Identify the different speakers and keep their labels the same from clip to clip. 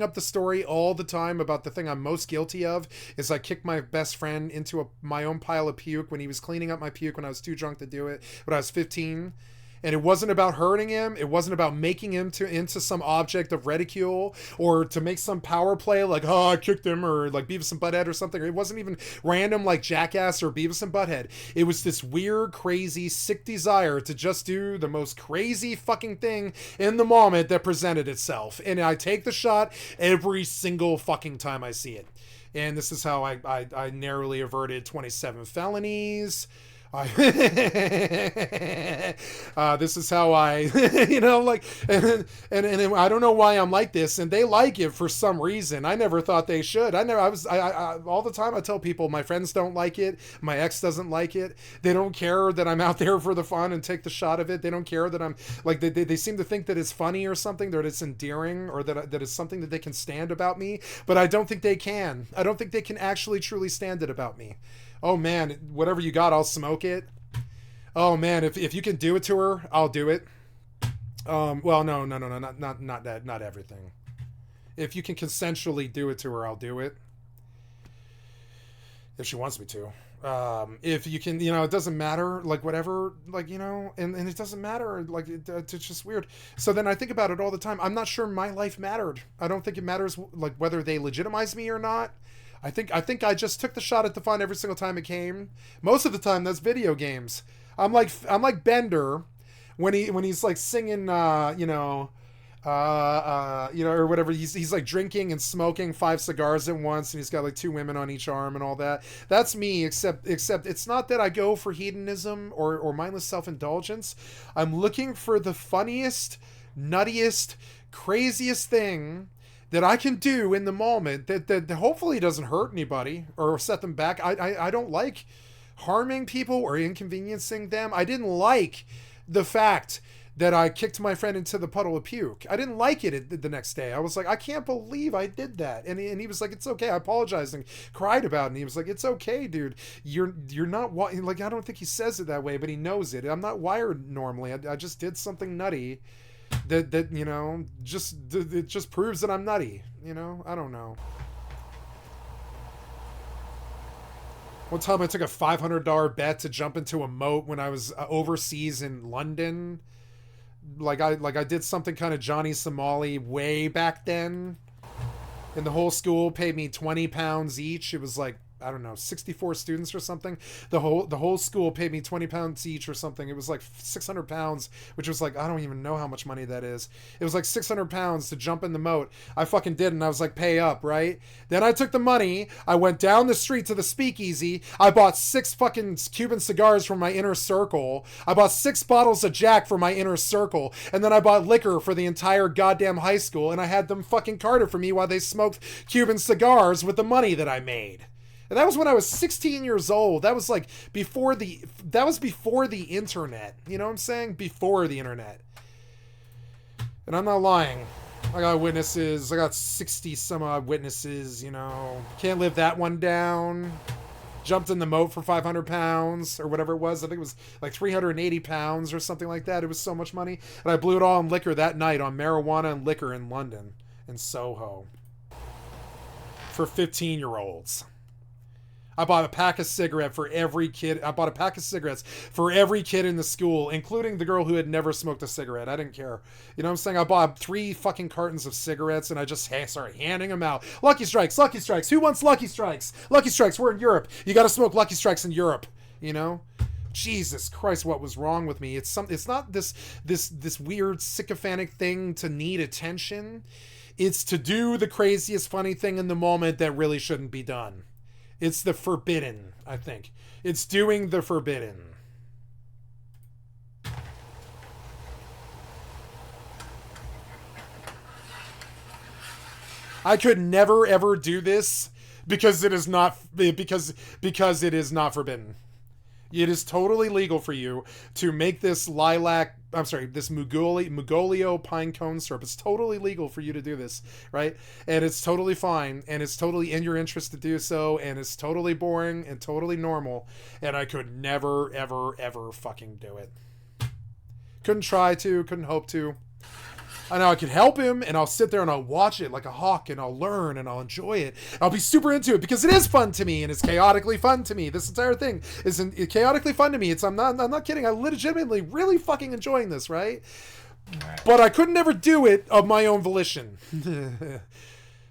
Speaker 1: up the story all the time about the thing I'm most guilty of is I kicked my best friend into my own pile of puke when he was cleaning up my puke when I was too drunk to do it when I was 15. And it wasn't about hurting him. It wasn't about making him into some object of ridicule or to make some power play like, oh, I kicked him, or like Beavis and Butthead or something. It wasn't even random like Jackass or Beavis and Butthead. It was this weird, crazy, sick desire to just do the most crazy fucking thing in the moment that presented itself. And I take the shot every single fucking time I see it. And this is how I narrowly averted 27 felonies. This is how I, you know, like, and I don't know why I'm like this, and they like it for some reason. I never thought they should. I all the time I tell people my friends don't like it, my ex doesn't like it. They don't care that I'm out there for the fun and take the shot of it. They don't care that I'm like, they seem to think that it's funny or something, that it's endearing, or that it's something that they can stand about me. But I don't think they can. I don't think they can actually truly stand it about me. Oh man, whatever you got, I'll smoke it. Oh man, if you can do it to her, I'll do it. Well, no, not that, not everything. If you can consensually do it to her, I'll do it. If she wants me to. If you can, you know, it doesn't matter, like whatever, like, you know, and it doesn't matter, like it's just weird. So then I think about it all the time. I'm not sure my life mattered. I don't think it matters like whether they legitimize me or not. I think I just took the shot at the fun every single time it came. Most of the time, that's video games. I'm like Bender when he's like singing, you know, or whatever. He's like drinking and smoking 5 cigars at once, and he's got like 2 women on each arm and all that. That's me, except it's not that I go for hedonism or mindless self-indulgence. I'm looking for the funniest, nuttiest, craziest thing that I can do in the moment that hopefully doesn't hurt anybody or set them back. I don't like harming people or inconveniencing them. I didn't like the fact that I kicked my friend into the puddle of puke. I didn't like it the next day. I was like, I can't believe I did that. And he was like, it's okay. I apologized and cried about it. And he was like, it's okay, dude. You're not, like, I don't think he says it that way, but he knows it. I'm not wired normally. I just did something nutty that you know, it just proves that I'm nutty, you know. I don't know. One time I took a $500 bet to jump into a moat when I was overseas in London. I did something kind of Johnny Somali way back then, and the whole school paid me £20 each. It was like, I don't know, 64 students or something. The whole school paid me £20 each or something. It was like £600, which was like, I don't even know how much money that is. It was like £600 to jump in the moat. I fucking did, and I was like, pay up, right? Then I took the money, I went down the street to the speakeasy, I bought 6 fucking Cuban cigars from my inner circle, I bought 6 bottles of Jack for my inner circle, and then I bought liquor for the entire goddamn high school, and I had them fucking carted for me while they smoked Cuban cigars with the money that I made. And that was when I was 16 years old. That was like before the internet. You know what I'm saying? Before the internet. And I'm not lying. I got witnesses. I got 60 some odd witnesses, you know. Can't live that one down. Jumped in the moat for £500 or whatever it was. I think it was like £380 or something like that. It was so much money. And I blew it all on liquor that night, on marijuana and liquor in London, in Soho. For 15-year-olds. I bought a pack of cigarettes for every kid. I bought a pack of cigarettes for every kid in the school, including the girl who had never smoked a cigarette. I didn't care. You know what I'm saying? I bought 3 fucking cartons of cigarettes, and I just started handing them out. Lucky Strikes, Lucky Strikes. Who wants Lucky Strikes? Lucky Strikes, we're in Europe. You gotta smoke Lucky Strikes in Europe, you know? Jesus Christ, what was wrong with me? It's not this weird sycophantic thing to need attention. It's to do the craziest funny thing in the moment that really shouldn't be done. It's the forbidden, I think. It's doing the forbidden. I could never ever do this because it is not because it is not forbidden. It is totally legal for you to make this this Mugolio pine cone syrup. It's totally legal for you to do this, right? And it's totally fine, and it's totally in your interest to do so, and it's totally boring and totally normal, and I could never, ever, ever fucking do it. Couldn't try to, couldn't hope to. I know I could help him, and I'll sit there and I'll watch it like a hawk, and I'll learn and I'll enjoy it. I'll be super into it because it is fun to me, and it's chaotically fun to me. This entire thing is chaotically fun to me. I'm not kidding. I'm legitimately really fucking enjoying this, right? But I could never do it of my own volition.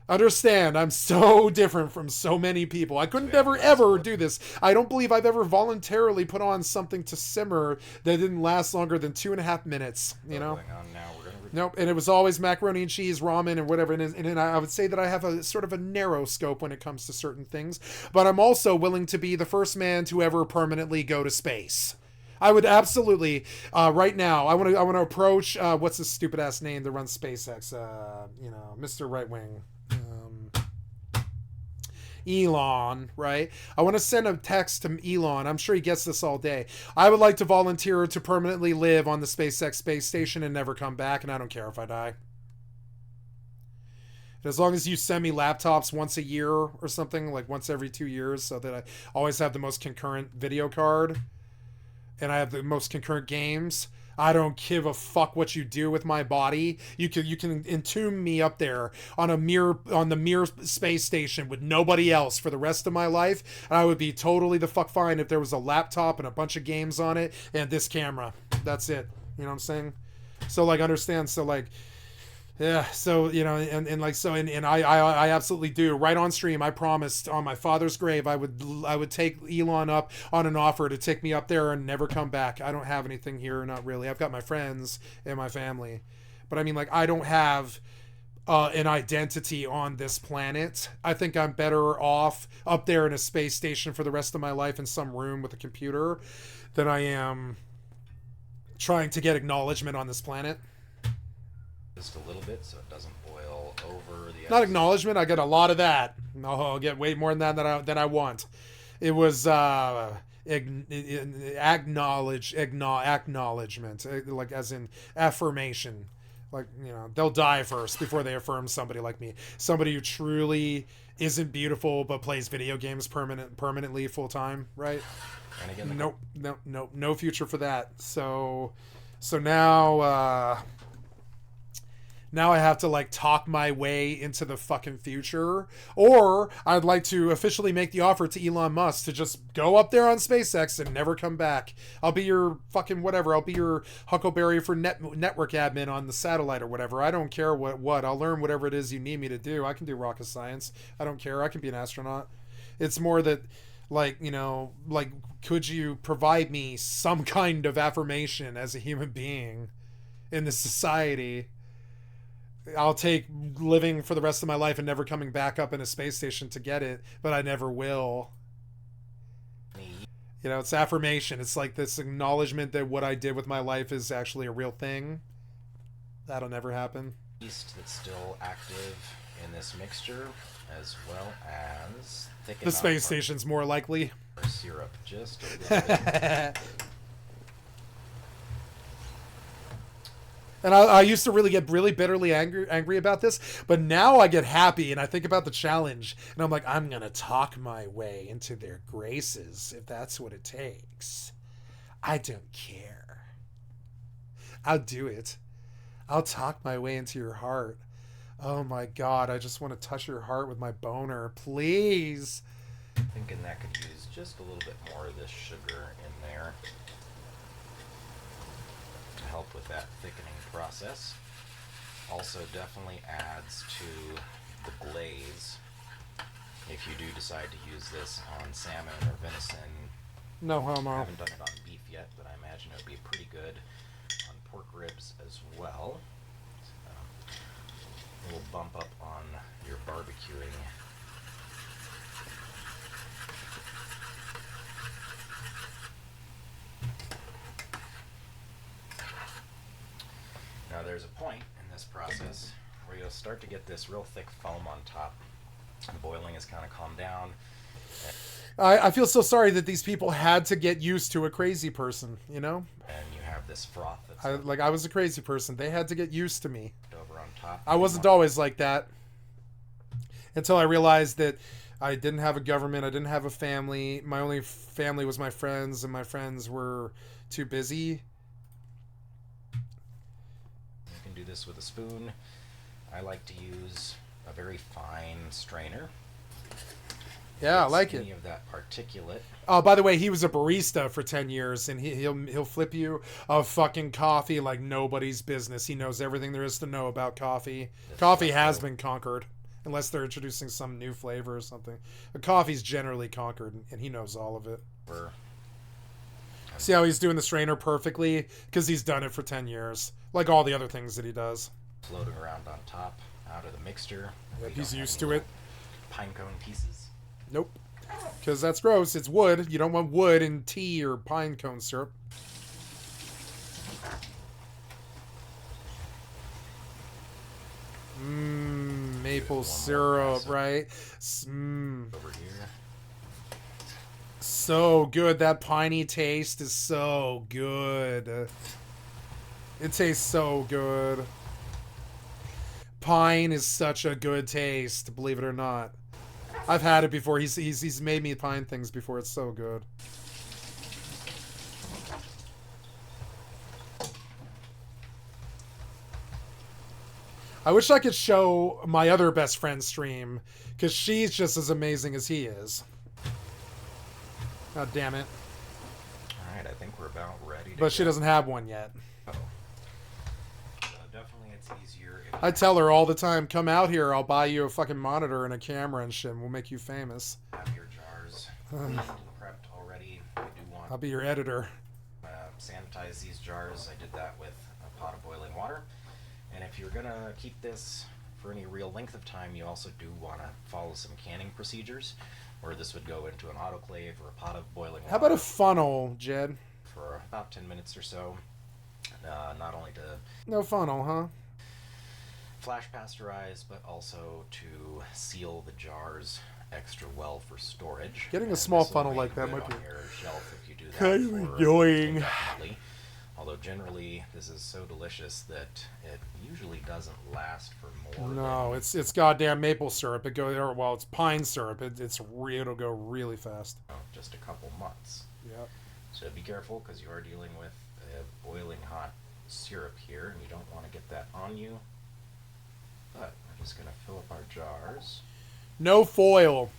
Speaker 1: Understand, I'm so different from so many people. I couldn't ever do this. I don't believe I've ever voluntarily put on something to simmer that didn't last longer than 2.5 minutes. You know? Nope. And it was always macaroni and cheese, ramen, and whatever. And I would say that I have a sort of a narrow scope when it comes to certain things. But I'm also willing to be the first man to ever permanently go to space. I would absolutely, right now, I want to approach, what's his stupid ass name that runs SpaceX? Mr. Right Wing. Elon, right? I want to send a text to Elon. I'm sure he gets this all day. I would like to volunteer to permanently live on the SpaceX space station and never come back, and I don't care if I die. And as long as you send me laptops once a year or something, like once every 2 years, so that I always have the most concurrent video card and I have the most concurrent games. I don't give a fuck what you do with my body. You can entomb me up there on the Mir space station with nobody else for the rest of my life. And I would be totally the fuck fine if there was a laptop and a bunch of games on it and this camera. That's it. You know what I'm saying? So like understand. So like. Yeah, so, you know, and like, so, and I absolutely do. Right on stream, I promised on my father's grave I would take Elon up on an offer to take me up there and never come back. I don't have anything here, not really. I've got my friends and my family. But I mean, like, I don't have an identity on this planet. I think I'm better off up there in a space station for the rest of my life in some room with a computer than I am trying to get acknowledgement on this planet.
Speaker 2: Just a little bit so it doesn't boil over the
Speaker 1: not acknowledgement. I get a lot of that. No, I'll get way more than that than I want. It was acknowledgement, like as in affirmation. Like, you know, they'll die first before they affirm somebody like me. Somebody who truly isn't beautiful but plays video games permanently full time, right?
Speaker 2: And again,
Speaker 1: no future for that. So now. Now I have to like talk my way into the fucking future, or I'd like to officially make the offer to Elon Musk to just go up there on SpaceX and never come back. I'll be your fucking whatever. I'll be your Huckleberry for network admin on the satellite or whatever. I don't care what. I'll learn whatever it is you need me to do. I can do rocket science. I don't care. I can be an astronaut. It's more that, like, you know, like, could you provide me some kind of affirmation as a human being in this society? I'll take living for the rest of my life and never coming back up in a space station to get it, but I never will. You know, it's affirmation. It's like this acknowledgement that what I did with my life is actually a real thing. That'll never happen.
Speaker 2: Yeast that's still active in this mixture, as well as
Speaker 1: the space station's more likely.
Speaker 2: Syrup, just a little bit.
Speaker 1: And I used to really get really bitterly angry about this, but now I get happy and I think about the challenge and I'm like, I'm gonna talk my way into their graces if that's what it takes. I don't care. I'll do it. I'll talk my way into your heart. Oh my God, I just want to touch your heart with my boner, please.
Speaker 2: Thinking that could use just a little bit more of this sugar in there to help with that thickening process. Also definitely adds to the glaze if you do decide to use this on salmon or venison.
Speaker 1: No homo.
Speaker 2: I haven't done it on beef yet, but I imagine it would be pretty good on pork ribs as well. So, a little bump up on your barbecuing. Now there's a point in this process where you'll start to get this real thick foam on top. The boiling has kind of calmed down.
Speaker 1: I feel so sorry that these people had to get used to a crazy person, you know?
Speaker 2: And you have this froth that's
Speaker 1: I was a crazy person. They had to get used to me.
Speaker 2: Over on top.
Speaker 1: I wasn't always like that. Until I realized that I didn't have a government, I didn't have a family. My only family was my friends, and my friends were too busy.
Speaker 2: this with a spoon. I like to use a very fine strainer.
Speaker 1: Yeah, I like
Speaker 2: any
Speaker 1: it.
Speaker 2: of that particulate.
Speaker 1: Oh, by the way, he was a barista for 10 years, and he'll flip you a fucking coffee like nobody's business. He knows everything there is to know about coffee. Coffee has been conquered, unless they're introducing some new flavor or something. But coffee's generally conquered, and he knows all of it. See how he's doing the strainer perfectly? Because he's done it for 10 years. Like all the other things that he does.
Speaker 2: Floating around on top, out of the mixture.
Speaker 1: Yep, he's used to it.
Speaker 2: Pinecone pieces.
Speaker 1: Nope. Because that's gross. It's wood. You don't want wood in tea or pine cone syrup. Maple syrup, right?
Speaker 2: Over here.
Speaker 1: So good. That piney taste is so good. It tastes so good. Pine is such a good taste, believe it or not. I've had it before. He's made me pine things before. It's so good. I wish I could show my other best friend's stream, because she's just as amazing as he is. God damn it.
Speaker 2: Alright, I think we're about ready to
Speaker 1: But she doesn't have one yet.
Speaker 2: Definitely it's easier
Speaker 1: I tell her all the time, come out here, I'll buy you a fucking monitor and a camera and shit, and we'll make you famous.
Speaker 2: have your jars prepped already. I do want
Speaker 1: I'll be your editor.
Speaker 2: sanitize these jars. I did that with a pot of boiling water. And if you're gonna keep this for any real length of time, you also do want to follow some canning procedures, where this would go into an autoclave or a pot of boiling water.
Speaker 1: How about a funnel, Jed?
Speaker 2: For about 10 minutes or so. Not only to
Speaker 1: No funnel, huh?
Speaker 2: flash pasteurize, but also to seal the jars extra well for storage.
Speaker 1: Getting a
Speaker 2: And
Speaker 1: small
Speaker 2: this will
Speaker 1: funnel
Speaker 2: remain
Speaker 1: like that
Speaker 2: good
Speaker 1: might be
Speaker 2: on your shelf if you do that
Speaker 1: kind of
Speaker 2: for
Speaker 1: annoying.
Speaker 2: indefinitely. Although generally this is so delicious that it usually doesn't last for more.
Speaker 1: No,
Speaker 2: than,
Speaker 1: it's goddamn maple syrup. It goes, or well, it's pine syrup. It'll go really fast.
Speaker 2: just a couple months.
Speaker 1: Yep.
Speaker 2: So be careful, because you are dealing with a boiling hot syrup here, and you don't want to get that on you. But we're just going to fill up our jars.
Speaker 1: No foil.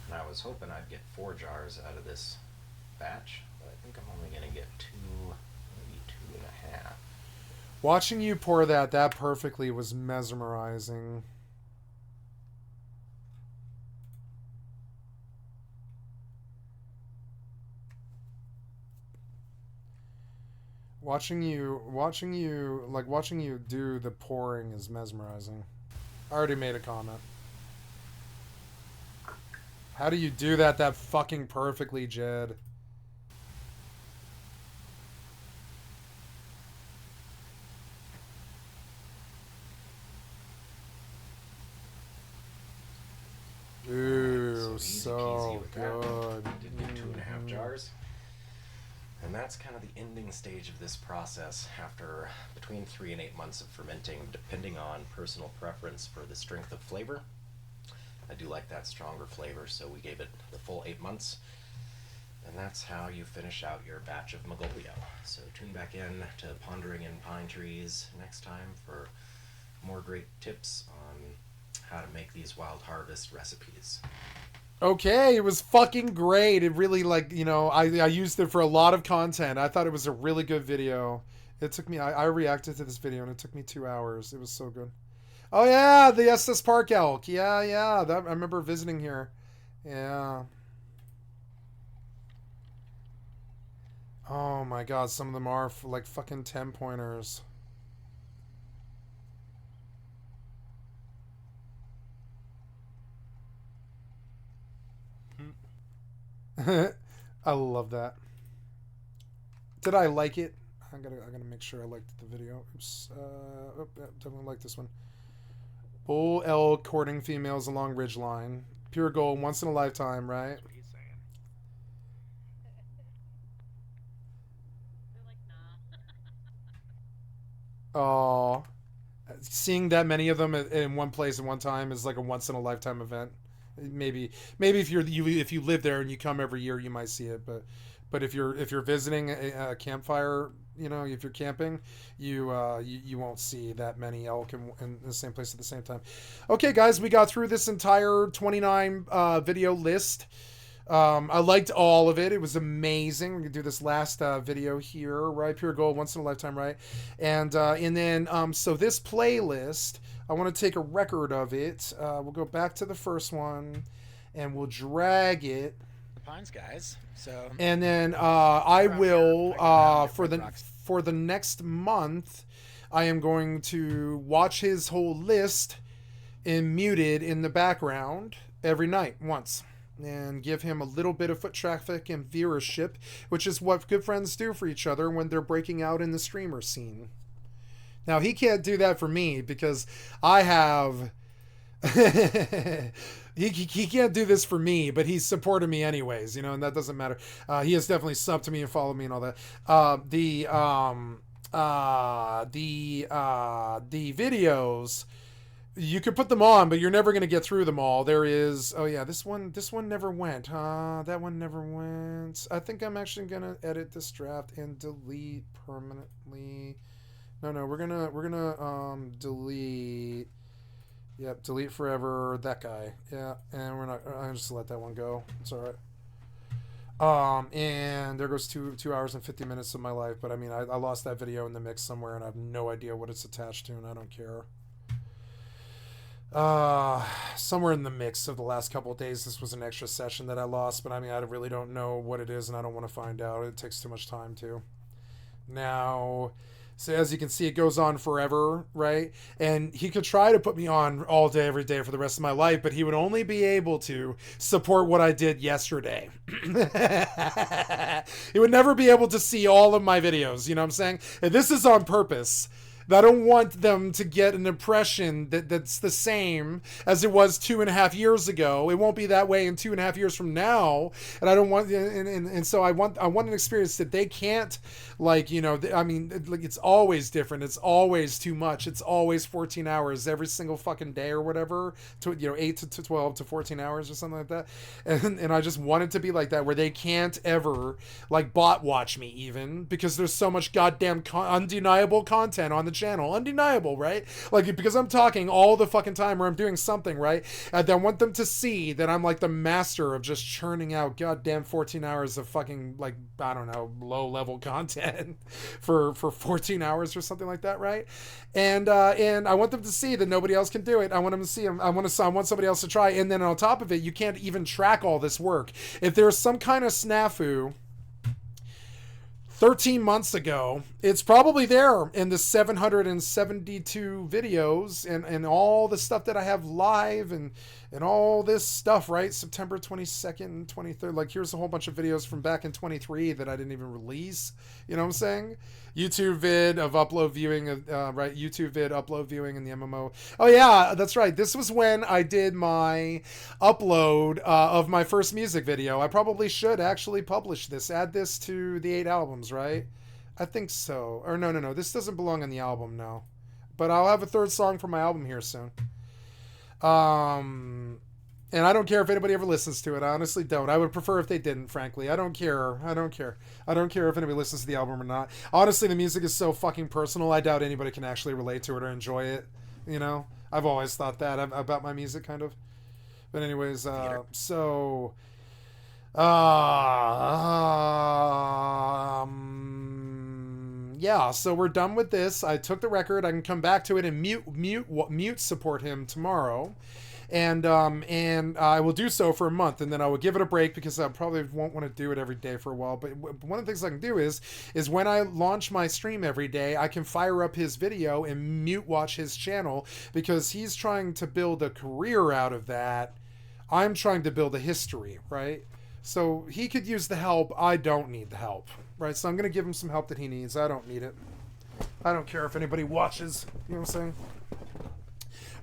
Speaker 2: And I was hoping I'd get 4 jars out of this batch, but I think I'm only going to get 2, maybe 2.5.
Speaker 1: Watching you pour that perfectly was mesmerizing. Watching you do the pouring is mesmerizing. I already made a comment. How do you do that fucking perfectly, Jed? Ooh, so good.
Speaker 2: Did get 2.5 jars. And that's kind of the ending stage of this process after between 3 and 8 months of fermenting, depending on personal preference for the strength of flavor. I do like that stronger flavor, so we gave it the full 8 months. And that's how you finish out your batch of Magolio. So tune back in to Pondering in Pine Trees next time for more great tips on how to make these wild harvest recipes.
Speaker 1: Okay, it was fucking great. It really, like, you know, I used it for a lot of content. I thought it was a really good video. It took me, I reacted to this video and it took me 2 hours. It was so good. Oh yeah, the Estes Park elk. Yeah, I remember visiting here. Yeah. Oh my god, some of them are like fucking 10-pointers. I love that. Did I like it? I gotta make sure I liked the video. Oops. Definitely like this one. Bull elk courting females along ridgeline. Pure gold, once in a lifetime, right?
Speaker 3: That's what he's saying. They're like, nah.
Speaker 1: Oh, seeing that many of them in one place at one time is like a once in a lifetime event. Maybe if you live there and you come every year, you might see it, but But if you're visiting a campfire, you know, if you're camping, you won't see that many elk in the same place at the same time. Okay, guys, we got through this entire 29 video list. I liked all of it. It was amazing. We're gonna do this last video here, right? Pure gold, once in a lifetime, right? And then so this playlist, I want to take a record of it. We'll go back to the first one, and we'll drag it.
Speaker 3: The Pines guys. So.
Speaker 1: And then I will for the next month, I am going to watch his whole list and muted in the background every night once, and give him a little bit of foot traffic and viewership, which is what good friends do for each other when they're breaking out in the streamer scene. Now, he can't do that for me because I have... he can't do this for me, but he's supported me anyways, you know, and that doesn't matter. He has definitely subbed to me and followed me and all that. The videos, you could put them on, but you're never going to get through them all. There is, oh yeah, this one never went. That one never went. I think I'm actually going to edit this draft and delete permanently. No, we're gonna delete. Yep, delete forever that guy. Yeah, and we're not. I'm just let that one go. It's all right. And there goes 2 hours and 50 minutes of my life. But I mean, I lost that video in the mix somewhere, and I have no idea what it's attached to, and I don't care. Somewhere in the mix of the last couple of days, this was an extra session that I lost. But I mean, I really don't know what it is, and I don't want to find out. It takes too much time too. Now. So as you can see, it goes on forever, right? And he could try to put me on all day, every day for the rest of my life, but he would only be able to support what I did yesterday. He would never be able to see all of my videos, you know what I'm saying? And this is on purpose. I don't want them to get an impression that's the same as it was 2.5 years ago. It won't be that way in 2.5 years from now. And I don't want, and so I want an experience that they can't, like, you know, I mean, like, it's always different. It's always too much. It's always 14 hours every single fucking day or whatever, to, you know, 8 to 12 to 14 hours or something like that. And I just want it to be like that, where they can't ever, like, bot watch me even, because there's so much goddamn undeniable content on the channel. Undeniable, right? Like, because I'm talking all the fucking time, or I'm doing something, right? And I want them to see that I'm like the master of just churning out goddamn 14 hours of fucking, like, I don't know, low level content for 14 hours or something like that, right? And I want them to see that nobody else can do it. I want them to see them. I want somebody else to try. And then on top of it, you can't even track all this work. If there's some kind of snafu 13 months ago, it's probably there in the 772 videos and all the stuff that I have live and all this stuff, right? September 22nd and 23rd. Like, here's a whole bunch of videos from back in 23 that I didn't even release. You know what I'm saying? YouTube vid of upload viewing, right? YouTube vid upload viewing in the MMO. Oh yeah, that's right. This was when I did my upload of my first music video. I probably should actually publish this, add this to the 8 albums, right? I think so. Or no. This doesn't belong on the album, no. But I'll have a 3rd song for my album here soon. And I don't care if anybody ever listens to it. I honestly don't. I would prefer if they didn't, frankly. I don't care. I don't care if anybody listens to the album or not. Honestly, the music is so fucking personal, I doubt anybody can actually relate to it or enjoy it. You know? I've always thought that about my music, kind of. But anyways, so... yeah, so we're done with this. I took the record. I can come back to it and mute support him tomorrow. And I will do so for a month, and then I will give it a break because I probably won't want to do it every day for a while. But one of the things I can do is when I launch my stream every day, I can fire up his video and mute watch his channel, because he's trying to build a career out of that. I'm trying to build a history, right? So he could use the help. I don't need the help, right? So I'm going to give him some help that he needs. I don't need it. I don't care if anybody watches. You know what I'm saying?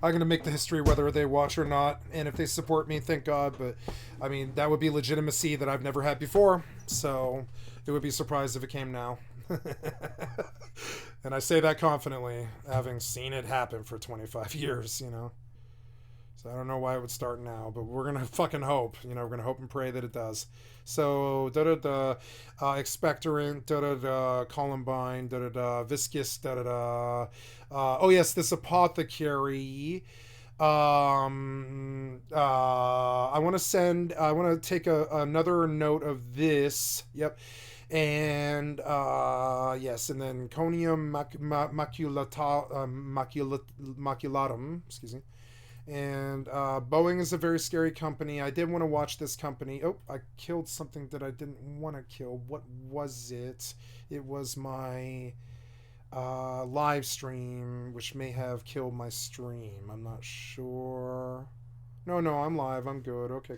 Speaker 1: I'm going to make the history whether they watch or not. And if they support me, thank God. But, I mean, that would be legitimacy that I've never had before. So it would be surprised if it came now. And I say that confidently, having seen it happen for 25 years, you know. So I don't know why it would start now, but we're gonna fucking hope. You know, we're gonna hope and pray that it does. So da da da, expectorant, da da da, columbine, da da da, viscous, da da da. Oh yes, this apothecary. I want to send. I want to take another note of this. Yep. And yes, and then conium maculatum. Excuse me. And Boeing is a very scary company. I did want to watch this company. Oh, I killed something that I didn't want to kill. What was it? It was my live stream, which may have killed my stream. I'm not sure. No, I'm live. I'm good. Okay.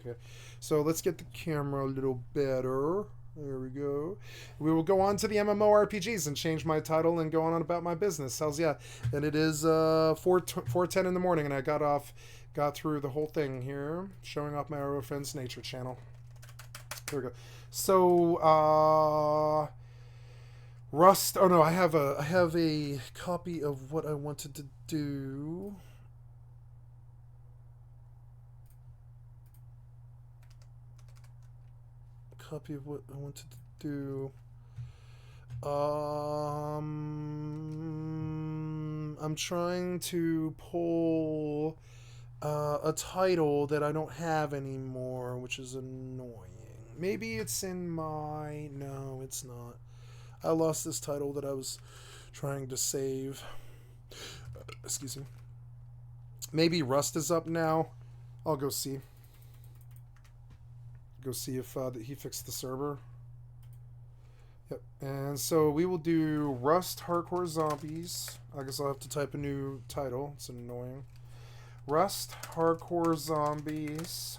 Speaker 1: So let's get the camera a little better. There we go. We will go on to the MMORPGs and change my title and go on about my business. Hells yeah. And it is 4:10 in the morning, and I got through the whole thing here, showing off my Arrow Friends Nature channel. There we go. So Rust. Oh no, I have a copy of what I wanted to do. Copy of what I wanted to do. I'm trying to pull a title that I don't have anymore, which is annoying. Maybe it's in my... No, it's not. I lost this title that I was trying to save. Excuse me. Maybe Rust is up now. I'll go see. Go see if he fixed the server. Yep. And so we will do Rust Hardcore Zombies. I guess I'll have to type a new title. It's annoying. Rust Hardcore Zombies.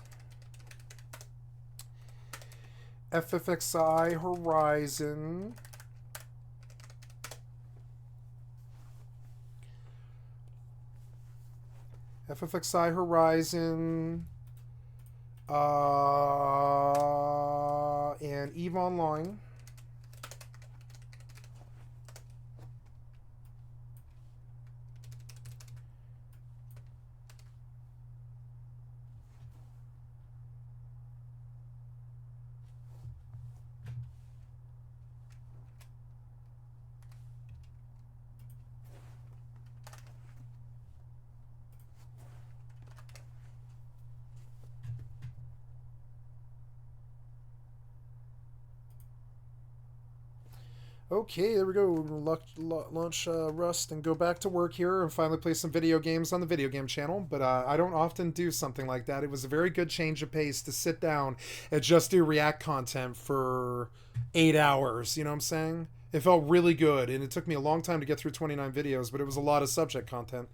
Speaker 1: FFXI Horizon. FFXI Horizon. And EvE Online. Okay, there we go. Launch Rust and go back to work here and finally play some video games on the video game channel. But I don't often do something like that. It was a very good change of pace to sit down and just do React content for 8 hours. You know what I'm saying? It felt really good, and it took me a long time to get through 29 videos, but it was a lot of subject content.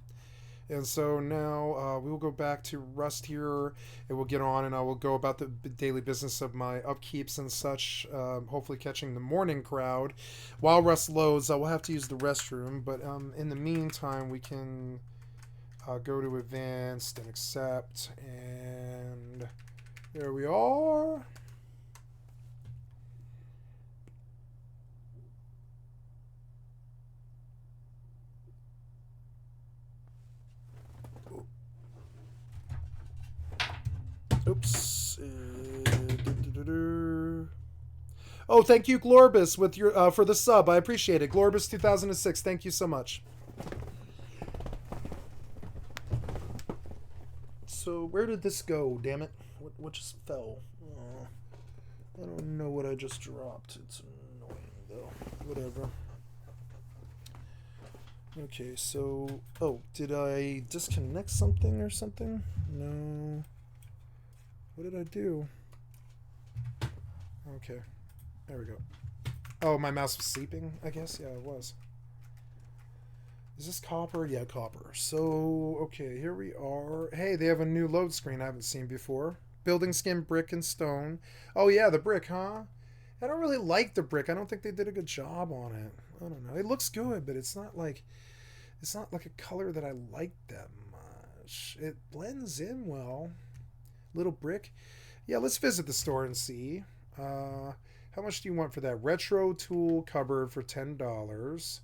Speaker 1: And so now we will go back to Rust here, and we'll get on, and I will go about the daily business of my upkeeps and such, hopefully catching the morning crowd. While Rust loads, I will have to use the restroom, but in the meantime, we can go to Advanced and Accept, and there we are. Oops. Oh, thank you, Glorbus, with your for the sub. I appreciate it. Glorbus 2006. Thank you so much. So where did this go? Damn it! What just fell? Oh, I don't know what I just dropped. It's annoying though. Whatever. Okay, so did I disconnect something or something? No. What did I do? Okay. There we go. Oh, my mouse was sleeping, I guess? Yeah, it was. Is this copper? Yeah, copper. So, okay, here we are. Hey, they have a new load screen I haven't seen before. Building skin, brick, and stone. Oh, yeah, the brick, huh? I don't really like the brick. I don't think they did a good job on it. I don't know. It looks good, but it's not like a color that I like that much. It blends in well. Little brick. Yeah, let's visit the store and see. How much do you want for that? Retro tool cupboard for $10.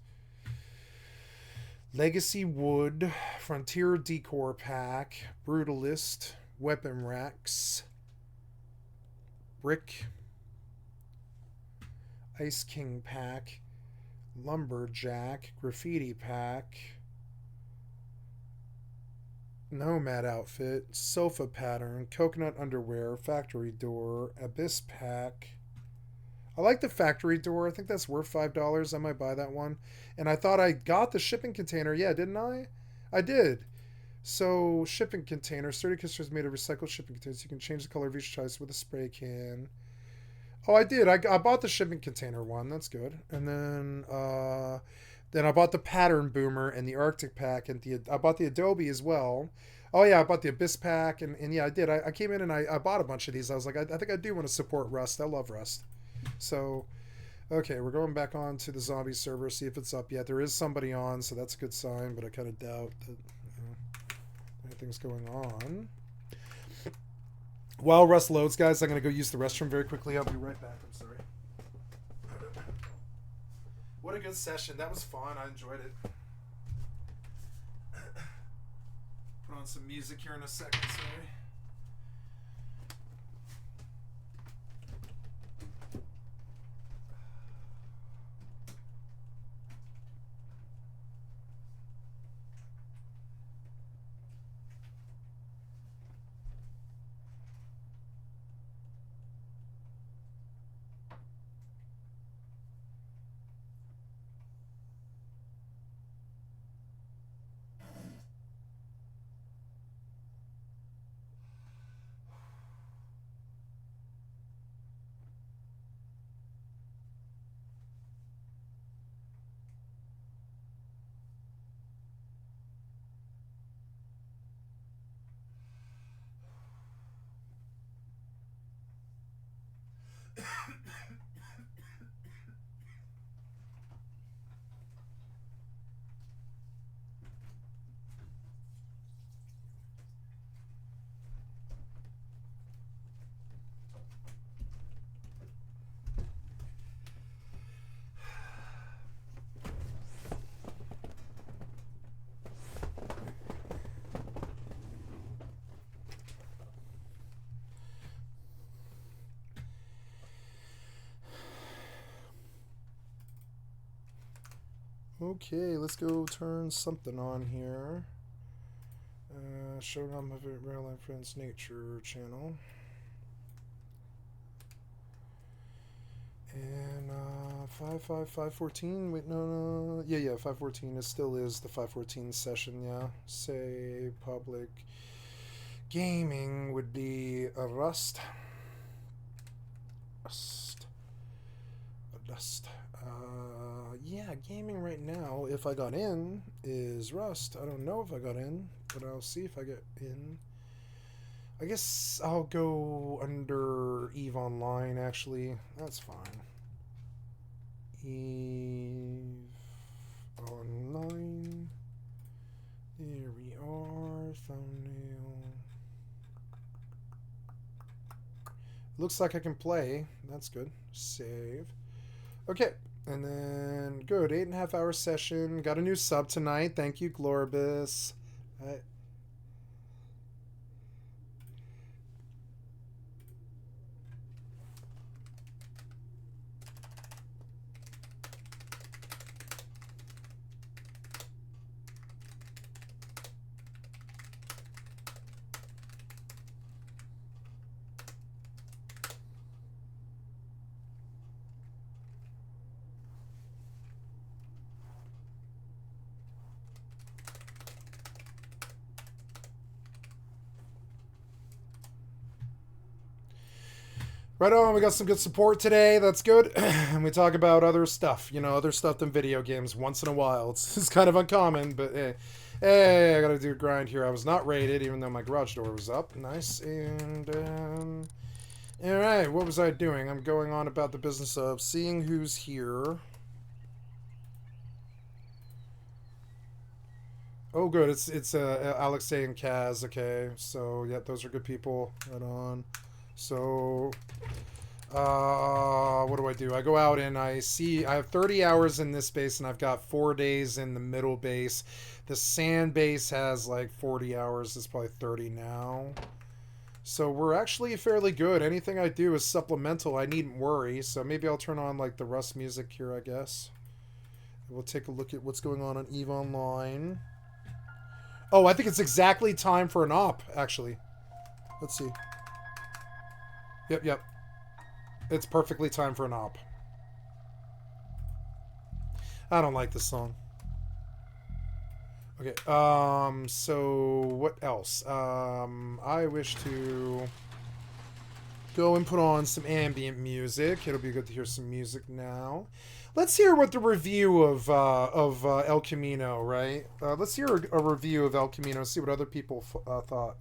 Speaker 1: Legacy Wood, Frontier Decor Pack, Brutalist, Weapon Racks, Brick, Ice King Pack, Lumberjack, Graffiti Pack, Nomad Outfit, Sofa Pattern, Coconut Underwear, Factory Door, Abyss Pack. I like the Factory Door. I think that's worth $5. I might buy that one. And I thought I got the shipping container. Yeah, didn't I? I did. So, shipping container. Sturdy containers made of recycled shipping containers. You can change the color of each choice with a spray can. Oh, I did. I bought the shipping container one. That's good. And then I bought the Pattern Boomer and the Arctic Pack. And I bought the Adobe as well. Oh, yeah, I bought the Abyss Pack. And yeah, I did. I came in and I bought a bunch of these. I was like, I think I do want to support Rust. I love Rust. So, okay, we're going back on to the zombie server, see if it's up yet. There is somebody on, so that's a good sign, but I kind of doubt that anything's going on. While Rust loads, guys, I'm going to go use the restroom very quickly. I'll be right back. I'm sorry. What a good session. That was fun. I enjoyed it. Put on some music here in a second, sorry. Okay, let's go turn something on here. Showing on my Real Life Friends Nature channel. And 514. Wait, no. Yeah, 514. It still is the 514 session, yeah. Say public gaming would be a Rust. Rust. Yeah, gaming right now, if I got in, is Rust. I don't know if I got in, but I'll see if I get in. I guess I'll go under EVE Online, actually. That's fine. EVE Online. There we are. Thumbnail. Looks like I can play. That's good. Save. Okay. And then, good. 8.5 hour session. Got a new sub tonight. Thank you, Glorbus. Right on, we got some good support today. That's good. And we talk about other stuff, other stuff than video games once in a while. It's kind of uncommon, but hey, I gotta do a grind here. I was not rated, even though my garage door was up. Nice. And, alright, what was I doing? I'm going on about the business of seeing who's here. Oh, good. It's Alexei and Kaz. Okay, so, yeah, those are good people. Right on. So, What do? I go out and I see I have 30 hours in this base and I've got 4 days in the middle base. The sand base has like 40 hours. It's probably 30 now. So we're actually fairly good. Anything I do is supplemental. I needn't worry. So maybe I'll turn on like the Rust music here, I guess. We'll take a look at what's going on EVE Online. Oh, I think it's exactly time for an op, actually. Let's see. Yep. It's perfectly time for an op. I don't like this song. Okay, so what else? I wish to go and put on some ambient music. It'll be good to hear some music now. Let's hear what the review of El Camino, right? Let's hear a review of El Camino, see what other people thought.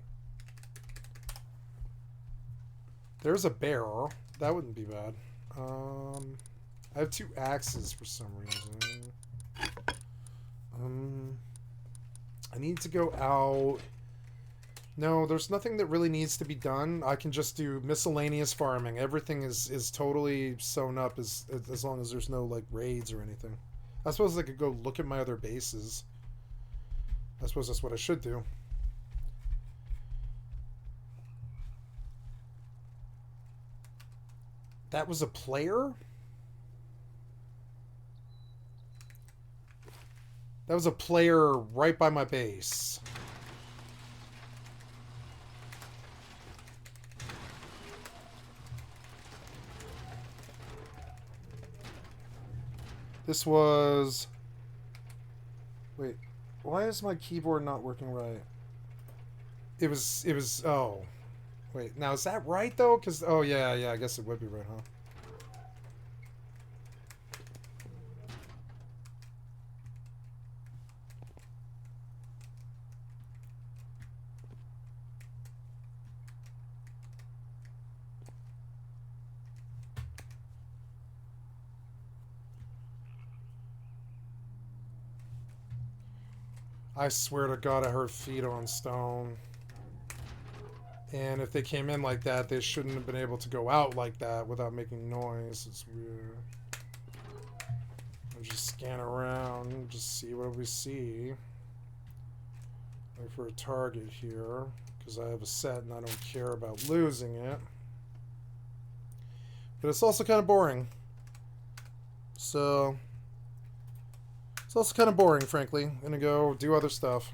Speaker 1: There's a bear. That wouldn't be bad. I have 2 axes for some reason. I need to go out. No, there's nothing that really needs to be done. I can just do miscellaneous farming. Everything is totally sewn up as long as there's no like raids or anything. I suppose I could go look at my other bases. I suppose that's what I should do. That was a player? That was a player right by my base. This was... Wait, why is my keyboard not working right? It was, oh. Wait, now is that right though? Because, oh yeah, I guess it would be right, huh? I swear to God, I heard feet on stone. And if they came in like that, they shouldn't have been able to go out like that without making noise. It's weird. I'll just scan around and just see what we see. Wait for a target here, because I have a set and I don't care about losing it. But it's also kind of boring. So... it's also kind of boring, frankly. I'm gonna go do other stuff.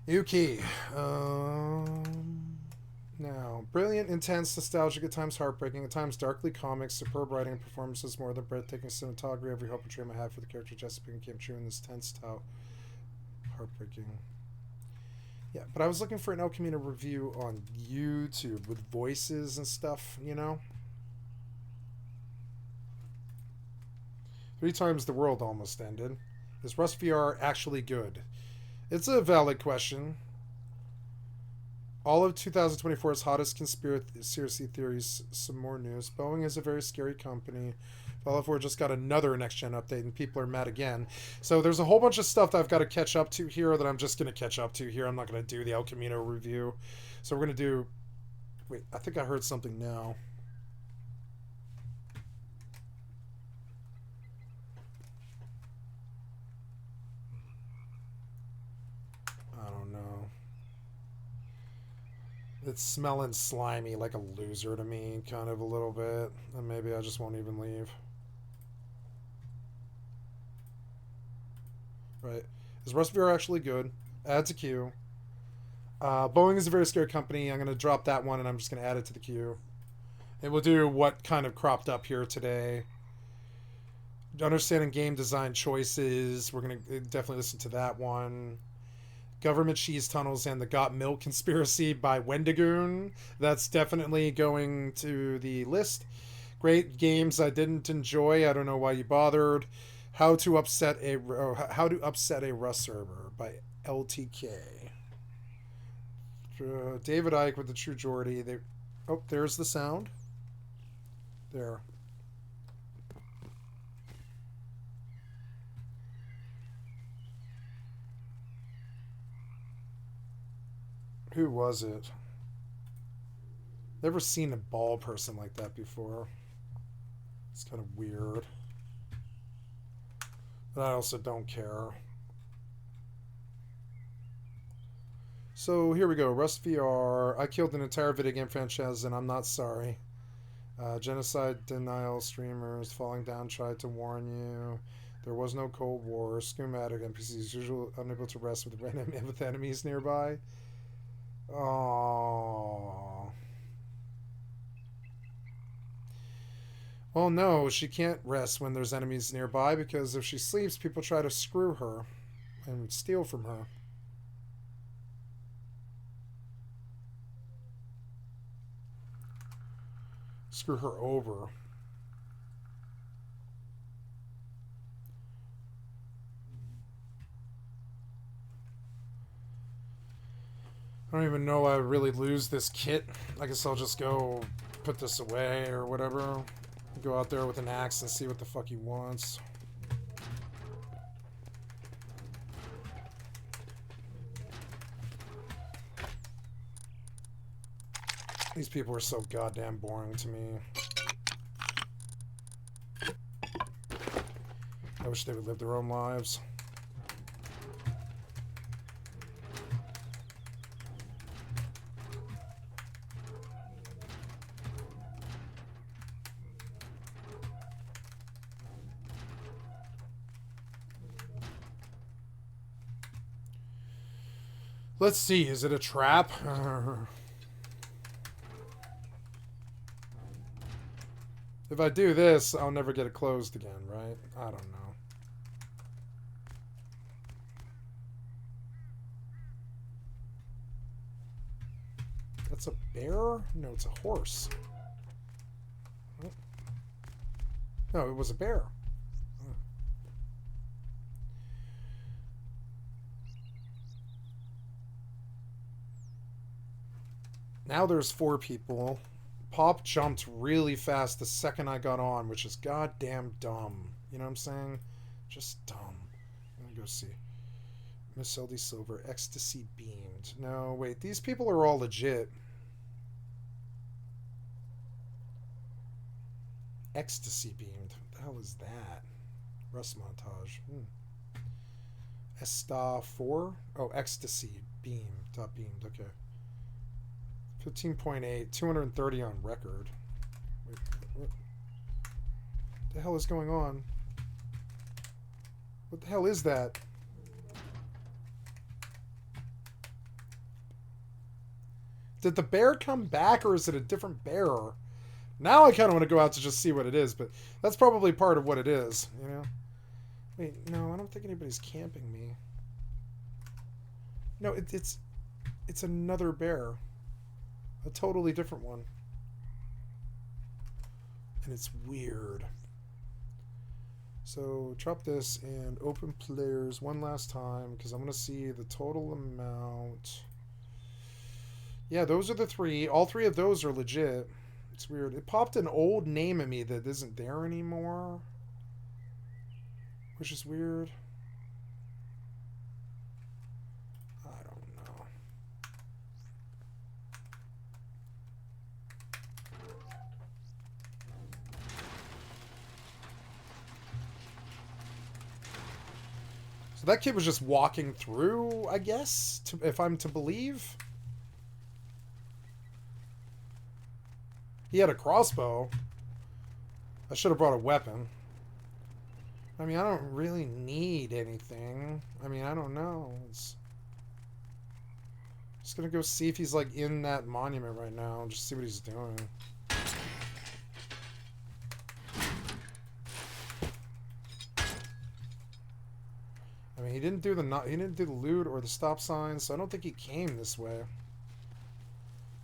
Speaker 1: Yuki. Now, brilliant, intense, nostalgic, at times heartbreaking, at times darkly comic, superb writing and performances, more than breathtaking cinematography. Every hope and dream I had for the character Jessica came true in this tense style. Heartbreaking. Yeah, but I was looking for an El Camino review on YouTube with voices and stuff, you know? 3 times the world almost ended. Is Rust VR actually good? It's a valid question. All of 2024's hottest conspiracy theories, some more news. Boeing is a very scary company. Fallout 4 just got another next-gen update and people are mad again. So there's a whole bunch of stuff that I've got to catch up to here that I'm just going to catch up to here. I'm not going to do the El Camino review. So we're going to do... Wait, I think I heard something now. I don't know. It's smelling slimy like a loser to me, kind of a little bit. And maybe I just won't even leave. Right. Is Rust VR actually good? Add to queue. Boeing is a very scary company. I'm going to drop that one and I'm just going to add it to the queue. And we'll do what kind of cropped up here today. Understanding game design choices. We're going to definitely listen to that one. Government Cheese Tunnels and the Got Milk Conspiracy by Wendigoon. That's definitely going to the list. Great games I didn't enjoy. I don't know why you bothered. How to Upset a Rust Server by LTK. David Icke with the True Geordie. Oh, there's the sound. There. Who was it? Never seen a ball person like that before. It's kind of weird. But I also don't care. So here we go. Rust VR. I killed an entire video game franchise and I'm not sorry. Genocide denial streamers falling down tried to warn you. There was no Cold War. Schematic NPCs usually unable to rest with random with enemies nearby. Oh. Well, no, she can't rest when there's enemies nearby because if she sleeps, people try to screw her and steal from her. Screw her over. I don't even know I really lose this kit. I guess I'll just go put this away or whatever. Go out there with an axe and see what the fuck he wants. These people are so goddamn boring to me. I wish they would live their own lives. Let's see, is it a trap? If I do this, I'll never get it closed again, right? I don't know. That's a bear? No, it's a horse. No, it was a bear. Now there's 4 people. Pop jumped really fast the second I got on, which is goddamn dumb. You know what I'm saying? Just dumb. Let me go see. Miss LD Silver, Ecstasy Beamed. No, wait, these people are all legit. Ecstasy Beamed. What the hell is that? Rust montage. Esta 4? Oh, Ecstasy Beamed. Dot beamed, okay. 15.8, 230 on record. Wait, what the hell is going on? What the hell is that? Did the bear come back or is it a different bear? Now I kind of want to go out to just see what it is, but that's probably part of what it is, you know? Wait, no, I don't think anybody's camping me. No, it's another bear. A totally different one. And it's weird. So drop this and open players one last time because I'm going to see the total amount. Yeah, those are the 3. All 3 of those are legit. It's weird. It popped an old name at me that isn't there anymore. Which is weird. I don't know. So that kid was just walking through, I guess, if I'm to believe. He had a crossbow. I should have brought a weapon. I mean, I don't really need anything. I mean, I don't know. Just gonna go see if he's like in that monument right now. Just see what he's doing. I mean, he didn't do the loot or the stop sign, so I don't think he came this way.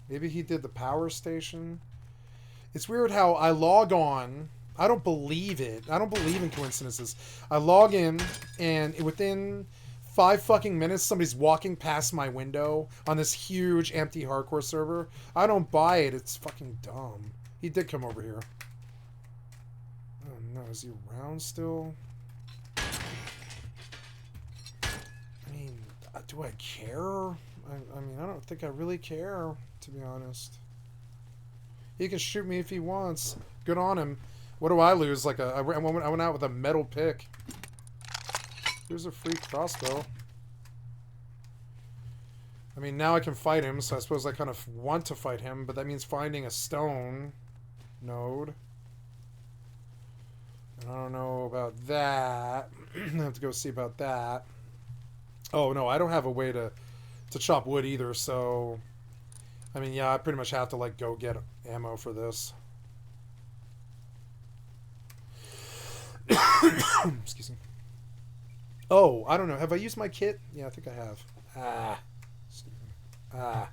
Speaker 1: Maybe he did the power station. It's weird how I log on. I don't believe it. I don't believe in coincidences. I log in, and within 5 fucking minutes, somebody's walking past my window on this huge empty hardcore server. I don't buy it. It's fucking dumb. He did come over here. Oh no, is he around still? I mean, do I care? I mean, I don't think I really care, to be honest. He can shoot me if he wants. Good on him. What do I lose? Like I went out with a metal pick. Here's a free crossbow. I mean, now I can fight him, so I suppose I kind of want to fight him, but that means finding a stone node. And I don't know about that. I have to go see about that. Oh, no, I don't have a way to chop wood either, so... I mean, yeah, I pretty much have to, like, go get ammo for this. Excuse me. Oh, I don't know. Have I used my kit? Yeah, I think I have. Ah. Ah.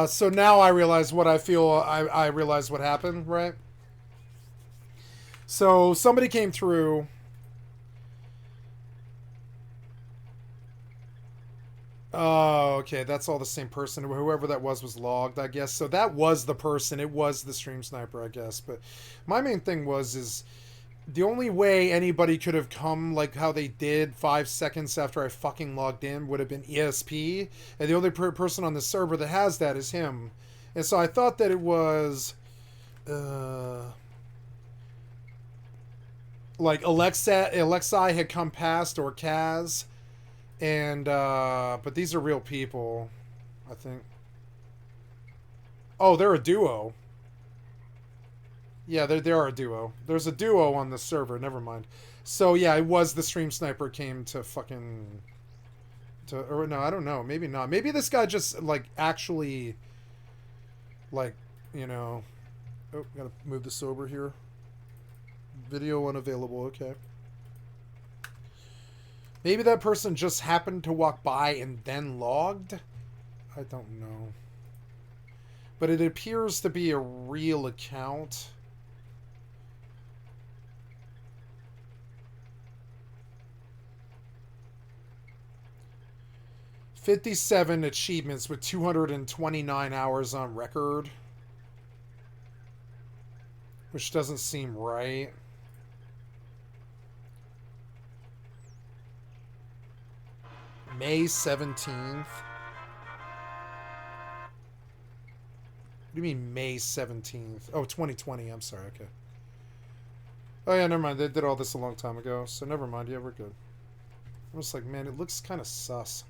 Speaker 1: So now I realize what I feel. I realize what happened, right? So somebody came through. Oh, okay. That's all the same person. Whoever that was logged, I guess. So that was the person. It was the stream sniper, I guess. But my main thing is the only way anybody could have come like how they did 5 seconds after I fucking logged in would have been ESP, and the only person on the server that has that is him. And so I thought that it was like Alexei had come past, or Kaz, and but these are real people, I think. Oh, they're a duo. Yeah, they are a duo. There's a duo on the server. Never mind. So yeah, it was the stream sniper came to fucking or no, I don't know. Maybe not. Maybe this guy just like actually like, you know. Oh, gotta move this over here. Video unavailable. Okay. Maybe that person just happened to walk by and then logged. I don't know. But it appears to be a real account. "57 achievements with 229 hours on record." Which doesn't seem right. May 17th? What do you mean May 17th? Oh, 2020. I'm sorry. Okay. Oh, yeah, never mind. They did all this a long time ago, so never mind. Yeah, we're good. I was like, man, it looks kind of sus.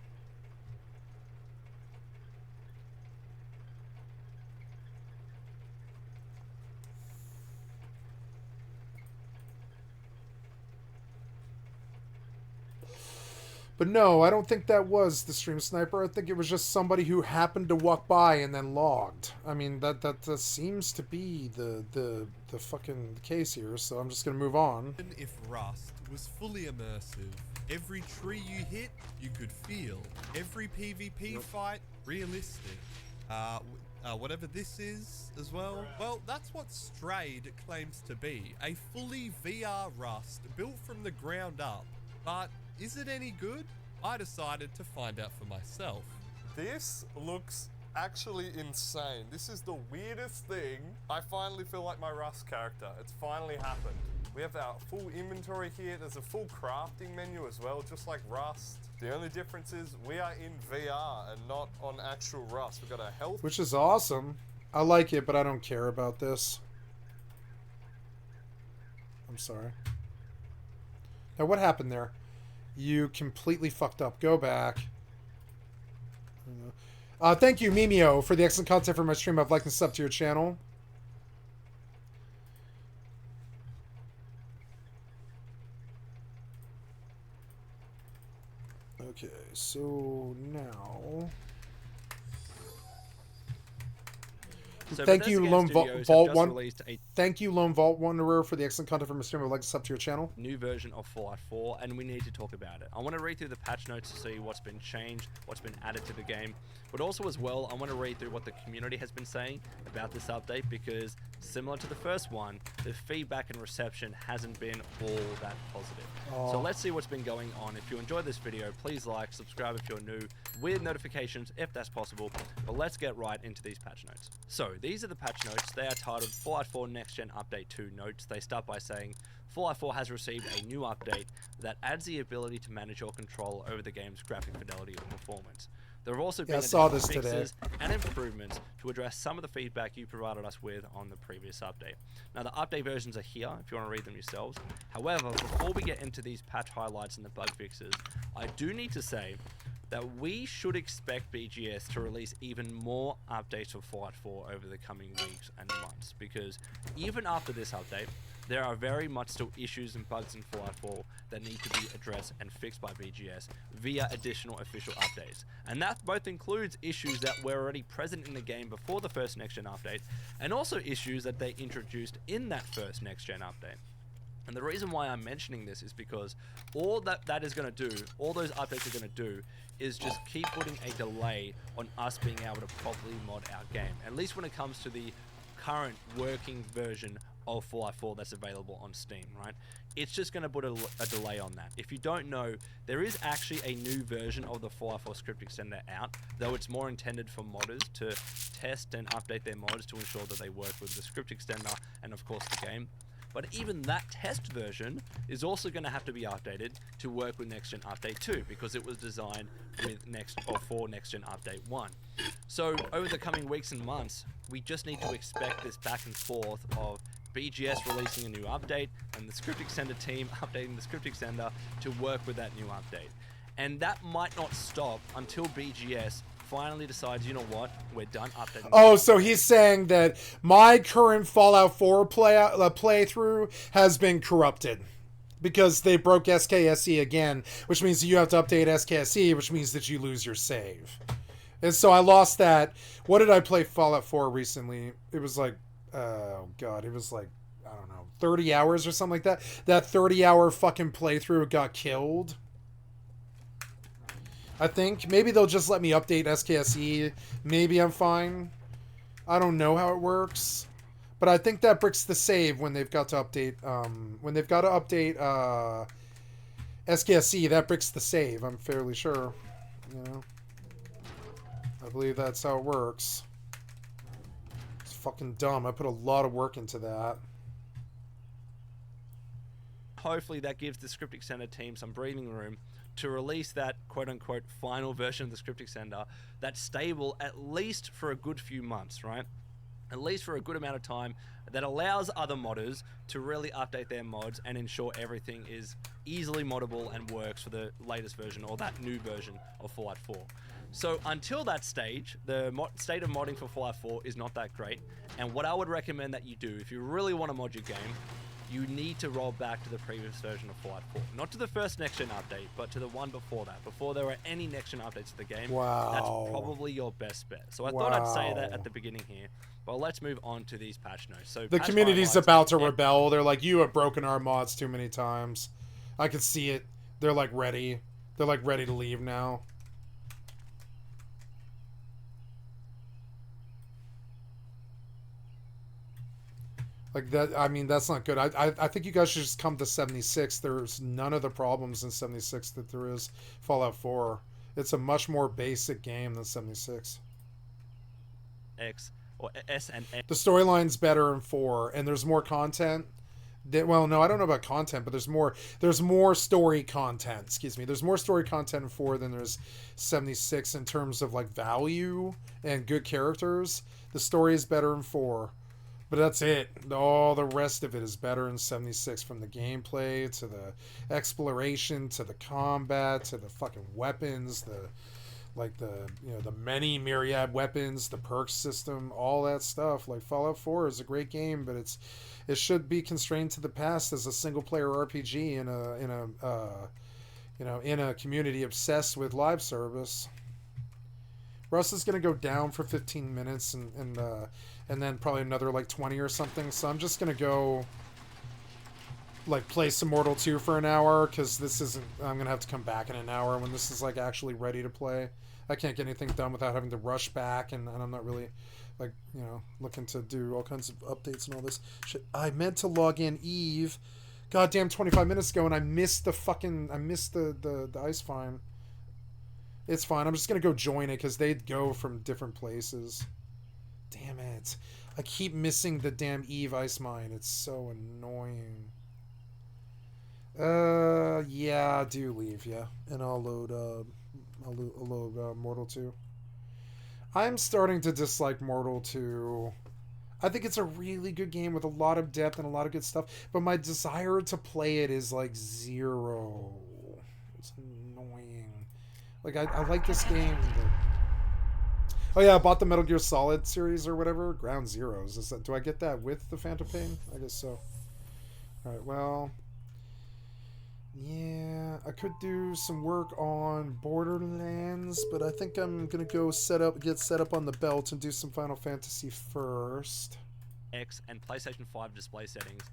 Speaker 1: But no, I don't think that was the stream sniper. I think it was just somebody who happened to walk by and then logged. I mean, that seems to be the fucking case here. So I'm just gonna move on.
Speaker 4: If Rust was fully immersive, every tree you hit, you could feel. Every PvP fight, realistic. Whatever this is as well. Well, that's what Strayed claims to be. A fully VR Rust built from the ground up. But is it any good? I decided to find out for myself.
Speaker 5: This looks actually insane. This is the weirdest thing. I finally feel like my Rust character. It's finally happened. We have our full inventory here. There's a full crafting menu as well, just like Rust. The only difference is we are in VR and not on actual Rust. We've got our health.
Speaker 1: Which is awesome. I like it, but I don't care about this. I'm sorry. Now, what happened there? You completely fucked up. Go back. Thank you, Mimio, for the excellent content for my stream. I've liked and sub to your channel. Okay, so now...
Speaker 6: So
Speaker 1: thank you, Lone Vault One.
Speaker 6: A
Speaker 1: Thank you, Lone Vault Wanderer, for the excellent content from my stream. I'd like to sub to your channel.
Speaker 6: new version of Fallout 4, and we need to talk about it. I want to read through the patch notes to see what's been changed, what's been added to the game, but also as well, I want to read through what the community has been saying about this update, because similar to the first one, the feedback and reception hasn't been all that positive. So let's see what's been going on. If you enjoyed this video, please like, subscribe if you're new, with notifications if that's possible, but let's get right into these patch notes. So these are the patch notes. They are titled Fallout 4 Next Gen Update 2 notes. They start by saying Fallout 4 has received a new update that adds the ability to manage your control over the game's graphic fidelity and performance. There have also been additional fixes and improvements to address some of the feedback you provided us with on the previous update. Now, the update versions are here if you want to read them yourselves. However, before we get into these patch highlights and the bug fixes, I do need to say that we should expect BGS to release even more updates for Fallout 4 over the coming weeks and months, because even after this update, there are very much still issues and bugs in Fallout 4 that need to be addressed and fixed by BGS via additional official updates. And that both includes issues that were already present in the game before the first Next Gen update, and also issues that they introduced in that first Next Gen update. And the reason why I'm mentioning this is because all that is going to do, all those updates are going to do, is just keep putting a delay on us being able to properly mod our game. At least when it comes to the current working version of Fallout 4 that's available on Steam, right? It's just going to put a delay on that. If you don't know, there is actually a new version of the Fallout 4 script extender out, though it's more intended for modders to test and update their mods to ensure that they work with the script extender and of course the game. But even that test version is also going to have to be updated to work with Next Gen Update 2, because it was designed with for Next Gen Update 1. So over the coming weeks and months, we just need to expect this back and forth of BGS releasing a new update and the script extender team updating the script extender to work with that new update. And that might not stop until BGS finally decides, you know what, we're done updating.
Speaker 1: Oh, so he's saying that my current Fallout 4 playthrough has been corrupted because they broke SKSE again, which means you have to update SKSE, which means that you lose your save. And so I lost that. What did I play Fallout 4 recently? It was like, oh god, it was like, I don't know, 30 hours or something like that. That 30-hour fucking playthrough got killed. I think maybe they'll just let me update SKSE. Maybe I'm fine. I don't know how it works, but I think that bricks the save when they've got to update. SKSE. That bricks the save. I'm fairly sure. You know, I believe that's how it works. It's fucking dumb. I put a lot of work into that.
Speaker 6: Hopefully that gives the script extender team some breathing room to release that quote-unquote final version of the script extender that's stable at least for a good few months, right? At least for a good amount of time, that allows other modders to really update their mods and ensure everything is easily moddable and works for the latest version or that new version of Fallout 4. So until that stage, the state of modding for Fallout 4 is not that great. And what I would recommend that you do, if you really want to mod your game, you need to roll back to the previous version of Fallout 4. Not to the first next-gen update, but to the one before that. Before there were any next-gen updates to the game.
Speaker 1: Wow.
Speaker 6: That's probably your best bet. So I thought I'd say that at the beginning here. But let's move on to these patch notes. So
Speaker 1: The
Speaker 6: patch
Speaker 1: community's
Speaker 6: highlights-
Speaker 1: about to rebel. They're like, you have broken our mods too many times. I could see it. They're like ready. They're like ready to leave now. Like that, I mean, that's not good. I think you guys should just come to 76. There's none of the problems in 76 that there is Fallout 4. It's a much more basic game than 76.
Speaker 6: X or S and X.
Speaker 1: The storyline's better in 4, and there's more content. Well, no, I don't know about content, but there's more story content. Excuse me. There's more story content in 4 than there's 76 in terms of like value and good characters. The story is better in 4. But that's it. All the rest of it is better in 76, from the gameplay to the exploration to the combat to the fucking weapons, the many myriad weapons, the perks system, all that stuff. Like Fallout 4 is a great game, but it should be constrained to the past as a single player RPG in a community obsessed with live service. Russ is going to go down for 15 minutes and then probably another like 20 or something. So I'm just going to go like play some Mortal 2 for an hour, because I'm going to have to come back in an hour when this is like actually ready to play. I can't get anything done without having to rush back, and I'm not really like, looking to do all kinds of updates and all this shit. I meant to log in EvE goddamn 25 minutes ago, and I missed the ice fine. It's fine. I'm just going to go join it because they'd go from different places. Damn it. I keep missing the damn EvE ice mine. It's so annoying. Yeah, do leave, yeah. And I'll load Mortal 2. I'm starting to dislike Mortal 2. I think it's a really good game with a lot of depth and a lot of good stuff, but my desire to play it is like 0. It's annoying. Like, I like this game, but... Oh yeah, I bought the Metal Gear Solid series or whatever. Ground Zeroes. Do I get that with the Phantom Pain? I guess so. Alright, well... Yeah, I could do some work on Borderlands, but I think I'm gonna go get set up on the belt and do some Final Fantasy first.
Speaker 6: X and PlayStation 5 display settings.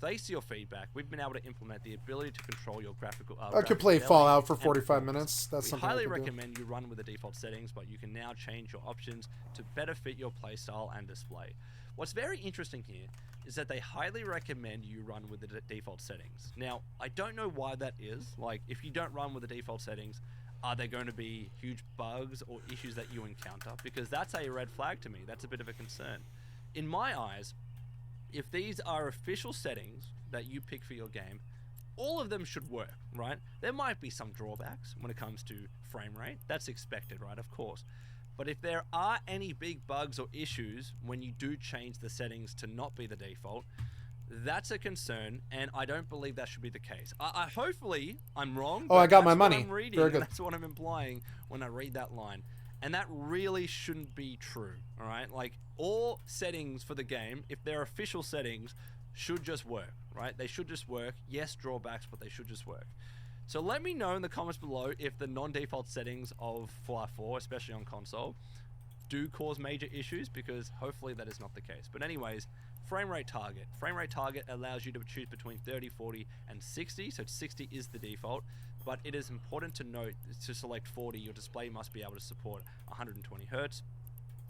Speaker 6: Thanks to your feedback, we've been able to implement the ability to control your graphical.
Speaker 1: I could play Fallout for 45 minutes. That's
Speaker 6: we
Speaker 1: something
Speaker 6: highly
Speaker 1: I could
Speaker 6: recommend you run with the default settings, but you can now change your options to better fit your playstyle and display. What's very interesting here is that they highly recommend you run with the default settings. Now, I don't know why that is. Like, if you don't run with the default settings, are there going to be huge bugs or issues that you encounter? Because that's a red flag to me. That's a bit of a concern. In my eyes, if these are official settings that you pick for your game, all of them should work, right? There might be some drawbacks when it comes to frame rate. That's expected, right? Of course. But if there are any big bugs or issues when you do change the settings to not be the default, that's a concern, and I don't believe that should be the case. Hopefully, I'm wrong.
Speaker 1: Oh, I got my
Speaker 6: that's what
Speaker 1: money.
Speaker 6: I'm reading,
Speaker 1: Very good.
Speaker 6: That's what I'm implying when I read that line. And that really shouldn't be true, all right? Like, all settings for the game, if they're official settings, should just work, right? They should just work. Yes, drawbacks, but they should just work. So let me know in the comments below if the non-default settings of Fallout 4, especially on console, do cause major issues, because hopefully that is not the case. But anyways, frame rate target. Frame rate target allows you to choose between 30, 40, and 60. So 60 is the default, but it is important to note, to select 40, your display must be able to support 120 Hertz.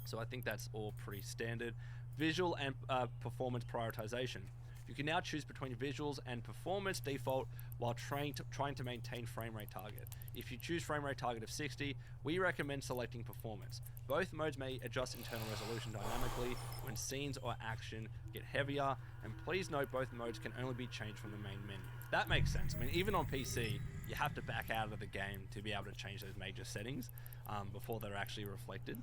Speaker 6: So I think that's all pretty standard. Visual and performance prioritization. You can now choose between visuals and performance default while trying to maintain frame rate target. If you choose frame rate target of 60, we recommend selecting performance. Both modes may adjust internal resolution dynamically when scenes or action get heavier, and please note both modes can only be changed from the main menu. That makes sense. I mean, even on PC, you have to back out of the game to be able to change those major settings before they're actually reflected.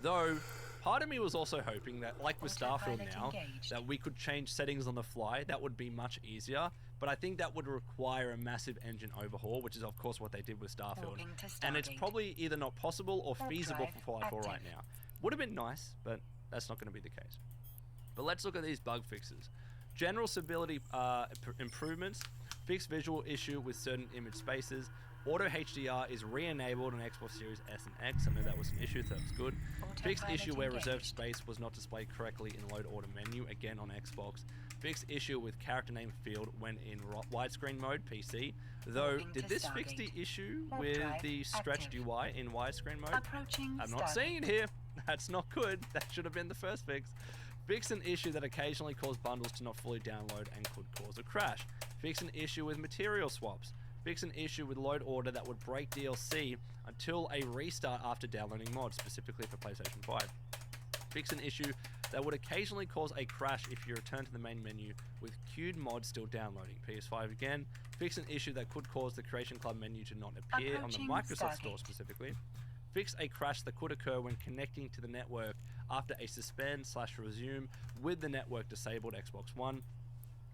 Speaker 6: Though, part of me was also hoping that, like with Starfield now, that we could change settings on the fly. That would be much easier. But I think that would require a massive engine overhaul, which is of course what they did with Starfield. And it's probably either not possible or feasible for Fallout 4 right now. Would have been nice, but that's not going to be the case. But let's look at these bug fixes. General stability improvements, fixed visual issue with certain image spaces, auto HDR is re-enabled on Xbox Series S and X. I know that was an issue, so that's good. Fixed issue where reserved space was not displayed correctly in load order menu, again on Xbox. Fixed issue with character name field when in widescreen mode, PC. Though, did this fix the issue with the stretched UI in widescreen mode? I'm not seeing it here. That's not good. That should have been the first fix. Fix an issue that occasionally caused bundles to not fully download and could cause a crash. Fix an issue with material swaps. Fix an issue with load order that would break DLC until a restart after downloading mods, specifically for PlayStation 5. Fix an issue that would occasionally cause a crash if you return to the main menu with queued mods still downloading. PS5 again. Fix an issue that could cause the Creation Club menu to not appear on the Microsoft Store specifically. Fix a crash that could occur when connecting to the network after a suspend/resume with the network disabled Xbox One.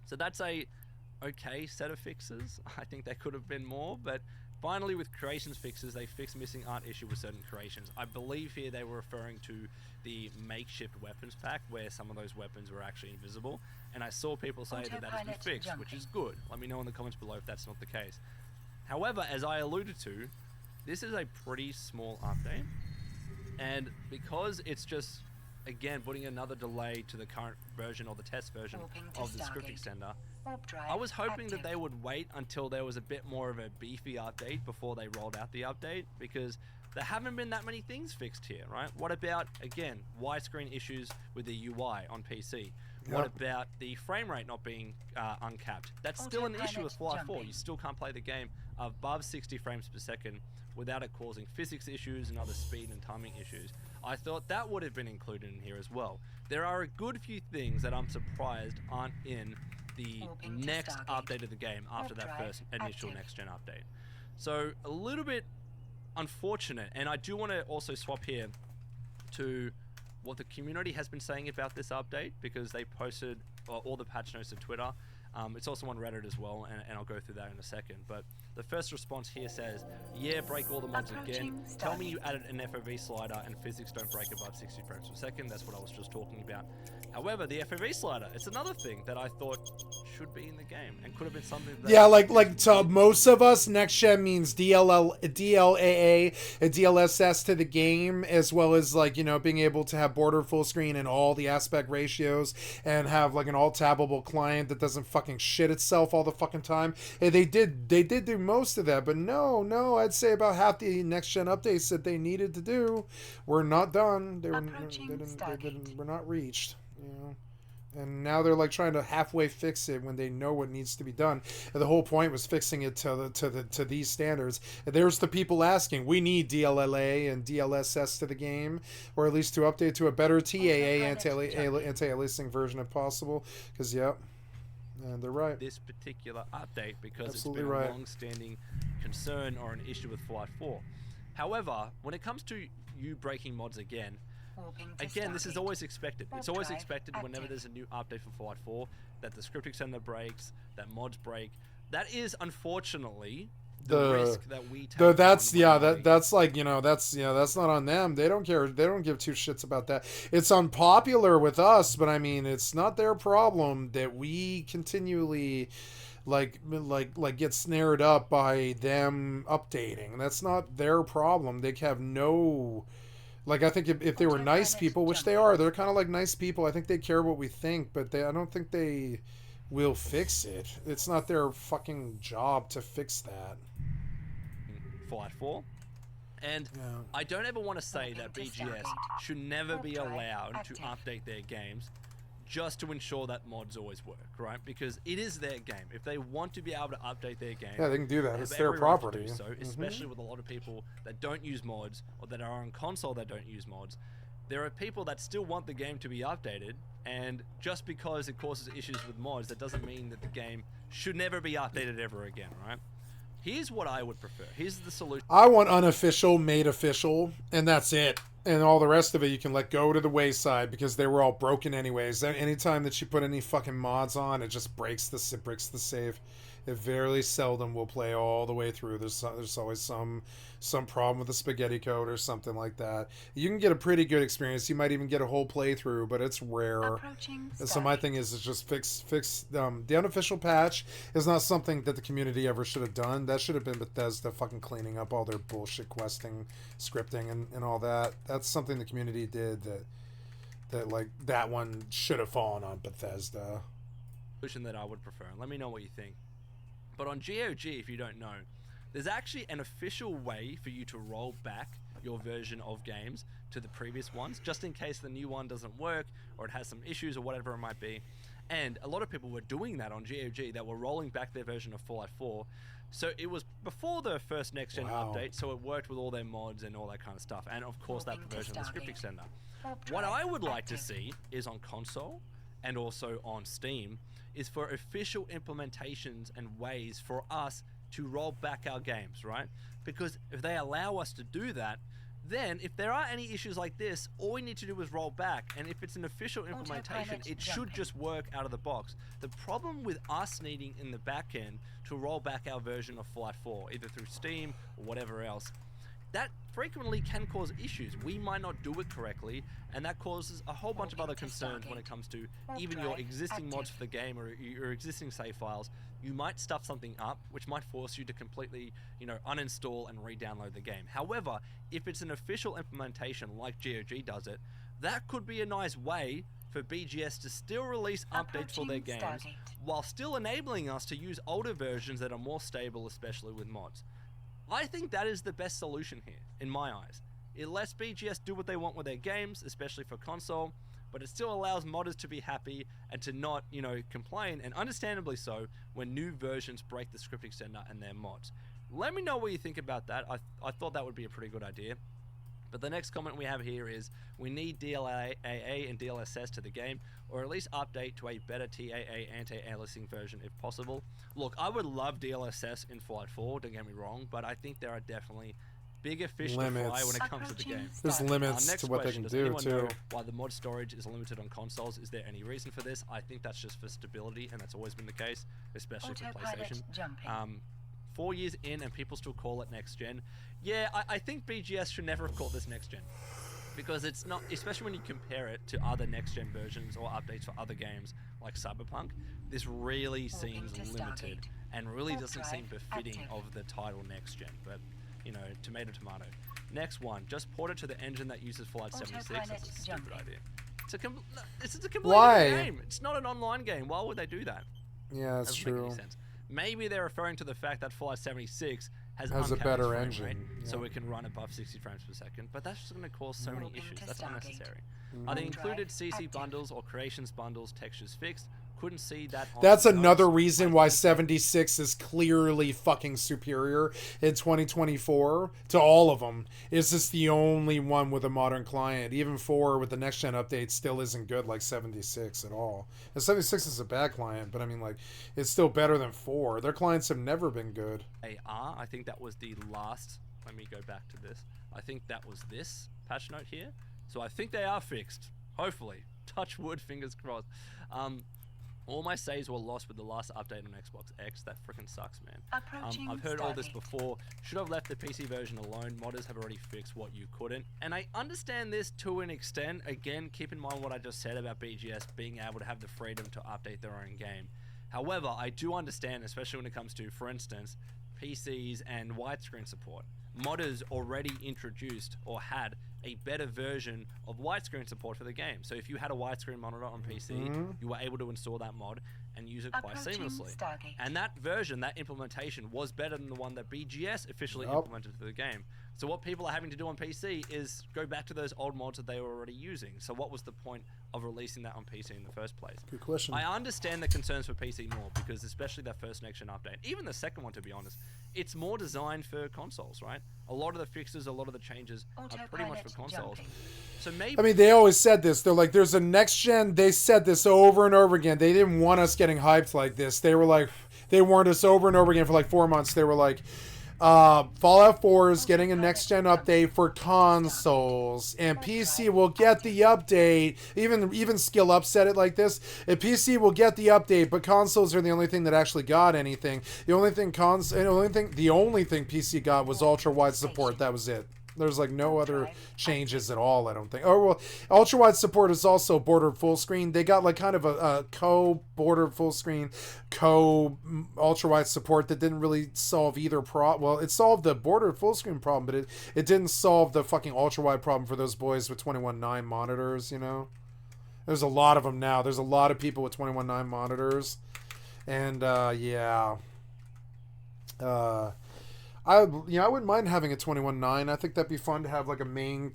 Speaker 6: So that's a okay set of fixes. I think there could have been more, but finally with creations fixes, they fixed missing art issue with certain creations. I believe here they were referring to the makeshift weapons pack where some of those weapons were actually invisible, and I saw people say that has been fixed, which is good. Let me know in the comments below if that's not the case. However, as I alluded to, this is a pretty small update, and because it's just, again, putting another delay to the current version or the test version of the script extender, I was hoping that they would wait until there was a bit more of a beefy update before they rolled out the update, because there haven't been that many things fixed here, right? What about, again, widescreen issues with the UI on PC? What about the frame rate not being uncapped? That's still an issue with Fallout 4. You still can't play the game above 60 frames per second without it causing physics issues and other speed and timing issues. I thought that would have been included in here as well. There are a good few things that I'm surprised aren't in the next update of the game after that first initial next-gen update. So a little bit unfortunate, and I do want to also swap here to what the community has been saying about this update, because they posted all the patch notes to Twitter. It's also on Reddit as well, and I'll go through that in a second. But the first response here says, yeah, break all the mods again. Tell me you added an FOV slider and physics don't break above 60 frames per second. That's what I was just talking about. However, the FOV slider, it's another thing that I thought should be in the game and could have been something that...
Speaker 1: Yeah, like to most of us, next gen means DLAA and DLSS to the game, as well as, like, you know, being able to have border full screen and all the aspect ratios and have like an alt-tabbable client that doesn't fucking shit itself all the fucking time. And they did do most of that, but no, I'd say about half the next gen updates that they needed to do were not done. They were not reached. You know, and now they're like trying to halfway fix it when they know what needs to be done. And the whole point was fixing it to these standards. And there's the people asking, we need DLLA and DLSS to the game, or at least to update to a better TAA anti-aliasing version if possible. Because and they're right.
Speaker 6: This particular update, because
Speaker 1: Absolutely
Speaker 6: it's been
Speaker 1: right.
Speaker 6: a long-standing concern or an issue with Fallout 4. However, when it comes to you breaking mods again, this is always expected. It's always expected whenever there's a new update for Fallout 4 that the script extender breaks, that mods break. That is unfortunately the risk that we take.
Speaker 1: That's like, you know, that's not on them. They don't care. They don't give two shits about that. It's unpopular with us, but I mean, it's not their problem that we continually like get snared up by them updating. That's not their problem. They have no... Like, I think if they were nice people, which they are, they're kind of like nice people. I think they care what we think, but I don't think they will fix it. It's not their fucking job to fix that.
Speaker 6: Fallout 4. And I don't ever want to say that BGS should never be allowed to update their games just to ensure that mods always work, right? Because it is their game. If they want to be able to update their game,
Speaker 1: they can do that. It's their
Speaker 6: every right to
Speaker 1: property.
Speaker 6: do so, especially with a lot of people that don't use mods or that are on console that don't use mods. there are people that still want the game to be updated, and just because it causes issues with mods, that doesn't mean that the game should never be updated ever again, right? Here's what I would prefer. Here's the solution.
Speaker 1: I want unofficial made official, and that's it. And all the rest of it you can let go to the wayside because they were all broken anyways. Anytime that you put any fucking mods on, it just breaks the save. It very seldom will play all the way through. There's always some problem with the spaghetti code or something like that. You can get a pretty good experience. You might even get a whole playthrough, but it's rare. So my thing is just fix the unofficial patch is not something that the community ever should have done. That should have been Bethesda fucking cleaning up all their bullshit questing, scripting, and all that. That's something the community did that like that one should have fallen on Bethesda.
Speaker 6: Solution that I would prefer. Let me know what you think. But on GOG, if you don't know, there's actually an official way for you to roll back your version of games to the previous ones, just in case the new one doesn't work or it has some issues or whatever it might be. And a lot of people were doing that on GOG. They were rolling back their version of Fallout 4. So it was before the first next-gen update, so it worked with all their mods and all that kind of stuff. And of course, that version of the script extender. What I would like to see is on console and also on Steam is for official implementations and ways for us to roll back our games, right? Because if they allow us to do that, then if there are any issues like this, all we need to do is roll back. And if it's an official implementation, it should just work out of the box. The problem with us needing in the back end to roll back our version of Fallout 4, either through Steam or whatever else, that frequently can cause issues. We might not do it correctly, and that causes a whole bunch of other concerns when it comes to even your existing mods for the game or your existing save files. You might stuff something up, which might force you to completely, uninstall and re-download the game. However, if it's an official implementation like GOG does it, that could be a nice way for BGS to still release updates for their games while still enabling us to use older versions that are more stable, especially with mods. I think that is the best solution here, in my eyes. It lets BGS do what they want with their games, especially for console, but it still allows modders to be happy and to not, complain, and understandably so, when new versions break the script extender and their mods. Let me know what you think about that. I thought that would be a pretty good idea. But the next comment we have here is, we need DLAA and DLSS to the game, or at least update to a better TAA anti-aliasing version if possible. Look, I would love DLSS in Fallout 4, don't get me wrong, but I think there are definitely bigger fish to fry when it comes to the game.
Speaker 1: There's limits to what they can do,
Speaker 6: does
Speaker 1: too.
Speaker 6: anyone know why the mod storage is limited on consoles? Is there any reason for this? I think that's just for stability, and that's always been the case, especially for PlayStation. 4 years in and people still call it next gen. Yeah, I think BGS should never have called this next gen, because it's not, especially when you compare it to other next gen versions or updates for other games like Cyberpunk. This really seems limited and really doesn't seem befitting of the title next gen. But tomato tomato. Next one, just port it to the engine that uses Fallout 76. That's a stupid idea. It's a completely different game. It's not an online game. Why would they do that?
Speaker 1: Yeah, that's
Speaker 6: Doesn't make
Speaker 1: true.
Speaker 6: any sense. Maybe they're referring to the fact that Fallout 76 has
Speaker 1: a better engine,
Speaker 6: rate, so it can run above 60 frames per second, but that's just going to cause so many issues. That's unnecessary. Are the included CC bundles or creations bundles textures fixed? Couldn't see that on
Speaker 1: That's
Speaker 6: the
Speaker 1: another
Speaker 6: notes.
Speaker 1: reason why 76 is clearly fucking superior in 2024 to all of them. It's just the only one with a modern client. Even 4 with the next gen update still isn't good like 76 at all. And 76 is a bad client, but I mean, like, it's still better than 4. Their clients have never been good.
Speaker 6: I think that was the last. Let me go back to this. I think that was this patch note here. So I think they are fixed. Hopefully. Touch wood, fingers crossed. All my saves were lost with the last update on Xbox X. That freaking sucks, man. I've heard all this before. Should have left the PC version alone. Modders have already fixed what you couldn't. And I understand this to an extent. Again, keep in mind what I just said about BGS being able to have the freedom to update their own game. However, I do understand, especially when it comes to, for instance, PCs and widescreen support. Modders already introduced or had a better version of widescreen support for the game. So if you had a widescreen monitor on PC, you were able to install that mod and use it quite seamlessly. And that version, that implementation, was better than the one that BGS officially implemented for the game. So what people are having to do on PC is go back to those old mods that they were already using. So what was the point of releasing that on PC in the first place?
Speaker 1: Good question.
Speaker 6: I understand the concerns for PC more because especially that first next-gen update, even the second one to be honest, it's more designed for consoles, right? A lot of the fixes, a lot of the changes are pretty much for consoles. So maybe...
Speaker 1: I mean, they always said this. They're like, there's a next gen. They said this over and over again. They didn't want us getting hyped like this. They were like, they warned us over and over again for like 4 months. They were like, Fallout 4 is getting a next-gen update for consoles, and PC will get the update. Even Skill Up said it like this: and PC will get the update, but consoles are the only thing that actually got anything. The only thing PC got was ultra-wide support. That was it. There's like no other changes at all, I don't think. Oh, well, ultra-wide support is also bordered full screen. They got like kind of a co-bordered full screen, ultra-wide support that didn't really solve either problem. Well, it solved the bordered full screen problem, but it didn't solve the fucking ultra-wide problem for those boys with 21.9 monitors, you know? There's a lot of them now. There's a lot of people with 21.9 monitors. And, yeah. I wouldn't mind having a 21.9. I think that'd be fun to have like a main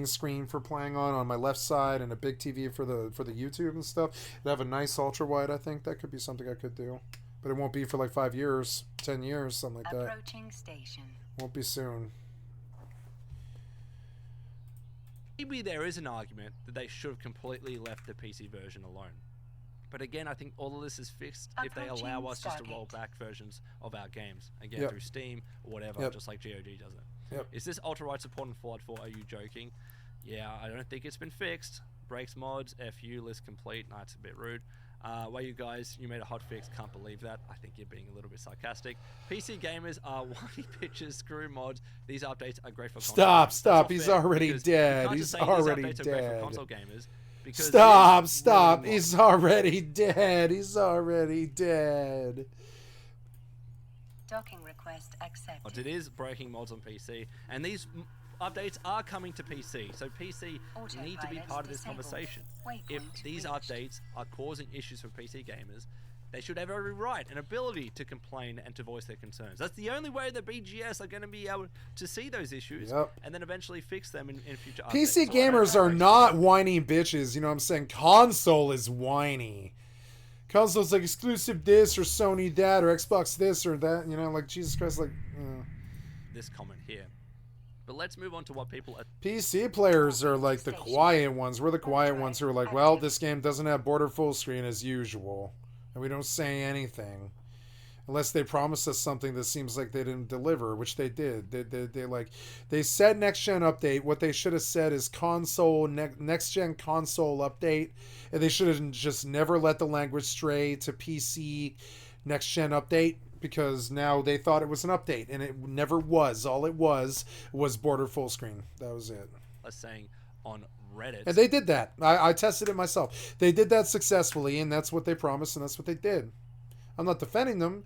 Speaker 1: screen for playing on my left side and a big TV for the YouTube and stuff. To have a nice ultra wide, I think that could be something I could do, but it won't be for like 5 years, 10 years, something like that.
Speaker 7: Approaching station.
Speaker 1: Won't be soon.
Speaker 6: Maybe there is an argument that they should have completely left the PC version alone. But again, I think all of this is fixed if they allow us just to roll back versions of our games. Again, through Steam or whatever, just like GOG does it.
Speaker 1: Yep.
Speaker 6: Is this ultra-wide support in Fallout 4? Are you joking? Yeah, I don't think it's been fixed. Breaks mods, FU, list complete. Nah, it's a bit rude. Well, you guys, you made a hot fix. Can't believe that. I think you're being a little bit sarcastic. PC gamers are whiny bitches. Screw mods. These updates are great for console.
Speaker 1: Stop. He's already dead. He's already
Speaker 6: dead. Are great for console gamers.
Speaker 1: Stop. He's already dead. He's already dead.
Speaker 7: Docking request accepted.
Speaker 6: It is breaking mods on PC, and these updates are coming to PC, so PC need to be part of this conversation. If these updates are causing issues for PC gamers, they should have every right and ability to complain and to voice their concerns. That's the only way that BGS are going to be able to see those issues and then eventually fix them in future updates.
Speaker 1: PC gamers are not whiny bitches, you know what I'm saying? Console is whiny. Console's like exclusive this or Sony that or Xbox this or that, you know, like Jesus Christ, like...
Speaker 6: This comment here. But let's move on to what people are...
Speaker 1: PC players are like the quiet ones. We're the quiet ones who are like, well, this game doesn't have border full screen as usual. And we don't say anything unless they promise us something that seems like they didn't deliver, which they did. They said next gen update. What they should have said is console next gen console update, and they should have just never let the language stray to PC next gen update, because now they thought it was an update and it never was. All it was border full screen. That was it.
Speaker 6: Saying on Reddit.
Speaker 1: And they did that. I tested it myself. They did that successfully, and that's what they promised, and that's what they did. I'm not defending them.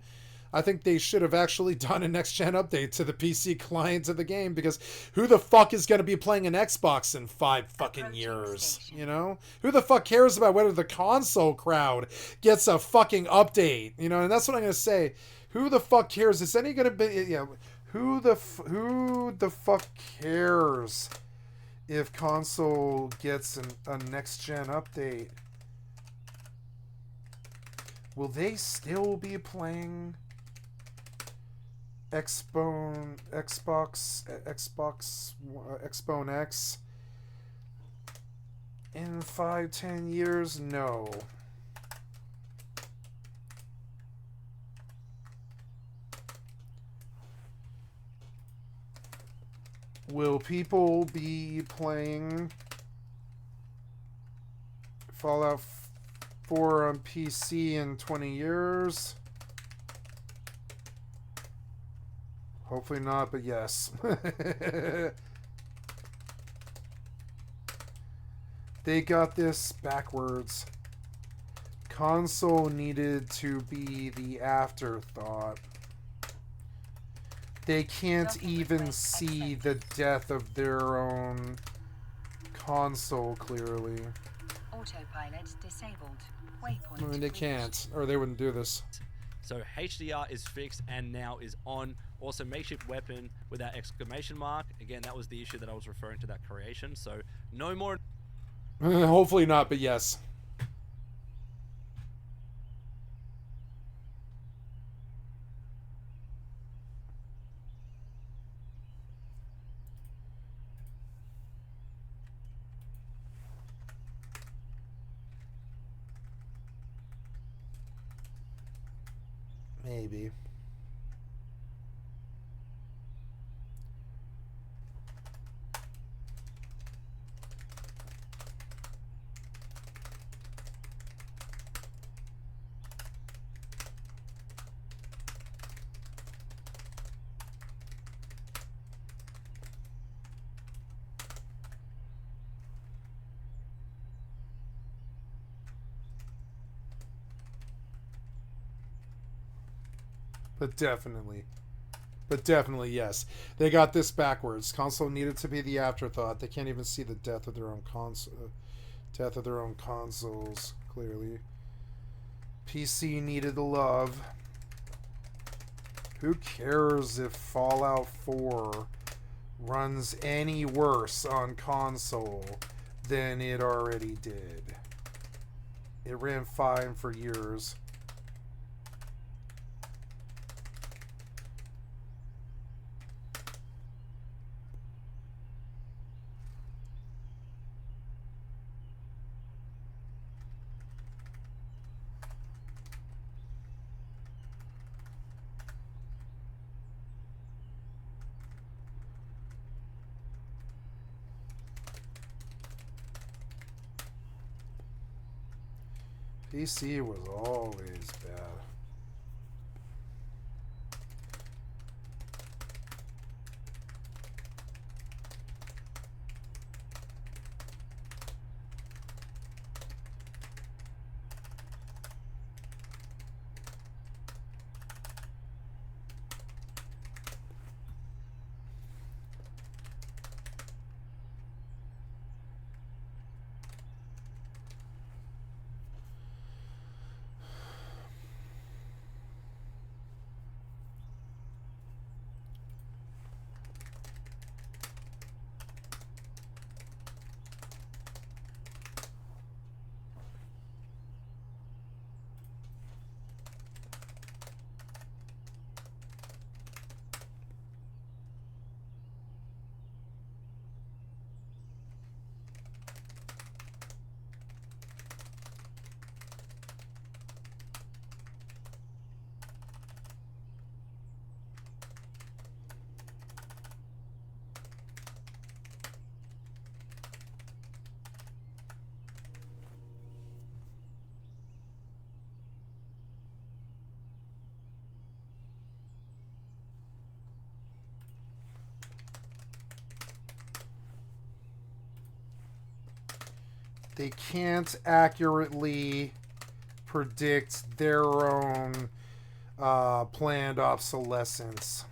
Speaker 1: I think they should have actually done a next-gen update to the PC client of the game, because who the fuck is going to be playing an Xbox in 5 fucking years? You know? Who the fuck cares about whether the console crowd gets a fucking update? You know, and that's what I'm going to say. Who the fuck cares? Is any going to be... You know, who the fuck cares if console gets a next-gen update? Will they still be playing Xbone X in 5-10 years? No. Will people be playing Fallout 4 on PC in 20 years? Hopefully not, but yes. They got this backwards. Console needed to be the afterthought. They can't even see the death of their own console clearly.
Speaker 7: Autopilot disabled. Waypoint.
Speaker 1: I mean, they can't, or they wouldn't do this.
Speaker 6: So HDR is fixed and now is on. Also, makeshift weapon with that exclamation mark. Again, that was the issue that I was referring to, that creation. So no more.
Speaker 1: Hopefully not, but yes. Maybe. But definitely, yes. They got this backwards. Console needed to be the afterthought. They can't even see the death of their own consoles, clearly. PC needed the love. Who cares if Fallout 4 runs any worse on console than it already did? It ran fine for years. PC was always bad. They can't accurately predict their own planned obsolescence.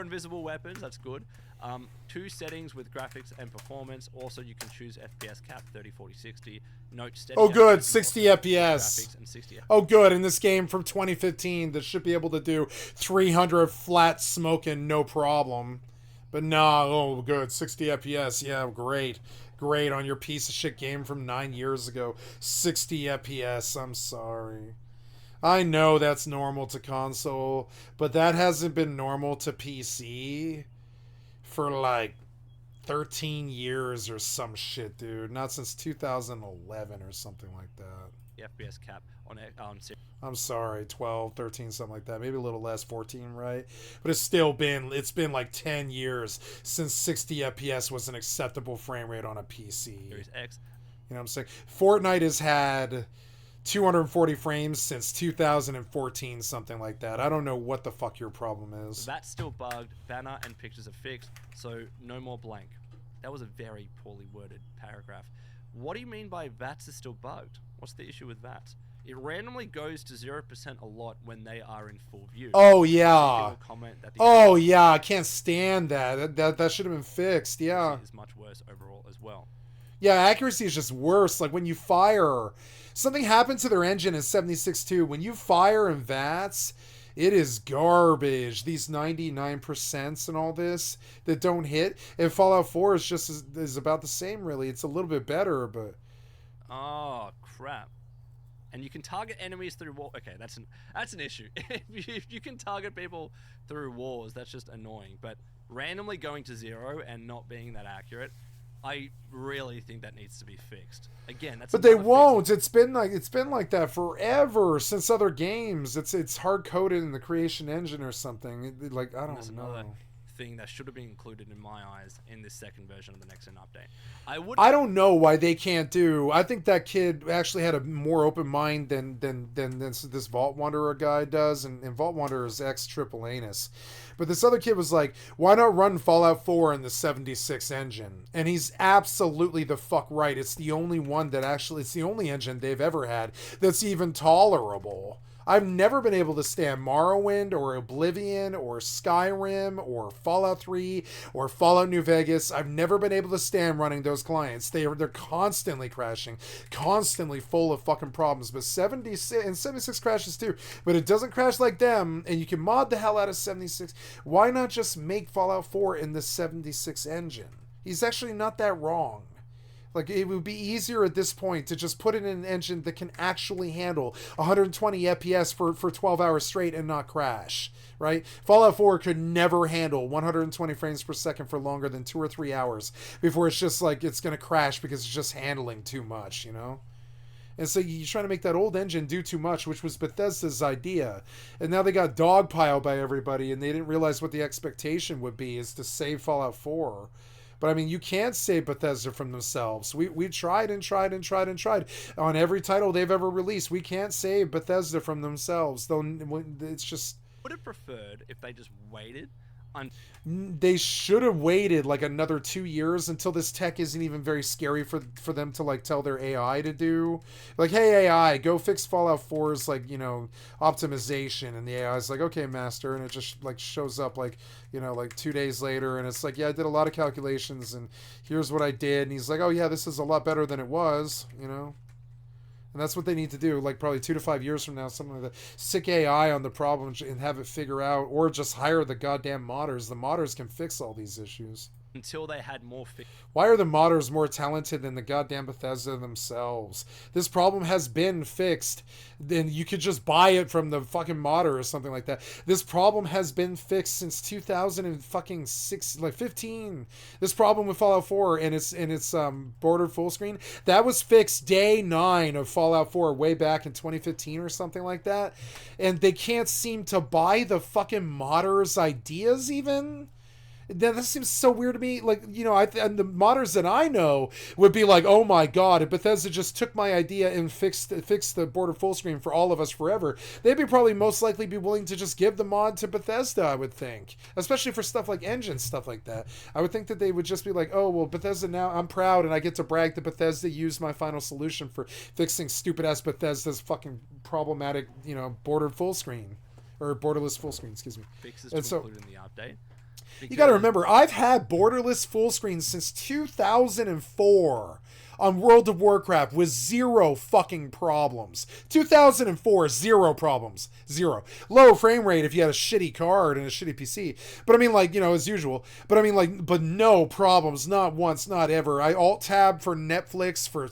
Speaker 6: invisible weapons, that's good. 2 settings with graphics and performance. Also, you can choose FPS cap 30, 40, 60. Note steady.
Speaker 1: Oh, good,
Speaker 6: FPS,
Speaker 1: 60
Speaker 6: graphics
Speaker 1: FPS.
Speaker 6: and 60 FPS.
Speaker 1: Oh, good. In this game from 2015, that should be able to do 300 flat smoking, no problem. But nah, oh, good. 60 FPS. Yeah, great. Great on your piece of shit game from 9 years ago. 60 FPS. I'm sorry. I know that's normal to console, but that hasn't been normal to PC for like 13 years or some shit, dude. Not since 2011 or something like that.
Speaker 6: The FPS cap on
Speaker 1: I'm sorry, 12, 13, something like that. Maybe a little less, 14, right? But it's been like 10 years since 60 FPS was an acceptable frame rate on a PC.
Speaker 6: Series X.
Speaker 1: You know what I'm saying? Fortnite has had 240 frames since 2014, something like that. I don't know what the fuck your problem is.
Speaker 6: That's still bugged. Banner and pictures are fixed, so no more blank. That was a very poorly worded paragraph. What do you mean by VATS is still bugged? What's the issue with VATS? It randomly goes to 0% a lot when they are in full view.
Speaker 1: Oh yeah.
Speaker 6: People comment that the
Speaker 1: Oh yeah, I can't stand that. That should have been fixed. Yeah.
Speaker 6: is much worse overall as well.
Speaker 1: Yeah, accuracy is just worse. Like when you fire, something happened to their engine in 76.2. When you fire in VATS, it is garbage. These 99% and all this that don't hit. And Fallout 4 is just is about the same, really. It's a little bit better, but
Speaker 6: Oh crap! And you can target enemies through wall. Okay, that's an issue. If you can target people through walls, that's just annoying. But randomly going to 0 and not being that accurate, I really think that needs to be fixed. Again, that's.
Speaker 1: But they
Speaker 6: another
Speaker 1: won't.
Speaker 6: fix.
Speaker 1: It's been like that forever since other games. It's hard coded in the creation engine or something. Like I
Speaker 6: That's
Speaker 1: don't
Speaker 6: another
Speaker 1: know.
Speaker 6: thing that should have been included in my eyes in this second version of the next gen update.
Speaker 1: I don't know why they can't do. I think that kid actually had a more open mind than this Vault Wanderer guy does, and Vault Wanderer is ex triple anus. But this other kid was like, why not run Fallout 4 in the 76 engine? And he's absolutely the fuck right. It's the only one that actually, it's the only engine they've ever had that's even tolerable. I've never been able to stand Morrowind or Oblivion or Skyrim or Fallout 3 or Fallout New Vegas. I've never been able to stand running those clients. They're constantly crashing, constantly full of fucking problems. But 76 crashes too. But it doesn't crash like them, and you can mod the hell out of 76. Why not just make Fallout 4 in the 76 engine? He's actually not that wrong. Like, it would be easier at this point to just put it in an engine that can actually handle 120 FPS for 12 hours straight and not crash, right? Fallout 4 could never handle 120 frames per second for longer than 2 or 3 hours before it's just like it's going to crash because it's just handling too much, you know? And so you're trying to make that old engine do too much, which was Bethesda's idea. And now they got dogpiled by everybody, and they didn't realize what the expectation would be is to save Fallout 4. But I mean, you can't save Bethesda from themselves. We've tried and tried and tried and tried. On every title they've ever released, we can't save Bethesda from themselves. Though it's just...
Speaker 6: Would have preferred if they just waited
Speaker 1: They should have waited like another 2 years until this tech isn't even very scary for them to like tell their AI to do. Like, hey AI, go fix Fallout 4's like, you know, optimization, and the AI is like, okay master, and it just like shows up like, you know, like 2 days later, and it's like, yeah, I did a lot of calculations and here's what I did, and he's like, oh yeah, this is a lot better than it was, you know. And that's what they need to do, like probably 2 to 5 years from now, something like that. Sick AI on the problem and have it figure out, or just hire the goddamn modders. The modders can fix all these issues.
Speaker 6: until they had more
Speaker 1: Why are the modders more talented than the goddamn Bethesda themselves? This problem has been fixed. Then you could just buy it from the fucking modder or something like that. This problem has been fixed since 2006, like 15. This problem with Fallout 4 and its bordered full screen, that was fixed day 9 of Fallout 4 way back in 2015 or something like that. And they can't seem to buy the fucking modders' ideas even. That seems so weird to me. Like, you know, and the modders that I know would be like, oh my god, if Bethesda just took my idea and fixed the border full screen for all of us forever, they'd be probably most likely be willing to just give the mod to Bethesda, I would think. Especially for stuff like engines, stuff like that. I would think that they would just be like, oh, well, Bethesda now, I'm proud and I get to brag that Bethesda used my final solution for fixing stupid-ass Bethesda's fucking problematic, you know, bordered full screen. Or borderless full screen, excuse me.
Speaker 6: fixes
Speaker 1: And
Speaker 6: to
Speaker 1: so,
Speaker 6: include in the update.
Speaker 1: You got to remember, I've had borderless full screen since 2004 on World of Warcraft with zero fucking problems. 2004, zero problems. Zero. Low frame rate if you had a shitty card and a shitty PC. But I mean, like, you know, as usual. But I mean, like, but no problems. Not once, not ever. I alt-tab for Netflix for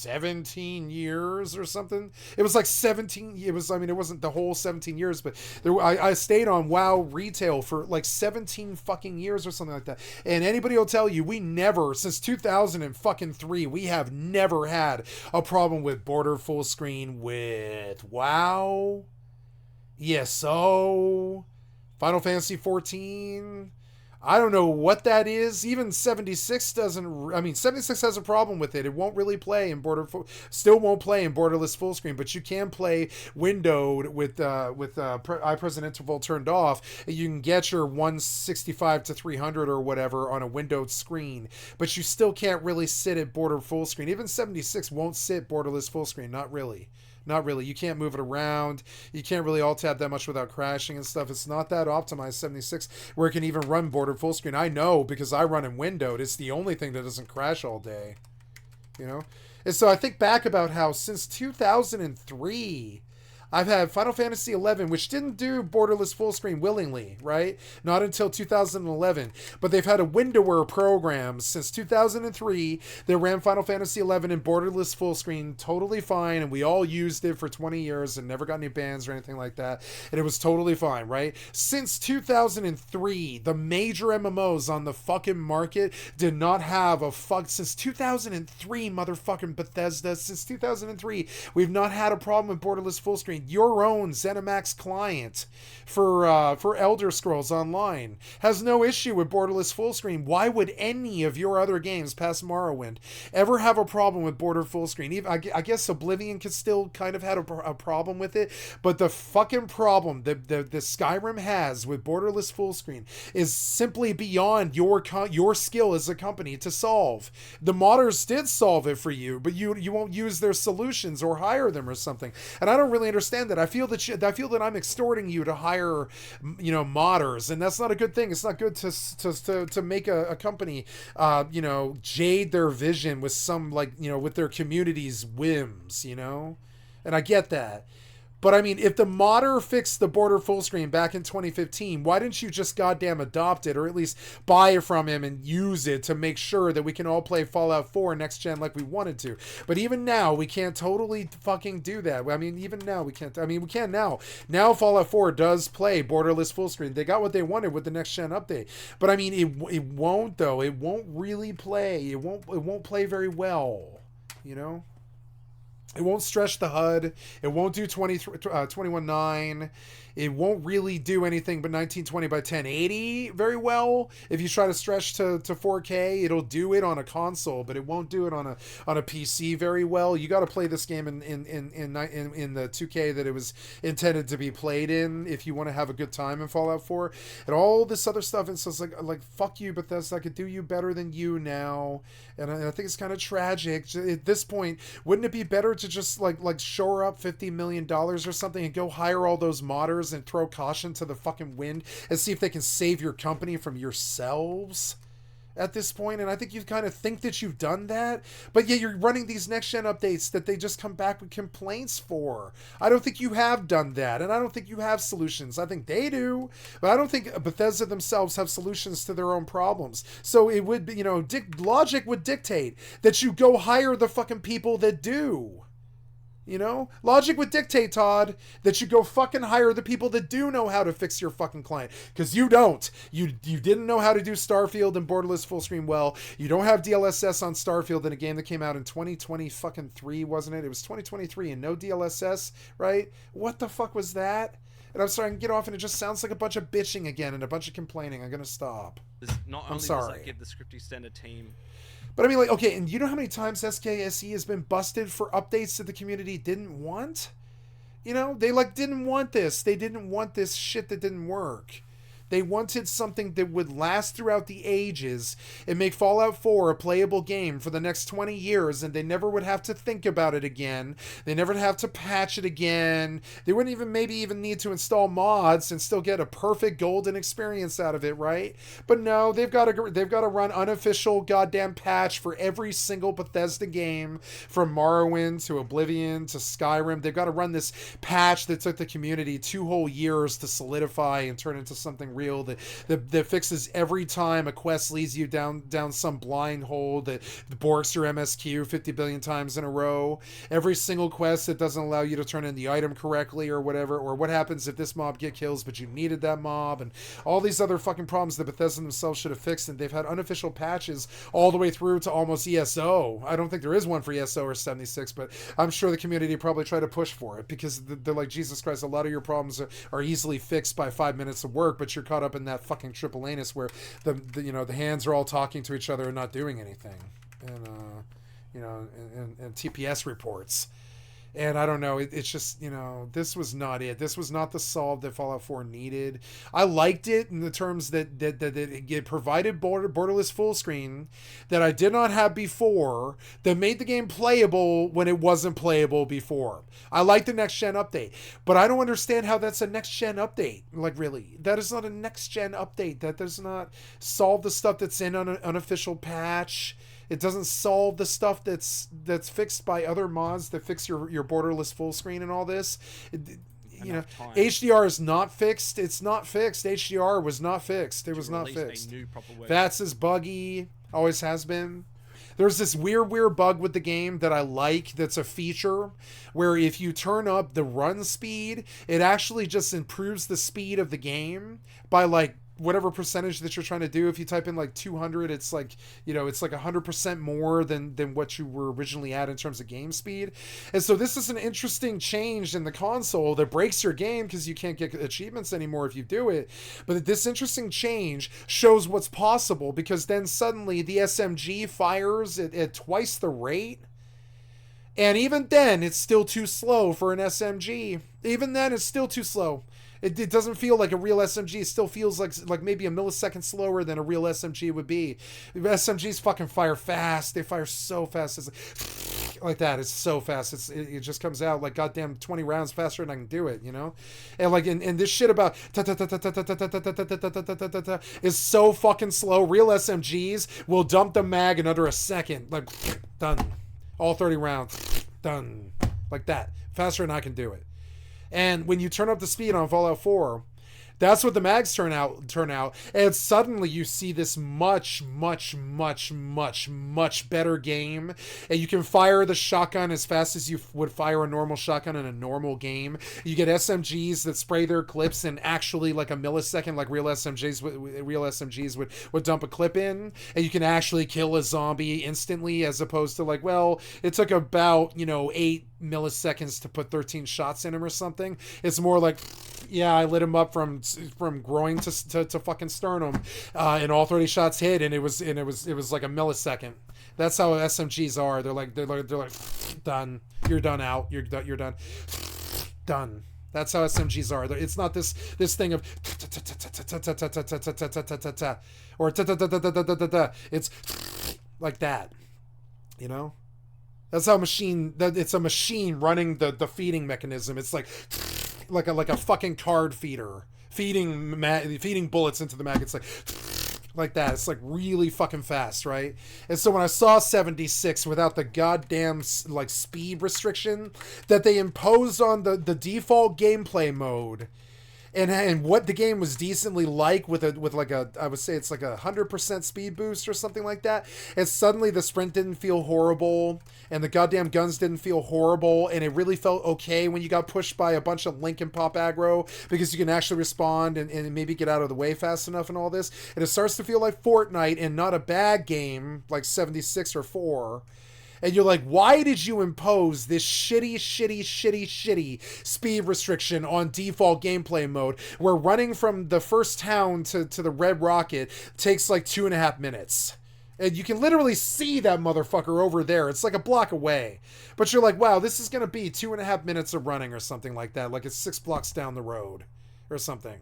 Speaker 1: 17 years or something. It was like 17. It was, I mean, it wasn't the whole 17 years, but I stayed on WoW retail for like 17 fucking years or something like that. And anybody will tell you, we never, since 2003, we have never had a problem with border full screen with WoW, ESO, Final Fantasy 14. I don't know what that is. Even 76 doesn't. I mean, 76 has a problem with it. It won't really play in still won't play in borderless full screen, but you can play windowed with iPresent interval turned off. You can get your 165 to 300 or whatever on a windowed screen, but you still can't really sit at border full screen. Even 76 won't sit borderless full screen. Not really. Not really. You can't move it around. You can't really alt-tab that much without crashing and stuff. It's not that optimized, 76, where it can even run border full screen. I know because I run in windowed. It's the only thing that doesn't crash all day. You know? And so I think back about how since 2003, I've had Final Fantasy XI, which didn't do borderless full screen willingly, right? Not until 2011. But they've had a windower program since 2003 that ran Final Fantasy XI in borderless full screen totally fine, and we all used it for 20 years and never got any bans or anything like that. And it was totally fine, right? Since 2003, the major MMOs on the fucking market did not have since 2003, motherfucking Bethesda, since 2003, we've not had a problem with borderless full screen. Your own ZeniMax client for Elder Scrolls Online has no issue with borderless full screen. Why would any of your other games past Morrowind ever have a problem with border full screen? Even, I guess Oblivion could still kind of had a problem with it, but the fucking problem that the Skyrim has with borderless full screen is simply beyond your skill as a company to solve. The modders did solve it for you, but you won't use their solutions or hire them or something. And I don't really understand that. I feel that I'm extorting you to hire, you know, modders, and that's not a good thing. It's not good to make a company, you know, jade their vision with some, like, you know, with their community's whims, you know. And I get that. But I mean, if the modder fixed the border full screen back in 2015, why didn't you just goddamn adopt it, or at least buy it from him and use it to make sure that we can all play Fallout 4 next gen like we wanted to? But even now, we can't totally fucking do that. I mean, even now we can't. I mean, we can now. Now Fallout 4 does play borderless full screen. They got what they wanted with the next gen update. But I mean, it won't though. It won't really play. It won't play very well. You know. It won't stretch the HUD. It won't do 21.9. It won't really do anything but 1920 by 1080 very well. If you try to stretch to 4K, it'll do it on a console, but it won't do it on a PC very well. You got to play this game in the 2K that it was intended to be played in if you want to have a good time in Fallout 4. And all this other stuff, and so it's like fuck you, Bethesda, I could do you better than you now. And I think it's kind of tragic. At this point, wouldn't it be better to just like shore up $50 million or something and go hire all those modders and throw caution to the fucking wind and see if they can save your company from yourselves at this point? And I think you kind of think that you've done that, but yet you're running these next gen updates that they just come back with complaints for. I don't think you have done that, and I don't think you have solutions. I think they do, but I don't think Bethesda themselves have solutions to their own problems. So it would be, you know, logic would dictate that you go hire the fucking people that do. You know, logic would dictate, Todd, that you go fucking hire the people that do know how to fix your fucking client, because you don't. You didn't know how to do Starfield and borderless full screen well. You don't have DLSS on Starfield in a game that came out in 2023, wasn't it? It was 2023 and no DLSS, right? What the fuck was that? And I'm sorry, I can get off, and it just sounds like a bunch of bitching again and a bunch of complaining. I'm gonna stop.
Speaker 6: Not only does that give the script extender team.
Speaker 1: But I mean, like, okay, and you know how many times SKSE has been busted for updates that the community didn't want? You know, they, like, didn't want this. They didn't want this shit that didn't work. They wanted something that would last throughout the ages and make Fallout 4 a playable game for the next 20 years, and they never would have to think about it again. They never would have to patch it again. They wouldn't even need to install mods and still get a perfect golden experience out of it, right? But no, they've got to run unofficial goddamn patch for every single Bethesda game, from Morrowind to Oblivion to Skyrim. They've got to run this patch that took the community 2 whole years to solidify and turn into something real that fixes every time a quest leads you down some blind hole that borks your MSQ 50 billion times in a row. Every single quest that doesn't allow you to turn in the item correctly or whatever, or what happens if this mob get kills but you needed that mob, and all these other fucking problems that Bethesda themselves should have fixed, and they've had unofficial patches all the way through to almost ESO. I don't think there is one for ESO or 76, but I'm sure the community probably tried to push for it because they're like, Jesus Christ, a lot of your problems are easily fixed by 5 minutes of work, but you're caught up in that fucking triple anus where the hands are all talking to each other and not doing anything, and and TPS reports. And I don't know, it's just, this was not it. This was not the solve that Fallout 4 needed. I liked it in the terms that it provided borderless full screen that I did not have before, that made the game playable when it wasn't playable before. I like the next-gen update, but I don't understand how that's a next-gen update. Like, really? That is not a next-gen update. That does not solve the stuff that's in an unofficial patch. It doesn't solve the stuff that's fixed by other mods that fix your borderless full screen and all this. HDR is not fixed. It's not fixed. HDR was not fixed. It was not fixed. That's as buggy. Always has been. There's this weird bug with the game that I like that's a feature where if you turn up the run speed, it actually just improves the speed of the game by like whatever percentage that you're trying to do. If you type in like 200, it's like, it's like 100% more than what you were originally at in terms of game speed. And so this is an interesting change in the console that breaks your game because you can't get achievements anymore if you do it. But this interesting change shows what's possible, because then suddenly the SMG fires at twice the rate. And even then, it's still too slow for an SMG. Even then, it's still too slow. It doesn't feel like a real SMG. It still feels like maybe a millisecond slower than a real SMG would be. SMGs fucking fire fast. They fire so fast. It's like that. It's so fast. It just comes out like goddamn 20 rounds faster than I can do it, And like and this shit about is so fucking slow. Real SMGs will dump the mag in under a second. Like done. All 30 rounds. Done. Like that. Faster than I can do it. And when you turn up the speed on Fallout 4, that's what the mags turn out, and suddenly you see this much better game, and you can fire the shotgun as fast as you would fire a normal shotgun in a normal game. You get SMGs that spray their clips in actually like a millisecond, like real SMGs would dump a clip in, and you can actually kill a zombie instantly, as opposed to like, well, it took about 8 milliseconds to put 13 shots in him or something. It's more like, yeah, I lit him up from groin to fucking sternum, and all 30 shots hit, and it was like a millisecond. That's how SMGs are. They're like done. You're done out. You're done. Done. That's how SMGs are. It's not this thing of or it's like that. That's how it's a machine running the feeding mechanism. It's like a fucking card feeder feeding bullets into the mag. It's like that. It's like really fucking fast, right? And so when I saw 76 without the goddamn like speed restriction that they imposed on the default gameplay mode, and what the game was decently like with like a, I would say it's like 100% speed boost or something like that, and suddenly the sprint didn't feel horrible, and the goddamn guns didn't feel horrible, and it really felt okay when you got pushed by a bunch of Lincoln Pop aggro, because you can actually respond and maybe get out of the way fast enough and all this, and it starts to feel like Fortnite and not a bad game like 76 or 4. And you're like, why did you impose this shitty speed restriction on default gameplay mode, where running from the first town to the Red Rocket takes like 2.5 minutes? And you can literally see that motherfucker over there. It's like a block away. But you're like, wow, this is going to be 2.5 minutes of running or something like that. Like it's 6 blocks down the road or something.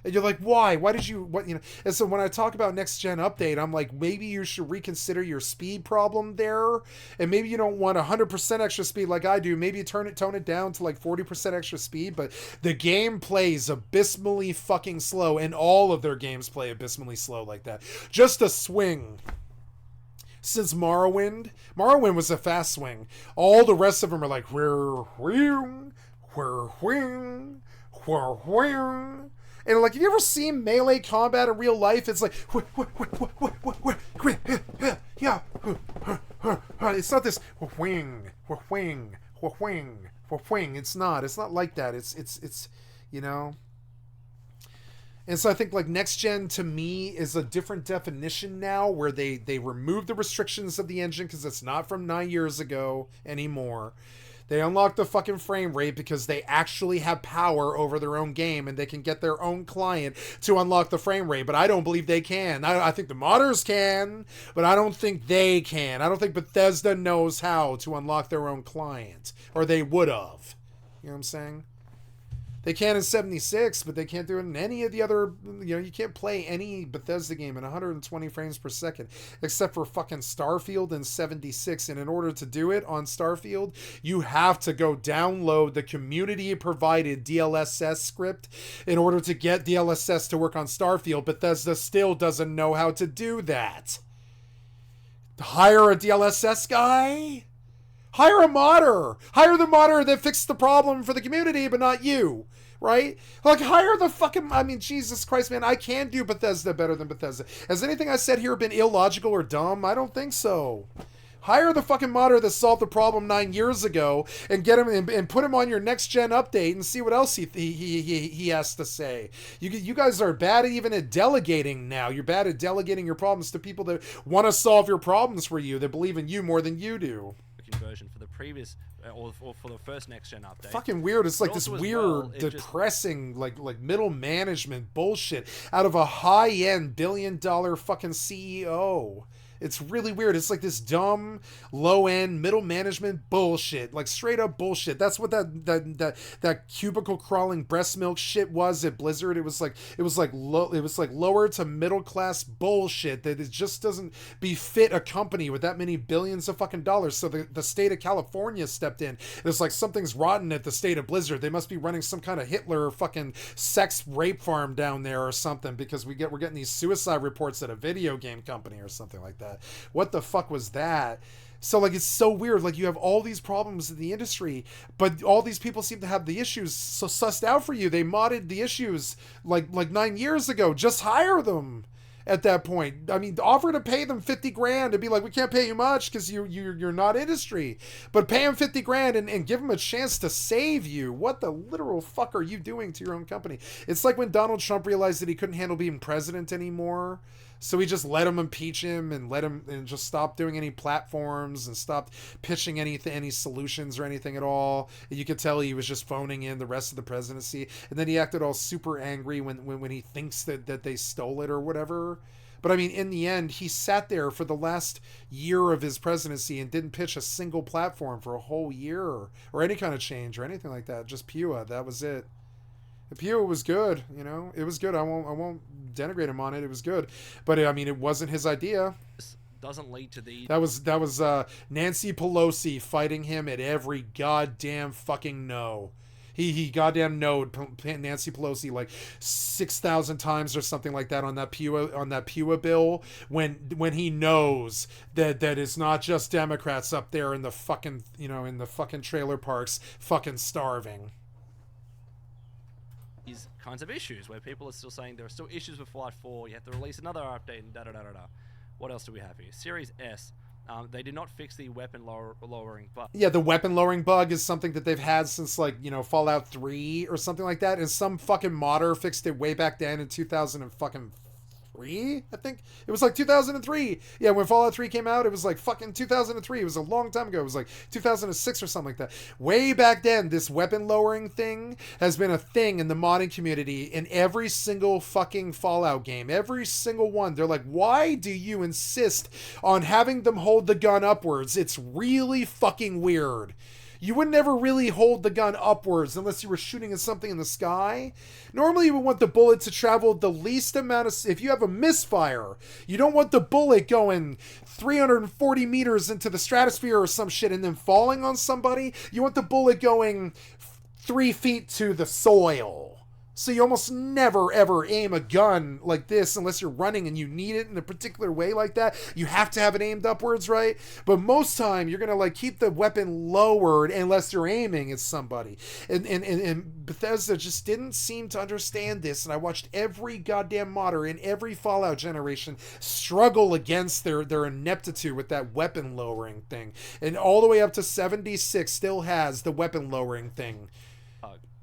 Speaker 1: And you're like, why? Why did you, what, you know? And so when I talk about next gen update, I'm like, maybe you should reconsider your speed problem there. And maybe you don't want 100% extra speed like I do. Maybe you tone it down to like 40% extra speed. But the game plays abysmally fucking slow. And all of their games play abysmally slow like that. Just a swing. Since Morrowind was a fast swing. All the rest of them are like, and like, have you ever seen melee combat in real life? It's like, yeah, it's not this wing. It's not like that. It's you know. And so I think like next gen to me is a different definition now, where they remove the restrictions of the engine because it's not from 9 years ago anymore. They unlock the fucking frame rate because they actually have power over their own game and they can get their own client to unlock the frame rate. But I don't believe they can. I think the modders can, but I don't think they can. I don't think Bethesda knows how to unlock their own client, or they would have. You know what I'm saying? They can in 76, but they can't do it in any of the other, you know, you can't play any Bethesda game in 120 frames per second, except for fucking Starfield in 76. And in order to do it on Starfield, you have to go download the community-provided DLSS script in order to get DLSS to work on Starfield. Bethesda still doesn't know how to do that. Hire a DLSS guy? Hire a modder. Hire the modder that fixed the problem for the community, but not you. Right? Like, hire the fucking... I mean, Jesus Christ, man. I can do Bethesda better than Bethesda. Has anything I said here been illogical or dumb? I don't think so. Hire the fucking modder that solved the problem 9 years ago and get him and put him on your next gen update and see what else he has to say. You guys are bad even at delegating now. You're bad at delegating your problems to people that want to solve your problems for you, that believe in you more than you do.
Speaker 6: Conversion for the previous or for the first next gen update.
Speaker 1: Fucking weird. It's like this weird, depressing, like middle management bullshit out of a high-end $billion fucking CEO. It's really weird. It's like this dumb, low-end, middle management bullshit. Like, straight-up bullshit. That's what that cubicle-crawling breast milk shit was at Blizzard. It was like lower to middle-class bullshit that it just doesn't befit a company with that many billions of fucking dollars. So the state of California stepped in. It's like, something's rotten at the state of Blizzard. They must be running some kind of Hitler fucking sex rape farm down there or something, because we're getting these suicide reports at a video game company or something like that. What the fuck was that? So like, it's so weird. Like, you have all these problems in the industry, but all these people seem to have the issues so sussed out for you. They modded the issues like 9 years ago. Just hire them at that point. I mean, offer to pay them 50 grand and be like, we can't pay you much because you're not industry, but pay them 50 grand and give them a chance to save you. What the literal fuck are you doing to your own company? It's like when Donald Trump realized that he couldn't handle being president anymore. So he just let him impeach him and just stop doing any platforms and stopped pitching any solutions or anything at all. And you could tell he was just phoning in the rest of the presidency. And then he acted all super angry when he thinks that they stole it or whatever. But I mean, in the end, he sat there for the last year of his presidency and didn't pitch a single platform for a whole year or any kind of change or anything like that. Just Pua. That was it. Pua was good, you know. It was good. I won't denigrate him on it. It was good, but I mean, it wasn't his idea.
Speaker 6: This doesn't lead to the.
Speaker 1: That was Nancy Pelosi fighting him at every goddamn fucking no. He goddamn knowed Nancy Pelosi like 6,000 times or something like that on that Pua bill when he knows that it's not just Democrats up there in the fucking, you know, in the fucking trailer parks fucking starving.
Speaker 6: These kinds of issues where people are still saying there are still issues with Fallout 4. You have to release another update and da da da da da. What else do we have here? Series S. They did not fix the weapon lowering bug. Yeah, the weapon lowering bug is something that they've had since, like, you know, Fallout 3 or something like that. And some fucking modder fixed it way back then in 2003, I think. It was like 2003. Yeah, when Fallout 3 came out, it was like fucking 2003. It was a long time ago. It was like 2006 or something like that. Way back then, this weapon lowering thing has been a thing in the modding community in every single fucking Fallout game. Every single one. They're like, why do you insist on having them hold the gun upwards? It's really fucking weird.
Speaker 1: You would never really hold the gun upwards unless you were shooting at something in the sky. Normally you would want the bullet to travel the least amount of... If you have a misfire, you don't want the bullet going 340 meters into the stratosphere or some shit and then falling on somebody. You want the bullet going 3 feet to the soil. So you almost never, ever aim a gun like this unless you're running and you need it in a particular way like that. You have to have it aimed upwards, right? But most time, you're going to like keep the weapon lowered unless you're aiming at somebody. And Bethesda just didn't seem to understand this. And I watched every goddamn modder in every Fallout generation struggle against their ineptitude with that weapon lowering thing. And all the way up to 76 still has the weapon lowering thing.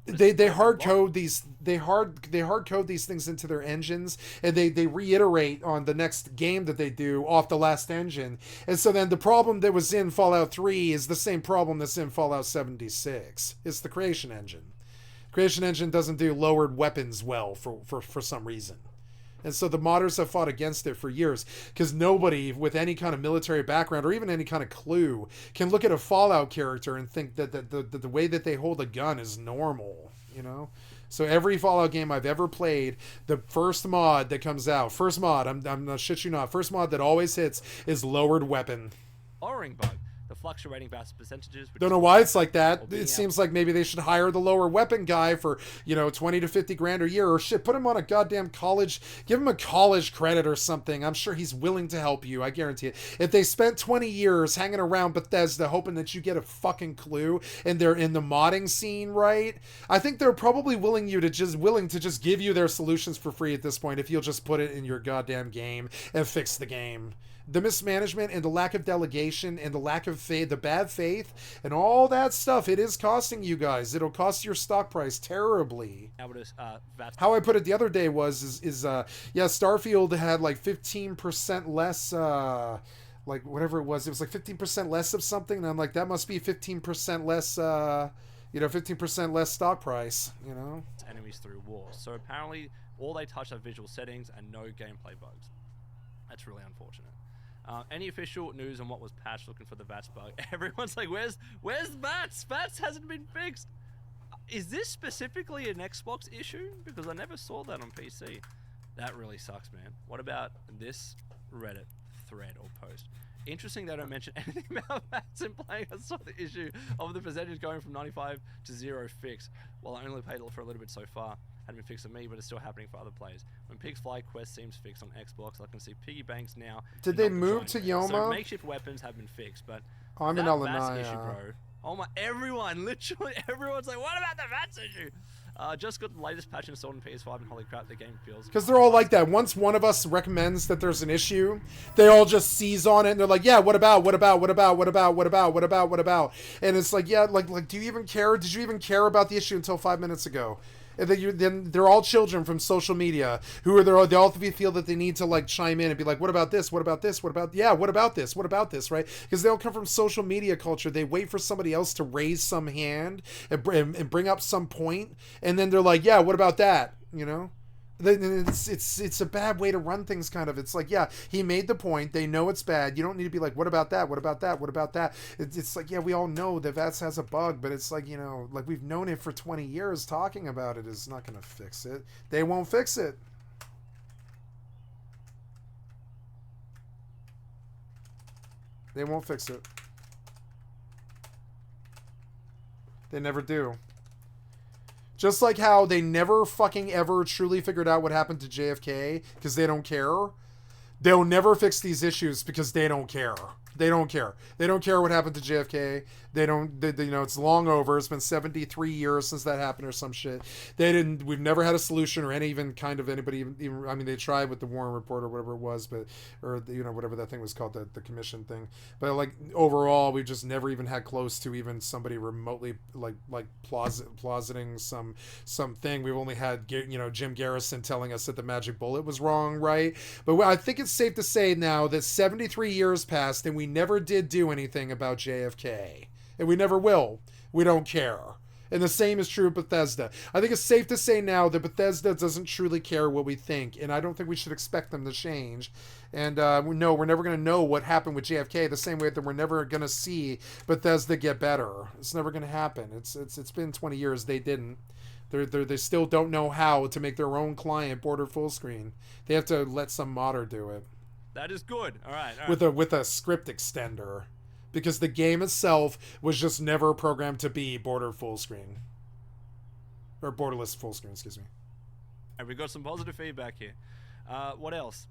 Speaker 1: They hard code these things into their engines, and they reiterate on the next game that they do off the last engine. And so then the problem that was in Fallout 3 is the same problem that's in Fallout 76. It's the creation engine. Creation engine doesn't do lowered weapons well for some reason. And so the modders have fought against it for years because nobody with any kind of military background or even any kind of clue can look at a Fallout character and think that the way that they hold a gun is normal, you know? So every Fallout game I've ever played, the first mod that comes out, I'm not shit you not, first mod that always hits is lowered weapon.
Speaker 6: Lowering bug. The fluctuating VATS percentages.
Speaker 1: Don't know why it's like that. It seems like maybe they should hire the lower weapon guy for, 20 to 50 grand a year, or shit, put him on a goddamn college, give him a college credit or something. I'm sure he's willing to help you. I guarantee it. If they spent 20 years hanging around Bethesda hoping that you get a fucking clue and they're in the modding scene, right? I think they're probably willing to just give you their solutions for free at this point if you'll just put it in your goddamn game and fix the game. The mismanagement and the lack of delegation and the lack of faith, the bad faith and all that stuff, it is costing you guys. It'll cost your stock price terribly. How I put it the other day was Starfield had like 15% less like whatever it was like 15% less of something, and I'm like, that must be 15% less 15% less stock price,
Speaker 6: enemies through walls. So apparently all they touch are visual settings and no gameplay bugs. That's really unfortunate. Any official news on what was patched? Looking for the VATS bug. Everyone's like, where's VATS? VATS hasn't been fixed. Is this specifically an Xbox issue? Because I never saw that on PC. That really sucks, man. What about this Reddit thread or post? Interesting they don't mention anything about VATS in playing. I saw the issue of the percentage going from 95 to 0 fixed. Well, I only played for a little bit so far. Hadn't been fixed for me, but it's still happening for other players. When pigs fly, quest seems fixed on Xbox. I can see piggy banks now.
Speaker 1: Did they move to Yoma?
Speaker 6: So makeshift weapons have been fixed, but
Speaker 1: I'm in
Speaker 6: VATS issue, bro. Oh my! Literally everyone's like, what about the VATS issue? Just got the latest patch installed on PS5, and holy crap, the game feels.
Speaker 1: Because they're all like that. Once one of us recommends that there's an issue, they all just seize on it, and they're like, yeah, what about? And it's like, yeah, like, do you even care? Did you even care about the issue until 5 minutes ago? And then they're all children from social media who are they all feel that they need to like chime in and be like, what about this? What about this? What about this? What about this? Right? Because they all come from social media culture. They wait for somebody else to raise some hand and bring up some point, and then they're like, yeah, what about that? It's a bad way to run things, kind of. It's like, yeah, he made the point. They know it's bad. You don't need to be like, what about that? What about that? What about that? It's like, yeah, we all know that VATS has a bug, but it's like, like we've known it for 20 years. Talking about it is not going to fix it. They won't fix it. They won't fix it. They never do. Just like how they never fucking ever truly figured out what happened to JFK because they don't care. They'll never fix these issues because they don't care. They don't care. They don't care what happened to JFK. They it's long over. It's been 73 years since that happened or some shit. We've never had a solution or anybody even, I mean, they tried with the Warren Report or whatever it was, whatever that thing was called, the commission thing. But like overall, we've just never even had close to even somebody remotely like positing something. We've only had, Jim Garrison telling us that the magic bullet was wrong, right? But I think it's safe to say now that 73 years passed and we never did do anything about JFK. And we never will. We don't care. And the same is true of Bethesda. I think it's safe to say now that Bethesda doesn't truly care what we think, and I don't think we should expect them to change. And no, we're never going to know what happened with JFK the same way that we're never going to see Bethesda get better. It's never going to happen. It's been 20 years. They didn't. They still don't know how to make their own client border full screen. They have to let some modder do it.
Speaker 6: That is good. All right.
Speaker 1: With a script extender. Because the game itself was just never programmed to be border full screen. Or borderless full screen, excuse me.
Speaker 6: And we got some positive feedback here. What else?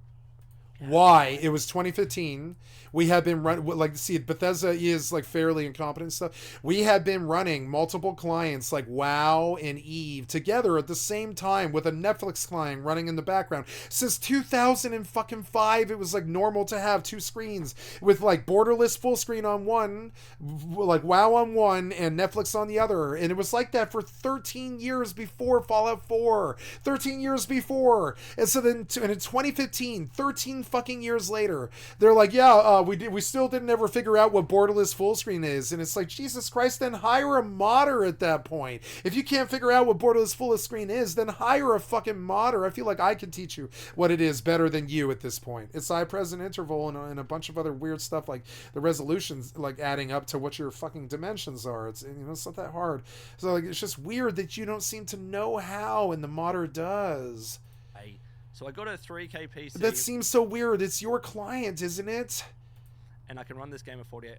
Speaker 1: Why? It was 2015. We had been running, like, see, Bethesda is like fairly incompetent and stuff. We had been running multiple clients like WoW and EvE together at the same time with a Netflix client running in the background. Since 2005, it was like normal to have two screens with like borderless full screen on one, like WoW on one and Netflix on the other. And it was like that for 13 years before Fallout 4. 13 years before. And so then and in 2015, 13 fucking years later, they're like, yeah, we still didn't ever figure out what borderless full screen is. And it's like, Jesus Christ, then hire a modder at that point. If you can't figure out what borderless full screen is, then hire a fucking modder. I feel like I can teach you what it is better than you at this point. It's iPres and interval and a bunch of other weird stuff, like the resolutions like adding up to what your fucking dimensions are. It's, you know, it's not that hard. So like, it's just weird that you don't seem to know how and the modder does.
Speaker 6: So I got a 3K PC.
Speaker 1: That seems so weird. It's your client, isn't it?
Speaker 6: And I can run this game at 48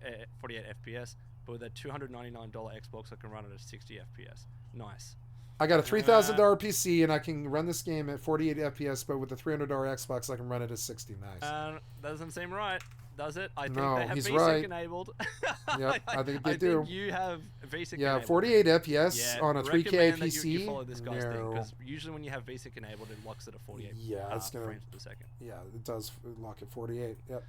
Speaker 6: FPS, but with a $299 Xbox, I can run it at 60 FPS. Nice.
Speaker 1: I got a $3,000 PC, and I can run this game at 48 FPS, but with a $300 Xbox, I can run it at 60. Nice.
Speaker 6: Doesn't seem right, does it? I think
Speaker 1: No,
Speaker 6: they have
Speaker 1: he's
Speaker 6: VSync
Speaker 1: right.
Speaker 6: enabled.
Speaker 1: Yep, I think they do.
Speaker 6: I think you have VSync
Speaker 1: Yeah,
Speaker 6: enabled.
Speaker 1: 48 FPS on a 3K
Speaker 6: recommend that
Speaker 1: PC.
Speaker 6: you follow this guy's thing,
Speaker 1: No.
Speaker 6: because usually when you have VSync enabled, it locks it at 48
Speaker 1: It's gonna,
Speaker 6: frames per second.
Speaker 1: Yeah, it does lock at 48. Yep.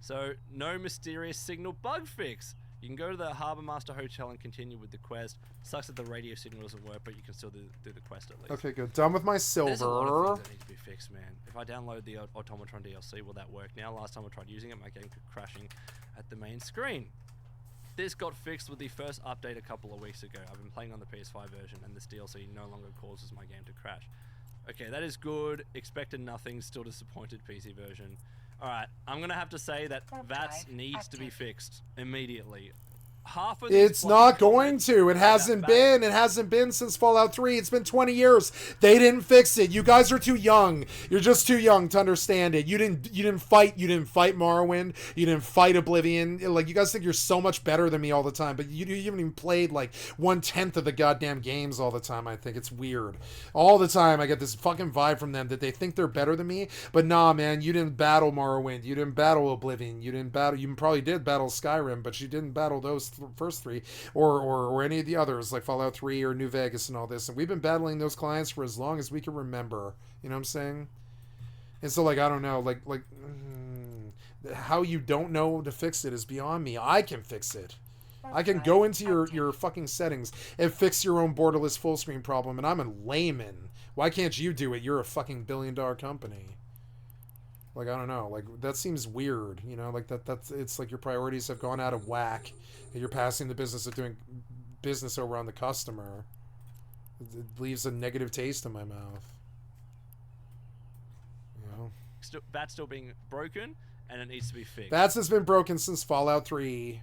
Speaker 6: So, no mysterious signal bug fix. You can go to the Harbour Master Hotel and continue with the quest. Sucks that the radio signal doesn't work, but you can still do the quest at least.
Speaker 1: Okay, good. Done with my silver.
Speaker 6: There's a lot of things that need to be fixed, man. If I download the Automatron DLC, will that work now? Last time I tried using it, my game kept crashing at the main screen. This got fixed with the first update a couple of weeks ago. I've been playing on the PS5 version, and this DLC no longer causes my game to crash. Okay, that is good. Expected nothing. Still disappointed PC version. Alright, I'm going to have to say that VATS needs to be fixed immediately. Half of
Speaker 1: It's not going to. It hasn't been. It hasn't been since Fallout 3. It's been 20 years. They didn't fix it. You guys are too young. You're just too young to understand it. You didn't fight Morrowind. You didn't fight Oblivion. Like, you guys think you're so much better than me all the time, but you haven't even played like 1/10 of the goddamn games all the time. I think it's weird. All the time I get this fucking vibe from them that they think they're better than me, but nah, man, you didn't battle Morrowind. You didn't battle Oblivion. You probably did battle Skyrim, but you didn't battle those first three or any of the others like Fallout 3 or New Vegas and all this, and we've been battling those clients for as long as we can remember, you know what I'm saying? And so like, I don't know, how you don't know to fix it is beyond me. I can fix it. I can go into your fucking settings and fix your own borderless full screen problem, and I'm a layman. Why can't you do it? You're a fucking billion-dollar company. Like, I don't know, like, that seems weird, you know, like, that's, it's like your priorities have gone out of whack, and you're passing the business of doing business over on the customer. It leaves a negative taste in my mouth. You know?
Speaker 6: That's still being broken, and it needs to be fixed.
Speaker 1: Bats has been broken since Fallout 3.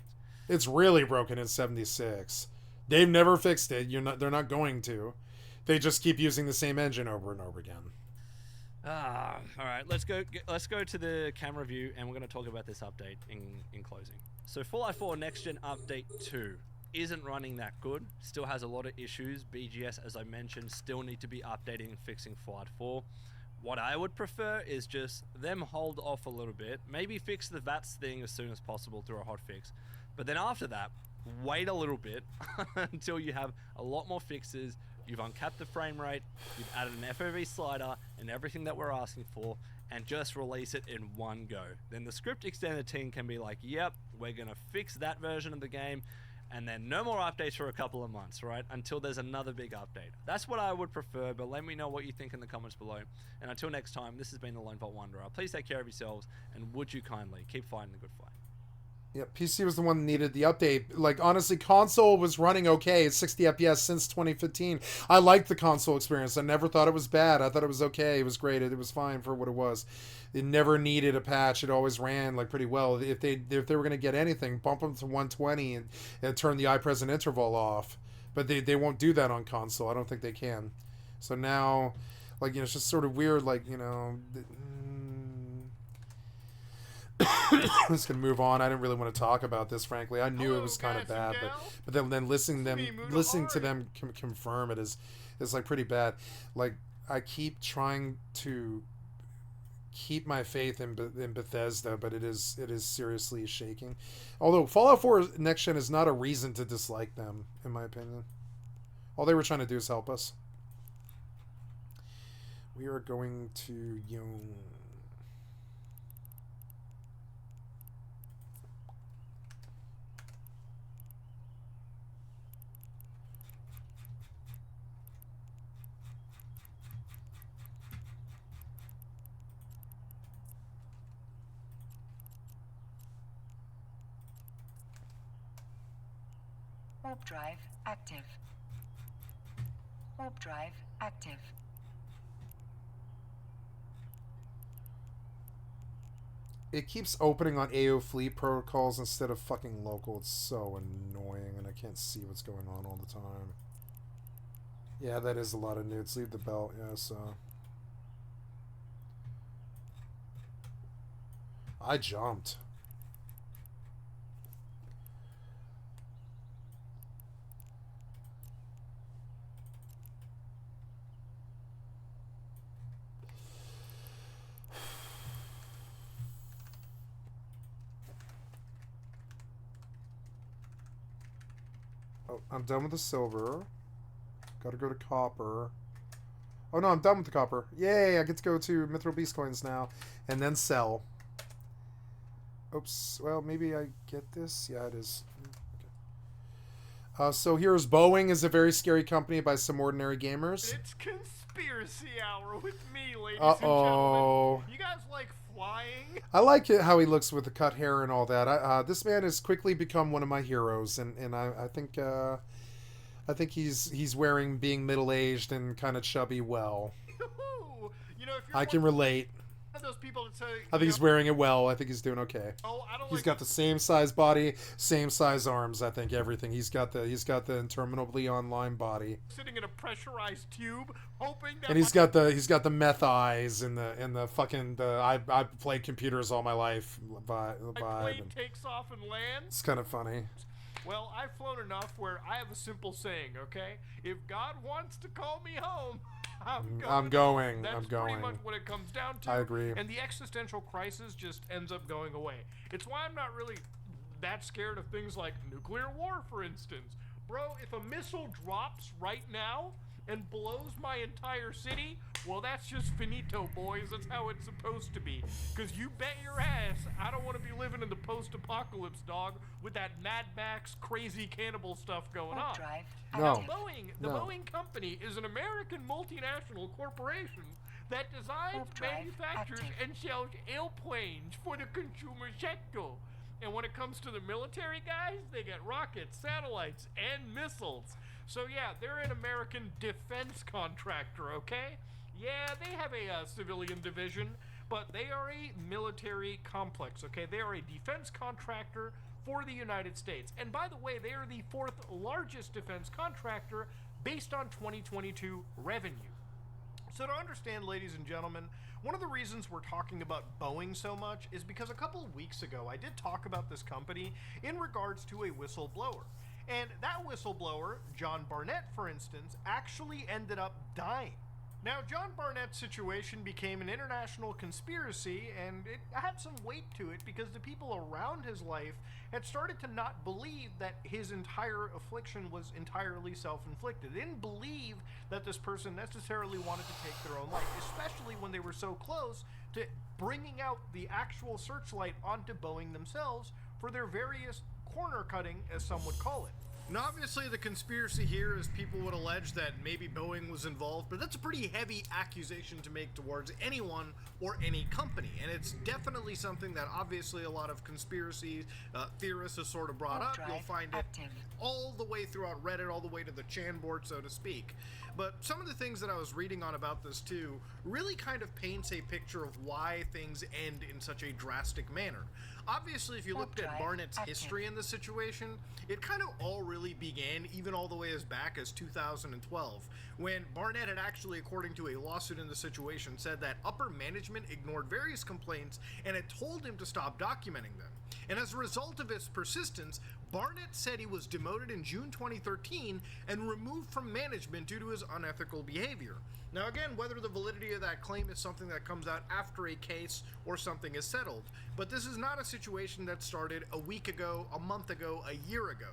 Speaker 1: It's really broken in 76. They've never fixed it. They're not going to. They just keep using the same engine over and over again.
Speaker 6: All right, let's go to the camera view, and we're going to talk about this update in closing. So Fallout 4 Next Gen Update 2 isn't running that good. Still has a lot of issues. BGS, as I mentioned, still need to be updating and fixing Fallout 4. What I would prefer is just them hold off a little bit, maybe fix the VATS thing as soon as possible through a hotfix, but then after that, wait a little bit until you have a lot more fixes. You've uncapped the frame rate, you've added an FOV slider and everything that we're asking for, and just release it in one go. Then the script extended team can be like, yep, we're gonna fix that version of the game, and then no more updates for a couple of months, right? Until there's another big update. That's what I would prefer, but let me know what you think in the comments below. And until next time, this has been the Lone Vault Wanderer. Please take care of yourselves, and would you kindly keep fighting the good fight.
Speaker 1: Yeah, PC was the one that needed the update. Like, honestly, console was running okay at 60 FPS since 2015. I liked the console experience. I never thought it was bad. I thought it was okay. It was great. It was fine for what it was. It never needed a patch. It always ran like pretty well. If they were gonna get anything, bump them to 120 and turn the iPresent interval off. But they won't do that on console. I don't think they can. So now, like, it's just sort of weird. Like, I'm just gonna move on. I didn't really want to talk about this, frankly. I knew it was kind of bad, but then listening to them confirm it is like pretty bad. Like, I keep trying to keep my faith in Bethesda, but it is seriously shaking. Although Fallout 4 Next Gen is not a reason to dislike them, in my opinion. All they were trying to do is help us. We are going to
Speaker 7: Warp drive active. Warp drive active.
Speaker 1: It keeps opening on AO fleet protocols instead of fucking local. It's so annoying, and I can't see what's going on all the time. Yeah, that is a lot of nudes. Leave the belt, yeah, so. I jumped. Oh, I'm done with the silver. Gotta go to copper. Oh no, I'm done with the copper. Yay, I get to go to Mithril Beast Coins now. And then sell. Oops, well, maybe I get this? Yeah, it is. Okay. So here's Boeing is a very scary company by some ordinary gamers.
Speaker 8: It's conspiracy hour with me, ladies
Speaker 1: Uh-oh.
Speaker 8: and gentlemen. You guys like flying?
Speaker 1: I like it how he looks with the cut hair and all that. This man has quickly become one of my heroes, and I think he's wearing being middle-aged and kind of chubby well.
Speaker 8: You know, if you're
Speaker 1: I can relate.
Speaker 8: one of those people that say,
Speaker 1: I think he's wearing it well. I think he's doing okay.
Speaker 8: oh, I don't
Speaker 1: He's
Speaker 8: like
Speaker 1: got the same size body, same size arms. I think everything. He's got the interminably online body,
Speaker 8: sitting in a pressurized tube, hoping that
Speaker 1: and he's got the meth eyes and the fucking I played computers all my life
Speaker 8: my
Speaker 1: vibe.
Speaker 8: plane
Speaker 1: And
Speaker 8: takes off and lands.
Speaker 1: it's kind of funny.
Speaker 8: Well, I've flown enough where I have a simple saying, okay? If God wants to call me home, I'm going. That's pretty much what it comes down to.
Speaker 1: I agree.
Speaker 8: And the existential crisis just ends up going away. It's why I'm not really that scared of things like nuclear war, for instance. Bro, if a missile drops right now and blows my entire city, well, that's just finito, boys. That's how it's supposed to be. Because you bet your ass I don't want to be living in the post-apocalypse, dog, with that Mad Max crazy cannibal stuff going on.
Speaker 7: Drive
Speaker 1: No.
Speaker 7: active.
Speaker 8: The
Speaker 1: No.
Speaker 8: Boeing company is an American multinational corporation that designs,
Speaker 7: Warp drive
Speaker 8: manufactures,
Speaker 7: active.
Speaker 8: and sells airplanes for the consumer sector. And when it comes to the military guys, they get rockets, satellites, and missiles. So yeah, they're an American defense contractor, okay? Yeah, they have a civilian division, but they are a military complex, okay? They are a defense contractor for the United States. And by the way, they are the fourth largest defense contractor based on 2022 revenue. So to understand, ladies and gentlemen, one of the reasons we're talking about Boeing so much is because a couple of weeks ago I did talk about this company in regards to a whistleblower. And that whistleblower, John Barnett, for instance, actually ended up dying. Now, John Barnett's situation became an international conspiracy, and it had some weight to it because the people around his life had started to not believe that his entire affliction was entirely self-inflicted. They didn't believe that this person necessarily wanted to take their own life, especially when they were so close to bringing out the actual searchlight onto Boeing themselves for their various corner cutting, as some would call it.
Speaker 9: Now, obviously, the conspiracy here is people would allege that maybe Boeing was involved, but that's a pretty heavy accusation to make towards anyone or any company, and it's definitely something that obviously a lot of conspiracy theorists have sort of brought up. You'll find it all the way throughout Reddit, all the way to the Chan board, so to speak. But some of the things that I was reading on about this too really kind of paints a picture of why things end in such a drastic manner. Obviously, if you looked at Barnett's history in this situation, it kind of all really began even all the way as back as 2012, when Barnett had actually, according to a lawsuit in the situation, said that upper management ignored various complaints and had told him to stop documenting them. And as a result of his persistence, Barnett said he was demoted in June 2013 and removed from management due to his unethical behavior. Now again, whether the validity of that claim is something that comes out after a case or something is settled, but this is not a situation that started a week ago, a month ago, a year ago.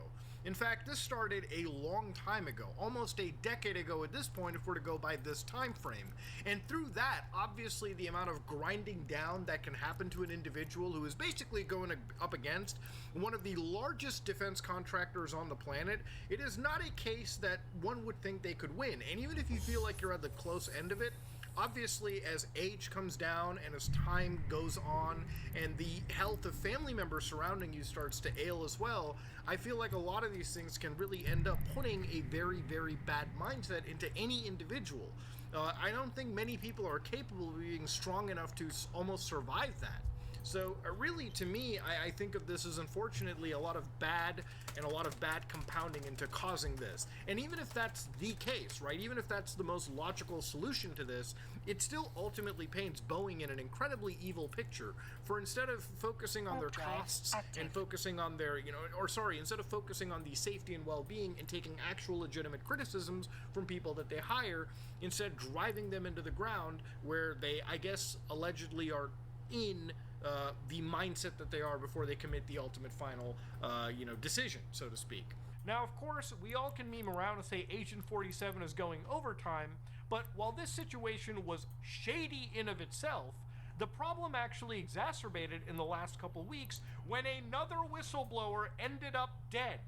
Speaker 9: In fact, this started a long time ago, almost a decade ago at this point if we're to go by this time frame. And through that, obviously the amount of grinding down that can happen to an individual who is basically going up against one of the largest defense contractors on the planet, it is not a case that one would think they could win. And even if you feel like you're at the close end of it, obviously, as age comes down and as time goes on and the health of family members surrounding you starts to ail as well, I feel like a lot of these things can really end up putting a very, very bad mindset into any individual. I don't think many people are capable of being strong enough to almost survive that. So really, to me, I think of this as unfortunately a lot of bad compounding into causing this. And even if that's the case, right, even if that's the most logical solution to this, it still ultimately paints Boeing in an incredibly evil picture. For instead of focusing on their costs and focusing on their, instead of focusing on the safety and well-being and taking actual legitimate criticisms from people that they hire, instead driving them into the ground where they, I guess, allegedly are in the mindset that they are before they commit the ultimate final, decision, so to speak.
Speaker 8: Now, of course, we all can meme around and say Agent 47 is going overtime, but while this situation was shady in of itself, the problem actually exacerbated in the last couple weeks when another whistleblower ended up dead.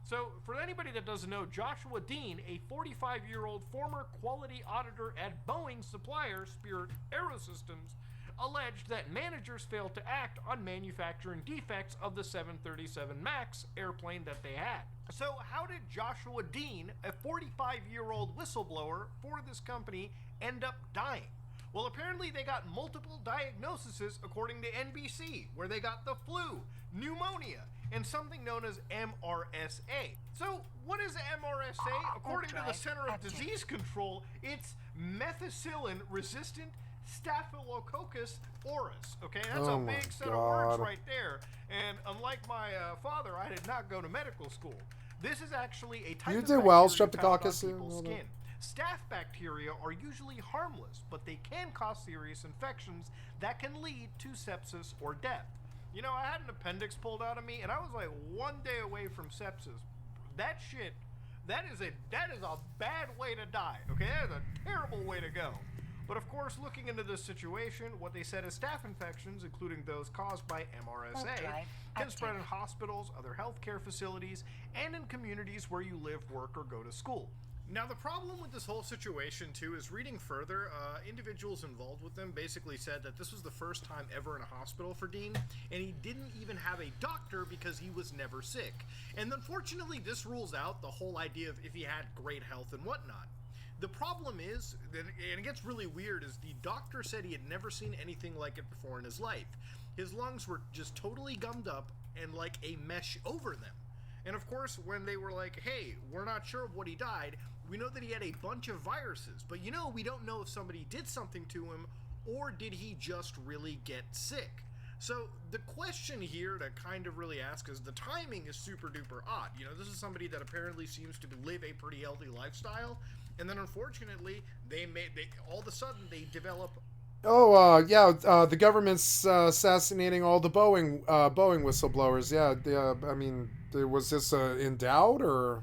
Speaker 8: So, for anybody that doesn't know, Joshua Dean, a 45-year-old former quality auditor at Boeing supplier Spirit Aerosystems, alleged that managers failed to act on manufacturing defects of the 737 MAX airplane that they had. So how did Joshua Dean, a 45-year-old whistleblower for this company, end up dying? Well, apparently they got multiple diagnoses according to NBC, where they got the flu, pneumonia, and something known as MRSA. So what is MRSA? According to the Center of Disease Control, it's methicillin-resistant Staphylococcus aureus. Okay, that's a big set of words right there. And unlike my father, I did not go to medical school. This is actually a type of
Speaker 1: did well,
Speaker 8: bacteria found on
Speaker 1: streptococcus.
Speaker 8: people's skin. Staph bacteria are usually harmless, but they can cause serious infections that can lead to sepsis or death. You know, I had an appendix pulled out of me, and I was like one day away from sepsis. That is a bad way to die. Okay, that is a terrible way to go. But of course, looking into this situation, what they said is staph infections, including those caused by MRSA, can spread in hospitals, other healthcare facilities, and in communities where you live, work, or go to school.
Speaker 9: Now, the problem with this whole situation, too, is reading further, individuals involved with them basically said that this was the first time ever in a hospital for Dean, and he didn't even have a doctor because he was never sick. And unfortunately, this rules out the whole idea of if he had great health and whatnot. The problem is, and it gets really weird, is the doctor said he had never seen anything like it before in his life. His lungs were just totally gummed up and like a mesh over them. And of course, when they were like, hey, we're not sure of what he died, we know that he had a bunch of viruses, but we don't know if somebody did something to him or did he just really get sick. So the question here to kind of really ask is the timing is super duper odd. This is somebody that apparently seems to live a pretty healthy lifestyle, and then unfortunately they all of a sudden they develop.
Speaker 1: The government's assassinating all the Boeing whistleblowers. Was this endowed or?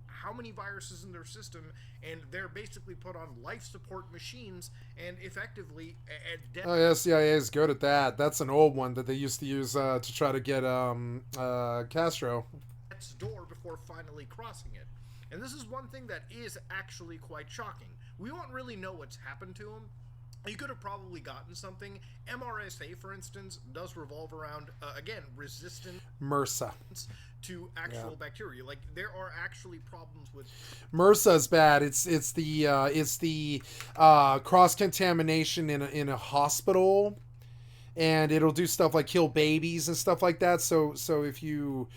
Speaker 9: How many viruses in their system, and they're basically put on life support machines and effectively at death.
Speaker 1: Oh yeah, CIA is good at that. That's an old one that they used to use to try to get Castro.
Speaker 9: Death's door before finally crossing it. And this is one thing that is actually quite shocking. We won't really know what's happened to him. You could have probably gotten something. MRSA, for instance, does revolve around, again, resistance
Speaker 1: MRSA.
Speaker 9: to actual bacteria. Like, there are actually problems with...
Speaker 1: MRSA's bad. It's the cross contamination in a hospital, and it'll do stuff like kill babies and stuff like that. So if you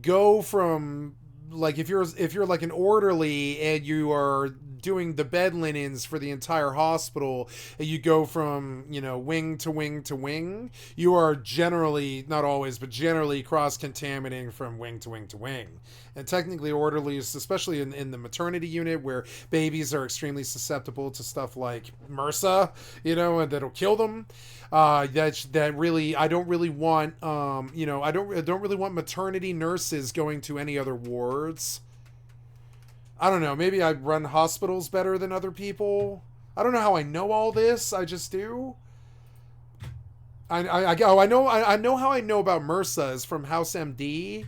Speaker 1: go from, like, if you're like an orderly and you are doing the bed linens for the entire hospital, and you go from, you know, wing to wing to wing, you are generally, not always, but generally cross-contaminating from wing to wing to wing. And technically orderlies, especially in the maternity unit where babies are extremely susceptible to stuff like MRSA, you know, and that'll kill them. That really, I don't really want, you know, I don't really want maternity nurses going to any other wards. I don't know. Maybe I run hospitals better than other people. I don't know how I know all this. I just do. I know how I know about MRSA is from House MD,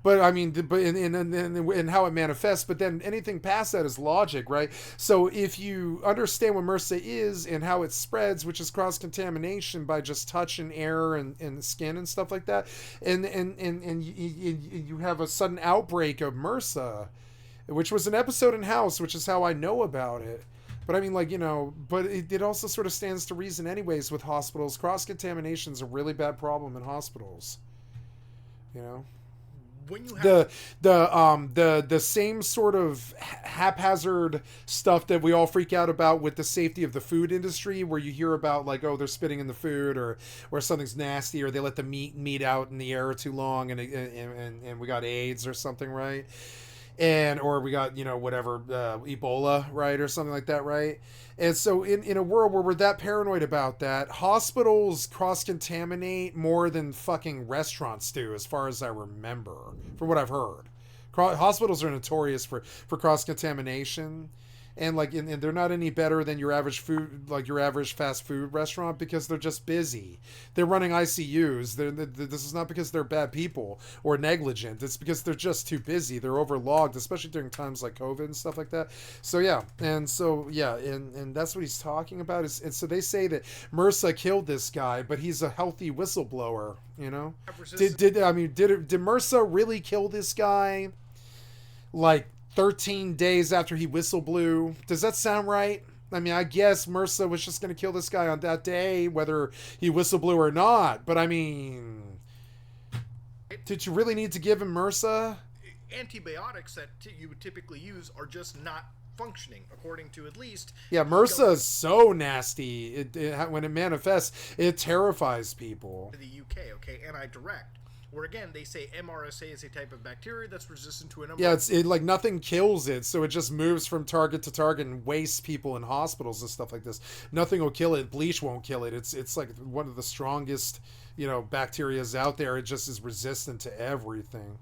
Speaker 1: but I mean, but in how it manifests. But then anything past that is logic, right? So if you understand what MRSA is and how it spreads, which is cross contamination by just touch and air and skin and stuff like that, and you have a sudden outbreak of MRSA, which was an episode in House, which is how I know about it. But I mean, like, you know, but it also sort of stands to reason anyways with hospitals. Cross-contamination is a really bad problem in hospitals. You know?
Speaker 9: When you have
Speaker 1: the same sort of haphazard stuff that we all freak out about with the safety of the food industry, where you hear about, like, oh, they're spitting in the food, or something's nasty, or they let the meat out in the air too long, and we got AIDS or something, right? Or we got, you know, whatever, Ebola, right, or something like that, right? And so in a world where we're that paranoid about that, hospitals cross-contaminate more than fucking restaurants do, as far as I remember, from what I've heard. Hospitals are notorious for cross-contamination. And like, and they're not any better than your average fast food restaurant, because they're just busy. They're running ICUs. This is not because they're bad people or negligent. It's because they're just too busy. They're overlogged, especially during times like COVID and stuff like that. So yeah, and that's what he's talking about. And so they say that MRSA killed this guy, but he's a healthy whistleblower. You know, did MRSA really kill this guy? Like 13 days after he whistle blew. Does that sound right? I mean, I guess MRSA was just going to kill this guy on that day, whether he whistle blew or not. But I mean, did you really need to give him MRSA?
Speaker 9: Antibiotics that you would typically use are just not functioning, according to at least...
Speaker 1: Yeah, MRSA is so nasty. When it manifests, it terrifies people.
Speaker 9: The UK, okay, anti-direct. Where again, they say MRSA is a type of bacteria that's resistant to a number.
Speaker 1: Yeah, it like nothing kills it, so it just moves from target to target and wastes people in hospitals and stuff like this. Nothing will kill it. Bleach won't kill it. It's like one of the strongest, you know, bacterias out there. It just is resistant to everything.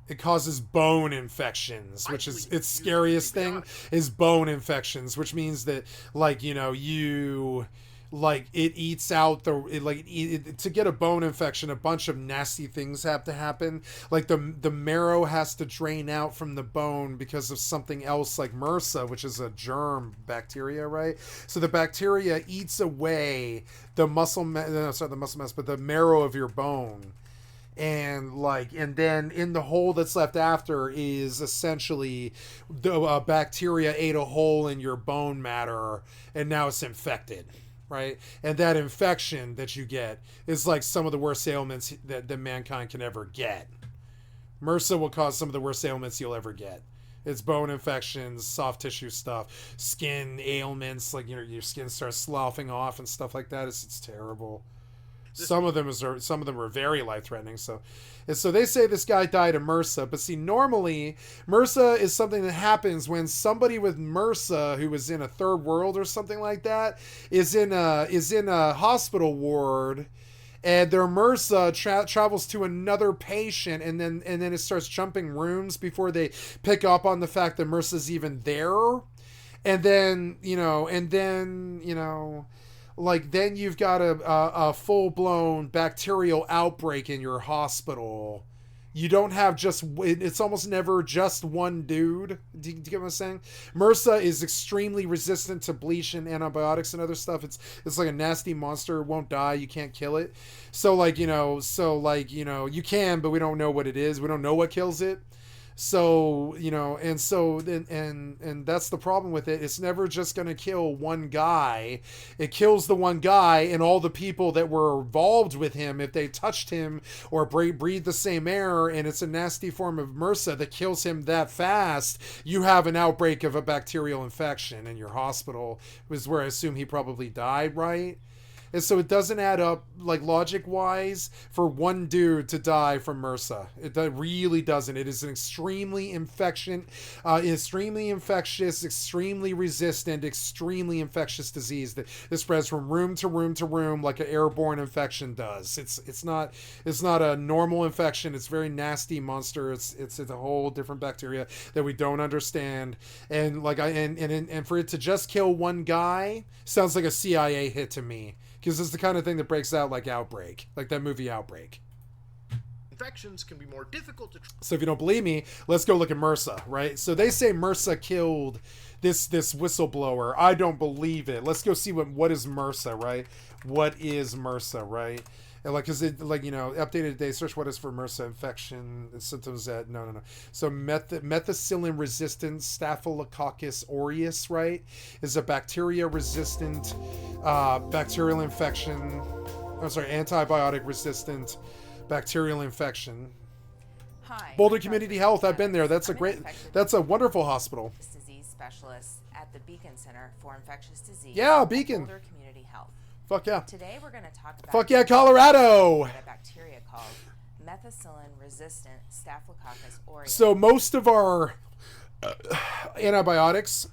Speaker 1: It causes bone infections, which is its scariest thing, is bone infections, which means that, like, you know, like, it eats out to get a bone infection, a bunch of nasty things have to happen. Like the marrow has to drain out from the bone because of something else, like MRSA, which is a germ bacteria, right? So the bacteria eats away the the marrow of your bone. And then in the hole that's left after is essentially the bacteria ate a hole in your bone matter, and now it's infected. Right, and that infection that you get is like some of the worst ailments that mankind can ever get. MRSA will cause some of the worst ailments you'll ever get. It's bone infections, soft tissue stuff, skin ailments, like, you know, your skin starts sloughing off and stuff like that. It's terrible. Some of them are very life-threatening. So they say this guy died of MRSA, but see, normally MRSA is something that happens when somebody with MRSA who was in a third world or something like that is in a hospital ward, and their MRSA travels to another patient, and then it starts jumping rooms before they pick up on the fact that MRSA's even there. And then, like, then you've got a full-blown bacterial outbreak in your hospital. You don't have it's almost never just one dude. Do you get what I'm saying? MRSA is extremely resistant to bleach and antibiotics and other stuff. It's like a nasty monster. It won't die. You can't kill it. So, you can, but we don't know what it is. We don't know what kills it. So, and that's the problem with it. It's never just going to kill one guy. It kills the one guy and all the people that were involved with him if they touched him or breathed the same air, and it's a nasty form of MRSA that kills him that fast. You have an outbreak of a bacterial infection in your hospital, was where I assume he probably died, right? And so it doesn't add up, like, logic-wise, for one dude to die from MRSA. It really doesn't. It is an extremely infectious, extremely resistant, extremely infectious disease that spreads from room to room to room like an airborne infection does. It's not a normal infection. It's a very nasty monster. It's a whole different bacteria that we don't understand. And and for it to just kill one guy sounds like a CIA hit to me. Because it's the kind of thing that breaks out like Outbreak, like that movie Outbreak.
Speaker 9: Infections can be more difficult to...
Speaker 1: So if you don't believe me, let's go look at MRSA, right? So they say MRSA killed this whistleblower. I don't believe it. Let's go see what is MRSA, right? What is MRSA, right? And updated today, search what is for MRSA infection and symptoms that, no. So methicillin-resistant Staphylococcus aureus, right, is a bacteria-resistant bacterial infection. Antibiotic-resistant bacterial infection.
Speaker 10: Hi.
Speaker 1: Boulder Community Health, I've been there. That's a wonderful hospital.
Speaker 10: Disease specialist at the Beacon Center for Infectious Disease.
Speaker 1: Yeah, Beacon.
Speaker 10: Boulder Community Health.
Speaker 1: Fuck yeah.
Speaker 10: Today we're going to talk about...
Speaker 1: Fuck yeah, Colorado!
Speaker 10: A bacteria called methicillin-resistant Staphylococcus aureus.
Speaker 1: So most of our antibiotics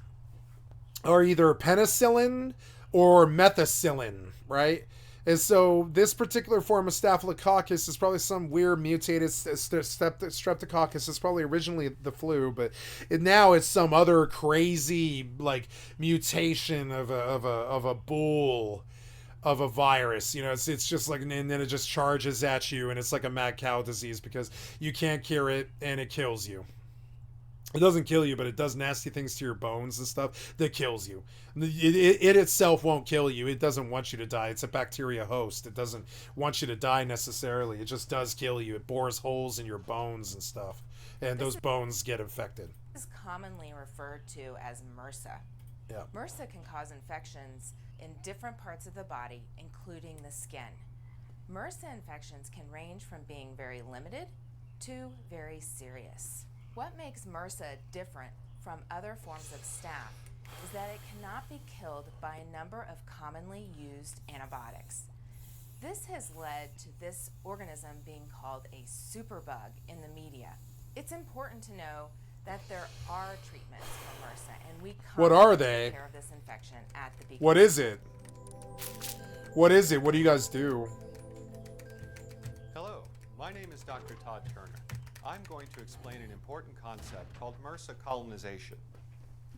Speaker 1: are either penicillin or methicillin, right? And so this particular form of Staphylococcus is probably some weird mutated streptococcus. It's probably originally the flu, but now it's some other crazy like mutation of a bull. Of a virus, it's just like, and then it just charges at you, and it's like a mad cow disease because you can't cure it and it kills you. It doesn't kill you, but it does nasty things to your bones and stuff that kills you. It itself won't kill you. It doesn't want you to die. It's a bacteria host. It doesn't want you to die necessarily. It just does kill you. It bores holes in your bones and stuff, and those bones get infected.
Speaker 10: This is commonly referred to as MRSA.
Speaker 1: Yeah.
Speaker 10: MRSA can cause infections in different parts of the body, including the skin. MRSA infections can range from being very limited to very serious. What makes MRSA different from other forms of staph is that it cannot be killed by a number of commonly used antibiotics. This has led to this organism being called a superbug in the media. It's important to know that there are treatments for MRSA, and we
Speaker 1: what are they?
Speaker 10: Take care of this infection at the beginning.
Speaker 1: What is it? What is it? What do you guys do?
Speaker 11: Hello, my name is Dr. Todd Turner. I'm going to explain an important concept called MRSA colonization.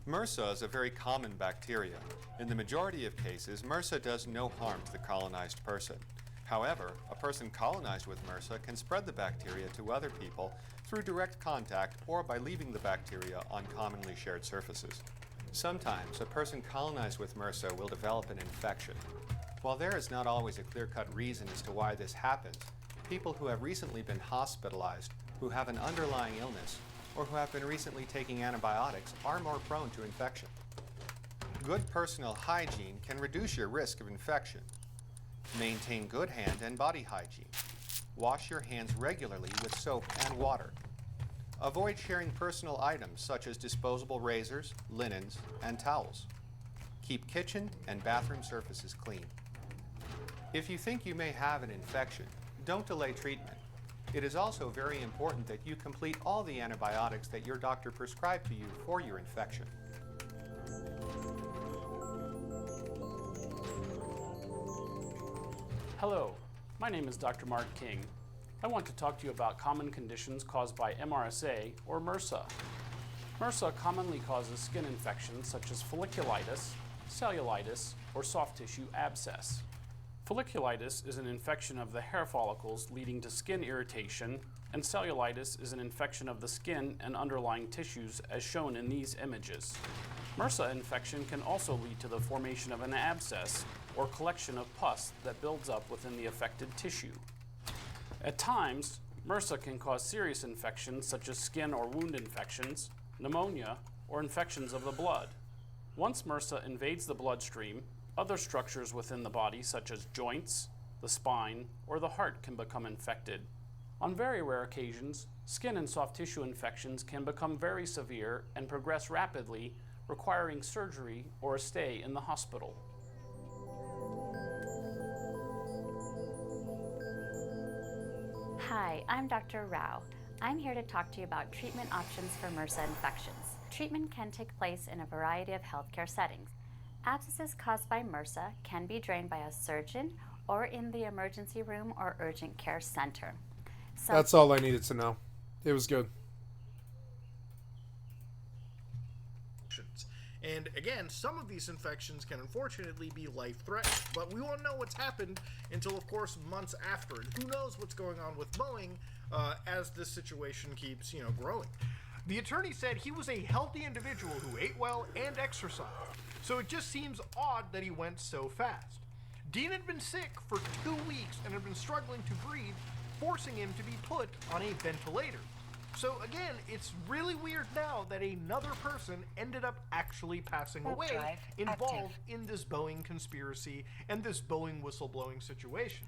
Speaker 11: MRSA is a very common bacteria. In the majority of cases, MRSA does no harm to the colonized person. However, a person colonized with MRSA can spread the bacteria to other people through direct contact or by leaving the bacteria on commonly shared surfaces. Sometimes, a person colonized with MRSA will develop an infection. While there is not always a clear-cut reason as to why this happens, people who have recently been hospitalized, who have an underlying illness, or who have been recently taking antibiotics are more prone to infection. Good personal hygiene can reduce your risk of infection. Maintain good hand and body hygiene. Wash your hands regularly with soap and water. Avoid sharing personal items such as disposable razors, linens, and towels. Keep kitchen and bathroom surfaces clean. If you think you may have an infection, don't delay treatment. It is also very important that you complete all the antibiotics that your doctor prescribed to you for your infection.
Speaker 12: Hello, My name is Dr. Mark King. I want to talk to you about common conditions caused by MRSA or MRSA. MRSA commonly causes skin infections such as folliculitis, cellulitis, or soft tissue abscess. Folliculitis is an infection of the hair follicles leading to skin irritation, and cellulitis is an infection of the skin and underlying tissues as shown in these images. MRSA infection can also lead to the formation of an abscess or collection of pus that builds up within the affected tissue. At times, MRSA can cause serious infections such as skin or wound infections, pneumonia, or infections of the blood. Once MRSA invades the bloodstream, other structures within the body such as joints, the spine, or the heart can become infected. On very rare occasions, skin and soft tissue infections can become very severe and progress rapidly, requiring surgery or a stay in the hospital.
Speaker 13: Hi, I'm Dr. Rao. I'm here to talk to you about treatment options for MRSA infections. Treatment can take place in a variety of healthcare settings. Abscesses caused by MRSA can be drained by a surgeon or in the emergency room or urgent care center.
Speaker 1: That's all I needed to know. It was good.
Speaker 9: And again, some of these infections can unfortunately be life-threatening, but we won't know what's happened until, of course, months after. And who knows what's going on with Boeing as this situation keeps, growing.
Speaker 14: The attorney said he was a healthy individual who ate well and exercised, so it just seems odd that he went so fast. Dean had been sick for 2 weeks and had been struggling to breathe, forcing him to be put on a ventilator. So again, it's really weird now that another person ended up actually passing away involved in this Boeing conspiracy and this Boeing whistleblowing situation.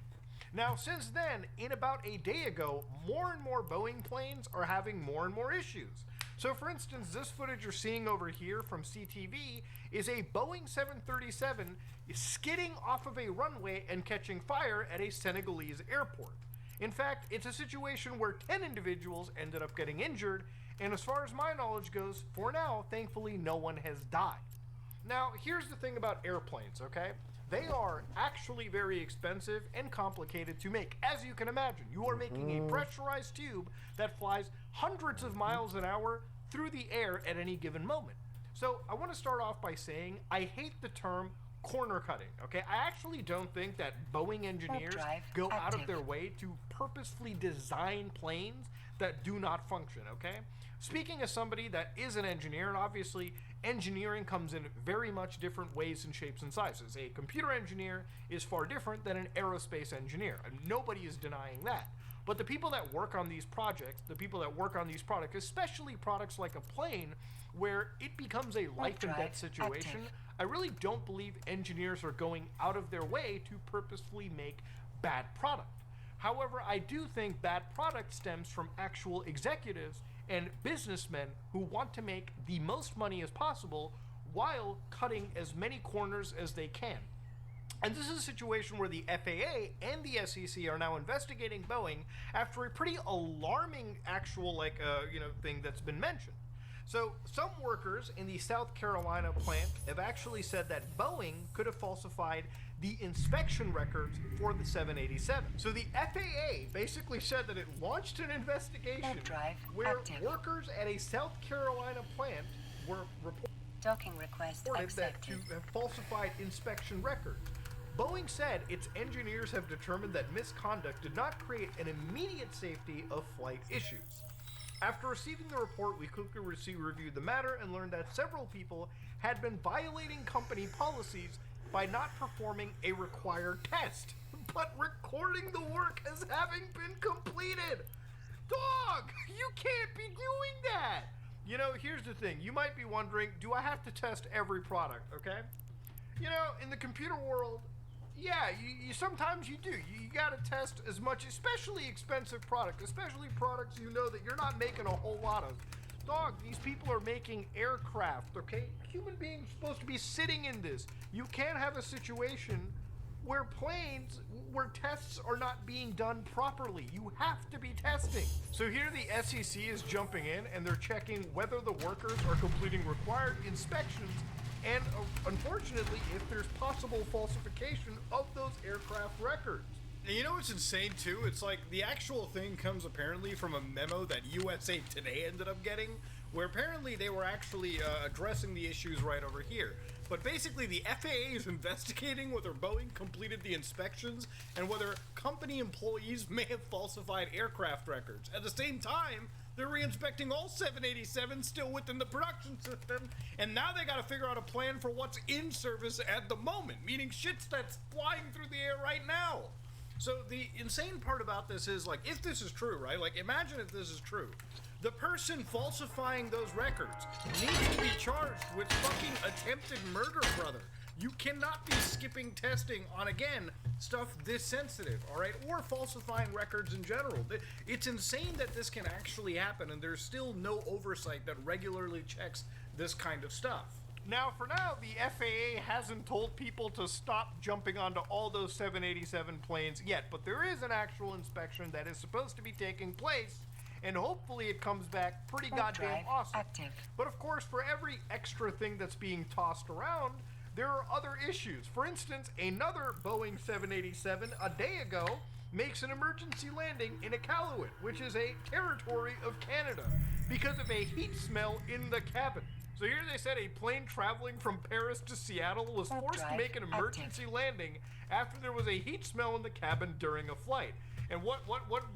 Speaker 14: Now, since then, in about a day ago, more and more Boeing planes are having more and more issues. So for instance, this footage you're seeing over here from CTV is a Boeing 737 skidding off of a runway and catching fire at a Senegalese airport. In fact, it's a situation where 10 individuals ended up getting injured, and as far as my knowledge goes, for now, thankfully, no one has died. Now, here's the thing about airplanes, okay? They are actually very expensive and complicated to make. As you can imagine, you are making a pressurized tube that flies hundreds of miles an hour through the air at any given moment. So I want to start off by saying I hate the term corner cutting, okay? I actually don't think that Boeing engineers go out of their way to purposefully design planes that do not function, okay? Speaking as somebody that is an engineer, and obviously engineering comes in very much different ways and shapes and sizes. A computer engineer is far different than an aerospace engineer, and nobody is denying that. But the people that work on these projects, the people that work on these products, especially products like a plane, where it becomes a life and death situation, I really don't believe engineers are going out of their way to purposefully make bad product. However, I do think bad product stems from actual executives and businessmen who want to make the most money as possible while cutting as many corners as they can. And this is a situation where the FAA and the SEC are now investigating Boeing after a pretty alarming actual thing that's been mentioned. So some workers in the South Carolina plant have actually said that Boeing could have falsified the inspection records for the 787. So the FAA basically said that it launched an investigation where workers at a South Carolina plant were reported that to have falsified inspection records. Boeing said its engineers have determined that misconduct did not create an immediate safety of flight issues. After receiving the report, we quickly reviewed the matter and learned that several people had been violating company policies by not performing a required test, but recording the work as having been completed. Dog, you can't be doing that. Here's the thing. You might be wondering, do I have to test every product, okay? In the computer world, yeah, you sometimes you do. You gotta test as much, especially expensive product, especially products that you're not making a whole lot of. Dog, these people are making aircraft, okay? Human beings are supposed to be sitting in this. You can't have a situation where tests are not being done properly. You have to be testing. So here the SEC is jumping in and they're checking whether the workers are completing required inspections and unfortunately, if there's possible falsification of those aircraft records.
Speaker 9: And you know what's insane too? It's like the actual thing comes apparently from a memo that USA Today ended up getting, where apparently they were actually addressing the issues right over here. But basically the FAA is investigating whether Boeing completed the inspections and whether company employees may have falsified aircraft records. At the same time, they're re-inspecting all 787s still within the production system, and now they gotta figure out a plan for what's in service at the moment, meaning shit's that's flying through the air right now. So the insane part about this is, like, if this is true, right? Like, imagine if this is true. The person falsifying those records needs to be charged with fucking attempted murder, brother. You cannot be skipping testing on, again, stuff this sensitive, all right? Or falsifying records in general. It's insane that this can actually happen, and there's still no oversight that regularly checks this kind of stuff.
Speaker 14: Now, for now, the FAA hasn't told people to stop jumping onto all those 787 planes yet, but there is an actual inspection that is supposed to be taking place, and hopefully it comes back pretty goddamn awesome.
Speaker 7: Active.
Speaker 14: But of course, for every extra thing that's being tossed around, there are other issues. For instance, another Boeing 787 a day ago makes an emergency landing in Iqaluit, which is a territory of Canada, because of a heat smell in the cabin. So here they said a plane traveling from Paris to Seattle was forced to make an emergency landing after there was a heat smell in the cabin during a flight. And what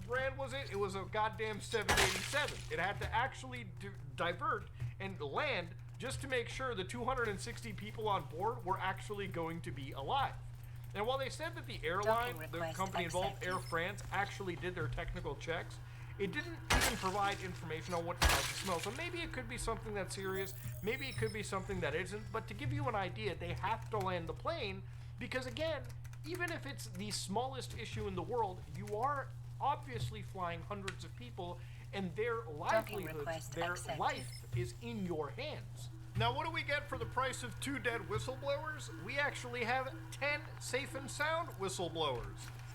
Speaker 14: brand was it? It was a goddamn 787. It had to actually divert and land just to make sure the 260 people on board were actually going to be alive. And while they said that the airline, the company involved, Air France, actually did their technical checks, it didn't even provide information on what caused the smell. So maybe it could be something that's serious, maybe it could be something that isn't, but to give you an idea, they have to land the plane because, again, even if it's the smallest issue in the world, you are obviously flying hundreds of people and their livelihoods, their life is in your hands. Now, what do we get for the price of 2 dead whistleblowers? We actually have 10 safe and sound whistleblowers.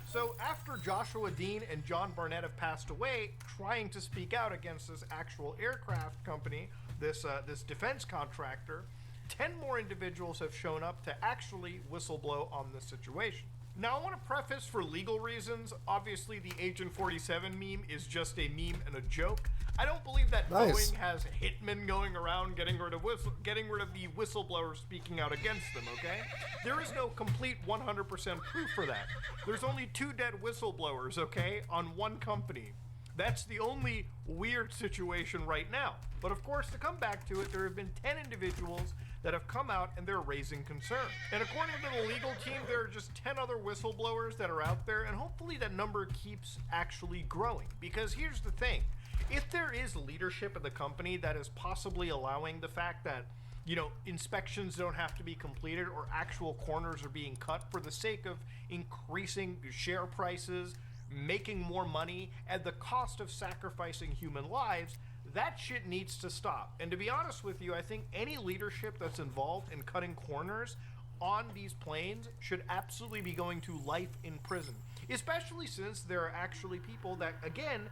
Speaker 14: So after Joshua Dean and John Barnett have passed away, trying to speak out against this actual aircraft company, this defense contractor, 10 more individuals have shown up to actually whistleblow on this situation. Now, I want to preface for legal reasons, obviously the Agent 47 meme is just a meme and a joke. I don't believe that Boeing has hitmen going around getting rid of the whistleblowers speaking out against them, okay? There is no complete 100% proof for that. There's only 2 dead whistleblowers, okay, on one company. That's the only weird situation right now. But of course, to come back to it, there have been 10 individuals that have come out and they're raising concern. And according to the legal team, there are just 10 other whistleblowers that are out there, and hopefully that number keeps actually growing. Because here's the thing, if there is leadership at the company that is possibly allowing the fact that, you know, inspections don't have to be completed or actual corners are being cut for the sake of increasing share prices, making more money at the cost of sacrificing human lives, that shit needs to stop. And to be honest with you, I think any leadership that's involved in cutting corners on these planes should absolutely be going to life in prison. Especially since there are actually people that, again,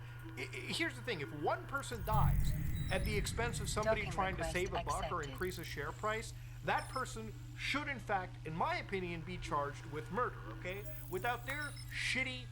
Speaker 14: here's the thing, if one person dies at the expense of somebody trying to save a buck or increase a share price, that person should in fact, in my opinion, be charged with murder, okay? Without their shitty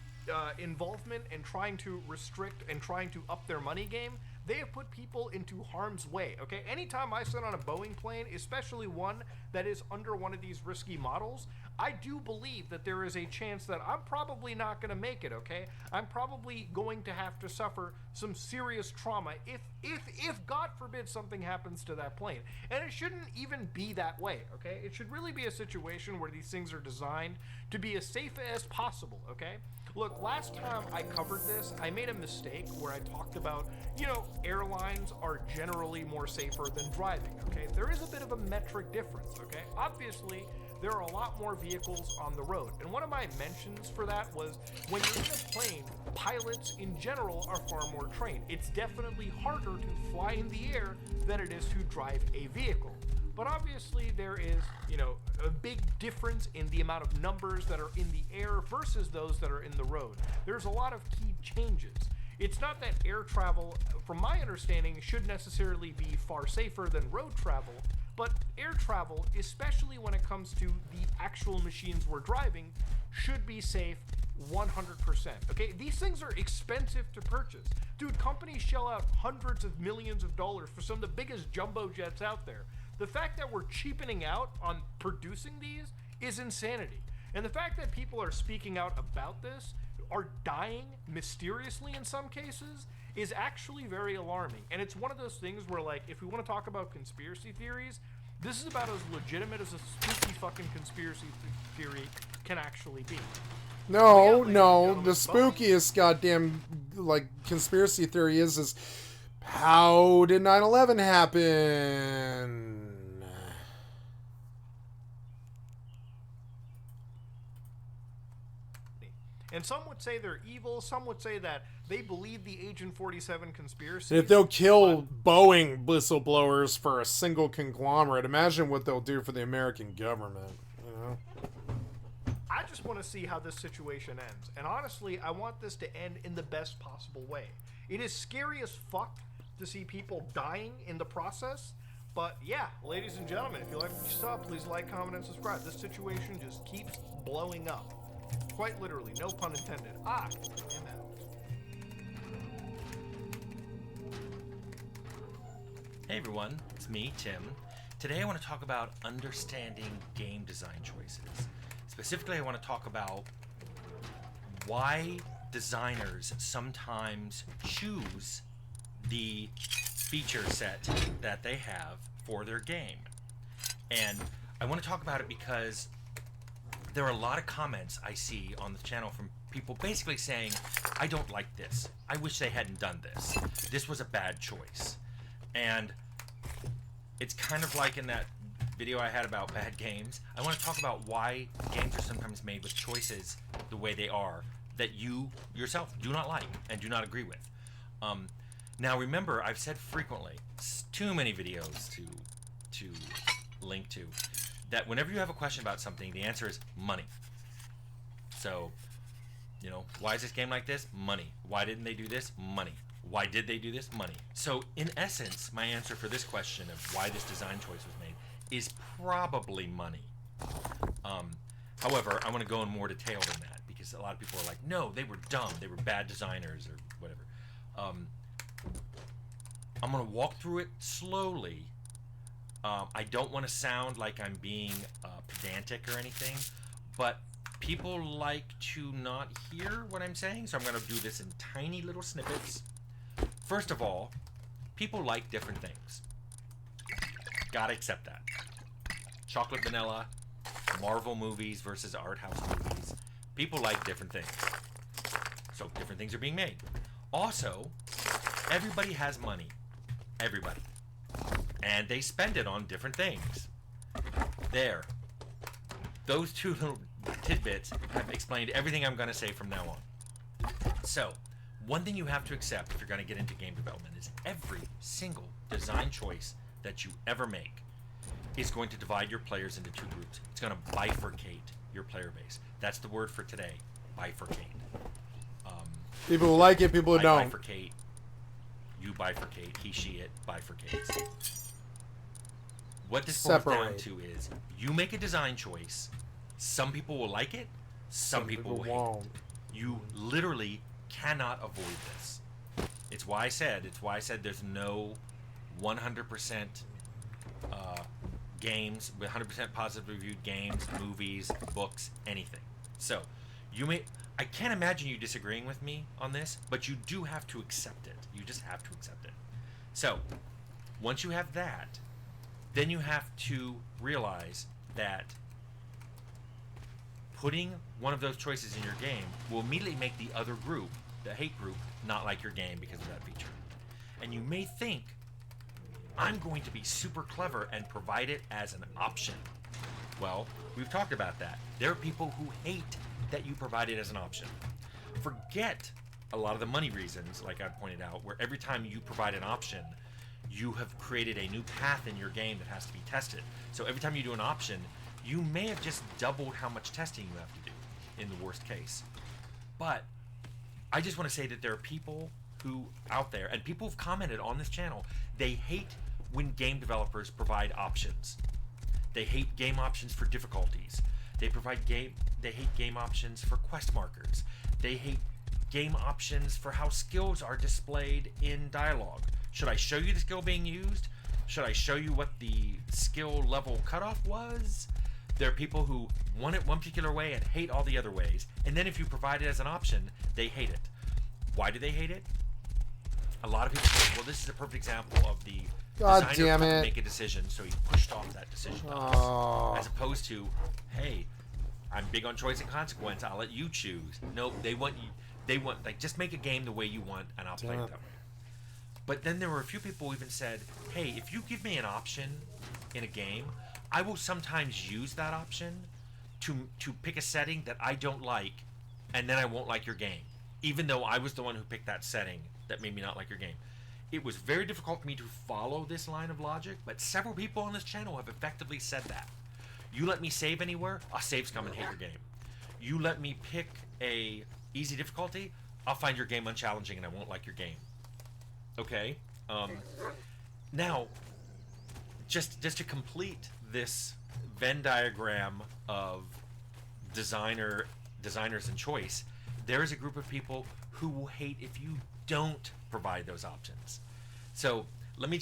Speaker 14: involvement in trying to restrict and trying to up their money game, they have put people into harm's way, okay? Anytime I sit on a Boeing plane, especially one that is under one of these risky models, I do believe that there is a chance that I'm probably not going to make it, okay? I'm probably going to have to suffer some serious trauma if God forbid something happens to that plane. And it shouldn't even be that way, okay? It should really be a situation where these things are designed to be as safe as possible, okay? Look, last time I covered this, I made a mistake where I talked about, you know, airlines are generally more safer than driving, okay? There is a bit of a metric difference, okay? Obviously, there are a lot more vehicles on the road. And one of my mentions for that was when you're in a plane, pilots in general are far more trained. It's definitely harder to fly in the air than it is to drive a vehicle. But obviously there is, you know, a big difference in the amount of numbers that are in the air versus those that are in the road. There's a lot of key changes. It's not that air travel, from my understanding, should necessarily be far safer than road travel, but air travel, especially when it comes to the actual machines we're driving, should be safe 100%. Okay, these things are expensive to purchase. Dude, companies shell out hundreds of millions of dollars for some of the biggest jumbo jets out there. The fact that we're cheapening out on producing these is insanity. And the fact that people are speaking out about this, are dying mysteriously in some cases, is actually very alarming. And it's one of those things where, like, if we want to talk about conspiracy theories, this is about as legitimate as a spooky fucking conspiracy theory can actually be.
Speaker 1: No, no, the spookiest goddamn, like, conspiracy theory is how did 9/11 happen?
Speaker 14: And some would say they're evil, some would say that they believe the Agent 47 conspiracy.
Speaker 1: If they'll kill Boeing whistleblowers for a single conglomerate, imagine what they'll do for the American government, you know?
Speaker 14: I just want to see how this situation ends. And honestly, I want this to end in the best possible way. It is scary as fuck to see people dying in the process. But yeah, ladies and gentlemen, if you like what you saw, please like, comment, and subscribe. This situation just keeps blowing up. Quite literally, no pun intended. I am out.
Speaker 15: Hey everyone, it's me, Tim. Today I want to talk about understanding game design choices. Specifically, I want to talk about why designers sometimes choose the feature set that they have for their game. And I want to talk about it because there are a lot of comments I see on the channel from people basically saying, I don't like this. I wish they hadn't done this. This was a bad choice. And it's kind of like in that video I had about bad games. I want to talk about why games are sometimes made with choices the way they are that you yourself do not like and do not agree with. Now remember, I've said frequently, too many videos to link to, that whenever you have a question about something, the answer is money. So, you know, why is this game like this? Money. Why didn't they do this? Money. Why did they do this? Money. So in essence, my answer for this question of why this design choice was made is probably money. However, I want to go in more detail than that because a lot of people are like, no, they were dumb. They were bad designers or whatever. I'm going to walk through it slowly. I don't want to sound like I'm being pedantic or anything, but people like to not hear what I'm saying, so I'm going to do this in tiny little snippets. First of all, people like different things. Gotta accept that. Chocolate vanilla, Marvel movies versus art house movies. People like different things. So different things are being made. Also, everybody has money. Everybody. And they spend it on different things. There. Those two little tidbits have explained everything I'm going to say from now on. So, one thing you have to accept if you're going to get into game development is every single design choice that you ever make is going to divide your players into two groups. It's going to bifurcate your player base. That's the word for today, bifurcate.
Speaker 1: People who like it, people who don't.
Speaker 15: Bifurcate. You bifurcate. He, she, it bifurcates. What this boils down to is you make a design choice. Some people will like it. Some people will hate it. You literally cannot avoid this. It's why I said there's no 100% games, 100% positively reviewed games, movies, books, anything. So, I can't imagine you disagreeing with me on this, but you do have to accept it. You just have to accept it. So, once you have that, then you have to realize that putting one of those choices in your game will immediately make the other group, the hate group, not like your game because of that feature. And you may think, I'm going to be super clever and provide it as an option. Well, we've talked about that. There are people who hate that you provide it as an option. Forget a lot of the money reasons, like I pointed out, where every time you provide an option, you have created a new path in your game that has to be tested. So every time you do an option, you may have just doubled how much testing you have to do, in the worst case. But I just want to say that there are people who out there, and people have commented on this channel, they hate when game developers provide options. They hate game options for difficulties. They provide They hate game options for quest markers. They hate game options for how skills are displayed in dialogue. Should I show you the skill being used? Should I show you what the skill level cutoff was? There are people who want it one particular way and hate all the other ways. And then if you provide it as an option, they hate it. Why do they hate it? A lot of people say, well, this is a perfect example of the
Speaker 1: God
Speaker 15: designer
Speaker 1: damn
Speaker 15: couldn't
Speaker 1: it.
Speaker 15: make a decision, so he pushed off that decision to us. As opposed to, hey, I'm big on choice and consequence. I'll let you choose. Nope, they want you. They want, like, just make a game the way you want, and I'll play it that way. But then there were a few people who even said, hey, if you give me an option in a game, I will sometimes use that option to pick a setting that I don't like, and then I won't like your game, even though I was the one who picked that setting that made me not like your game. It was very difficult for me to follow this line of logic, but several people on this channel have effectively said that. You let me save anywhere, I'll save scum and hate your game. You let me pick a easy difficulty, I'll find your game unchallenging and I won't like your game. Okay? Now, just to complete this Venn diagram of designers and choice, there is a group of people who will hate if you don't provide those options. So let me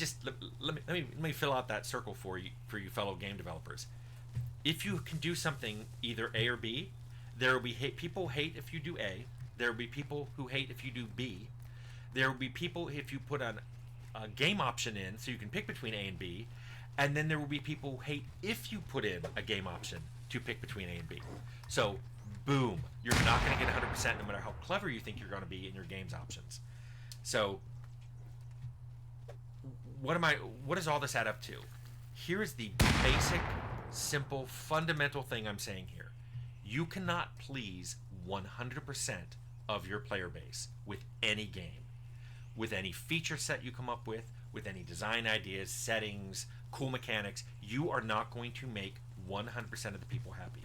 Speaker 15: fill out that circle for you fellow game developers. If you can do something either A or B, there will be people hate if you do A. There will be people who hate if you do B. There will be people if you put a game option in so you can pick between A and B. And then there will be people who hate if you put in a game option to pick between A and B. So, boom, you're not going to get 100% no matter how clever you think you're going to be in your game's options. So, what does all this add up to? Here is the basic, simple, fundamental thing I'm saying here. You cannot please 100% of your player base with any game, with any feature set you come up with any design ideas, settings, cool mechanics. You are not going to make 100% of the people happy.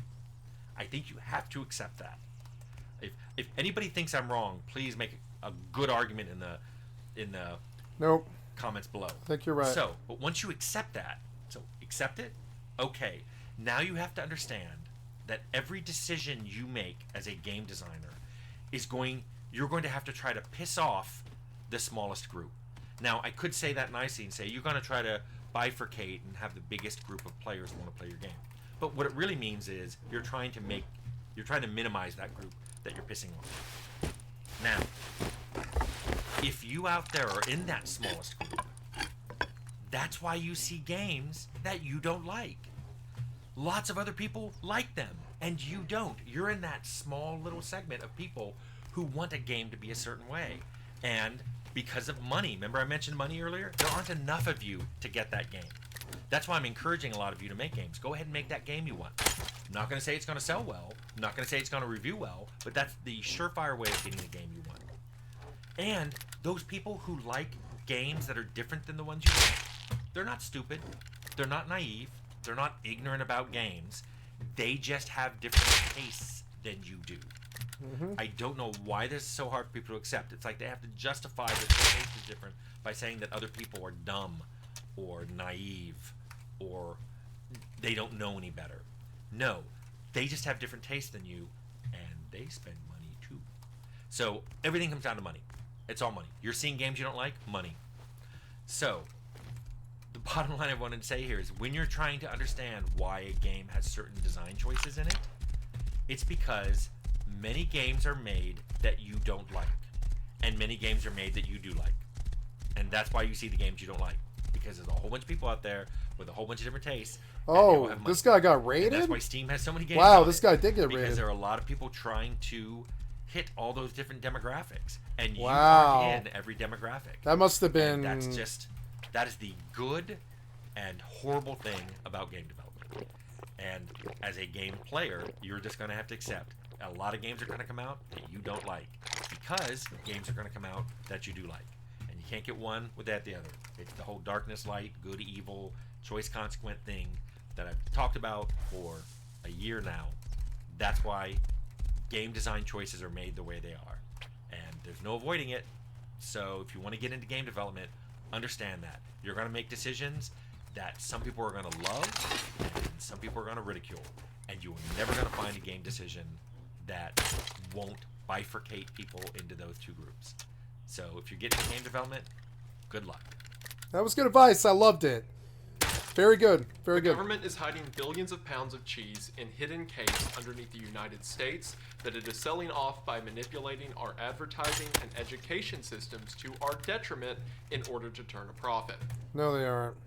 Speaker 15: I think you have to accept that. If anybody thinks I'm wrong, please make a good argument in the
Speaker 1: Nope.
Speaker 15: comments below.
Speaker 1: I think you're right.
Speaker 15: So, but once you accept that, so accept it, okay. Now you have to understand that every decision you make as a game designer you're going to have to try to piss off the smallest group. Now, I could say that nicely and say you're going to try to bifurcate and have the biggest group of players want to play your game. But what it really means is you're trying to minimize that group that you're pissing off. Now, if you out there are in that smallest group, that's why you see games that you don't like. Lots of other people like them, and you don't. You're in that small little segment of people who want a game to be a certain way. And because of money, remember I mentioned money earlier? There aren't enough of you to get that game. That's why I'm encouraging a lot of you to make games. Go ahead and make that game you want. I'm not going to say it's going to sell well. I'm not going to say it's going to review well, but that's the surefire way of getting the game you want. And those people who like games that are different than the ones you like, they're not stupid. They're not naive. They're not ignorant about games. They just have different tastes than you do. I don't know why this is so hard for people to accept. It's like they have to justify that their taste is different by saying that other people are dumb or naive or they don't know any better. No, they just have different tastes than you, and they spend money too. So everything comes down to money. It's all money. You're seeing games you don't like? Money. So the bottom line I wanted to say here is when you're trying to understand why a game has certain design choices in it, it's because many games are made that you don't like, and many games are made that you do like. And that's why you see the games you don't like, because there's a whole bunch of people out there with a whole bunch of different tastes.
Speaker 1: Oh, this guy got rated?
Speaker 15: And that's why Steam has so many games.
Speaker 1: Wow, this guy did get rated.
Speaker 15: Because there are a lot of people trying to hit all those different demographics, and you
Speaker 1: Wow.
Speaker 15: aren't in every demographic.
Speaker 1: That must have been...
Speaker 15: And that is the good and horrible thing about game development. And as a game player, you're just going to have to accept a lot of games are going to come out that you don't like, because games are going to come out that you do like. And you can't get one without the other. It's the whole darkness, light, good, evil, choice, consequent thing that I've talked about for a year now. That's why game design choices are made the way they are. And there's no avoiding it. So if you want to get into game development, understand that. You're going to make decisions that some people are going to love and some people are going to ridicule. And and you're never going to find a game decision that won't bifurcate people into those two groups. So if you're getting into game development, good luck.
Speaker 1: That was good advice. I loved it. Very good. Very good.
Speaker 16: The government is hiding billions of pounds of cheese in hidden caves underneath the United States that it is selling off by manipulating our advertising and education systems to our detriment in order to turn a profit.
Speaker 1: No, they aren't.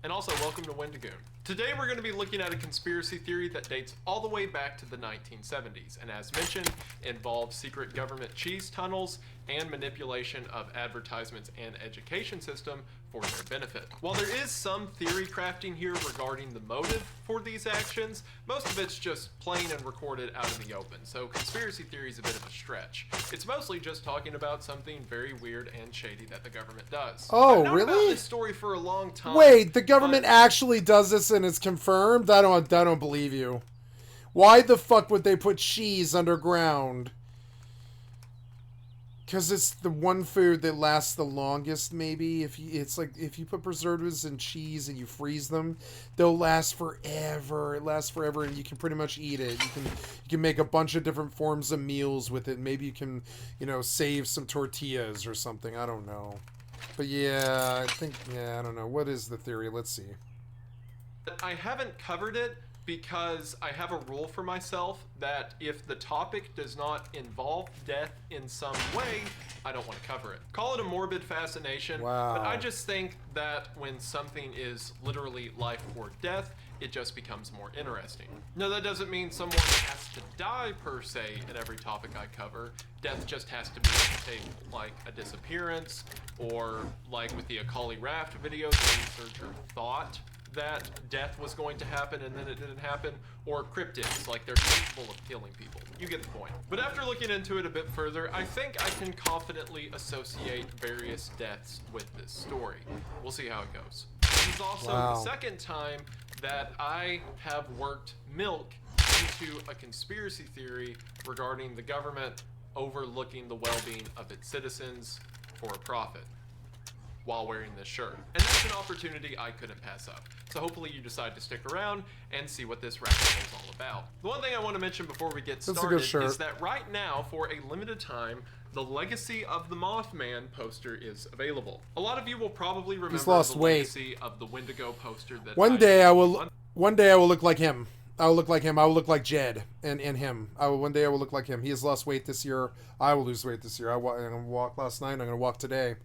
Speaker 16: And also, welcome to Wendigoon. Today we're going to be looking at a conspiracy theory that dates all the way back to the 1970s, and as mentioned, involves secret government cheese tunnels and manipulation of advertisements and education system for their benefit. While there is some theory crafting here regarding the motive for these actions, most of it's just plain and recorded out in the open, so conspiracy theory is a bit of a stretch. It's mostly just talking about something very weird and shady that the government does.
Speaker 1: Oh,
Speaker 16: I've known about
Speaker 1: really?
Speaker 16: this story for a long time.
Speaker 1: Wait, the government actually does this and it's confirmed? I don't believe you. Why the fuck would they put cheese underground? Because it's the one food that lasts the longest, maybe. If you put preservatives in cheese and you freeze them, they'll last forever. It lasts forever, and you can pretty much eat it. You can make a bunch of different forms of meals with it. Maybe you can, save some tortillas or something. I don't know. But yeah, I don't know. What is the theory? Let's see.
Speaker 16: I haven't covered it because I have a rule for myself that if the topic does not involve death in some way, I don't want to cover it. Call it a morbid fascination,
Speaker 1: Wow.
Speaker 16: but I just think that when something is literally life or death, it just becomes more interesting. No, that doesn't mean someone has to die per se in every topic I cover. Death just has to be like a disappearance, or like with the Akali Raft videos, the researcher thought that death was going to happen and then it didn't happen, or cryptids, like they're capable of killing people. You get the point. But after looking into it a bit further, I think I can confidently associate various deaths with this story. We'll see how it goes. This is also the second time that I have worked milk into a conspiracy theory regarding the government overlooking the well-being of its citizens for a profit while wearing this shirt. And that's an opportunity I couldn't pass up. So hopefully you decide to stick around and see what this rabbit hole is all about. The one thing I want to mention before we get started is that right now, for a limited time, the Legacy of the Mothman poster is available. A lot of you will probably remember the Legacy of the Wendigo poster that
Speaker 1: One day I will look like him. I will look like him. I will look like Jed and him. One day I will look like him. He has lost weight this year. I will lose weight this year. I'm going to walk last night. I'm going to walk today.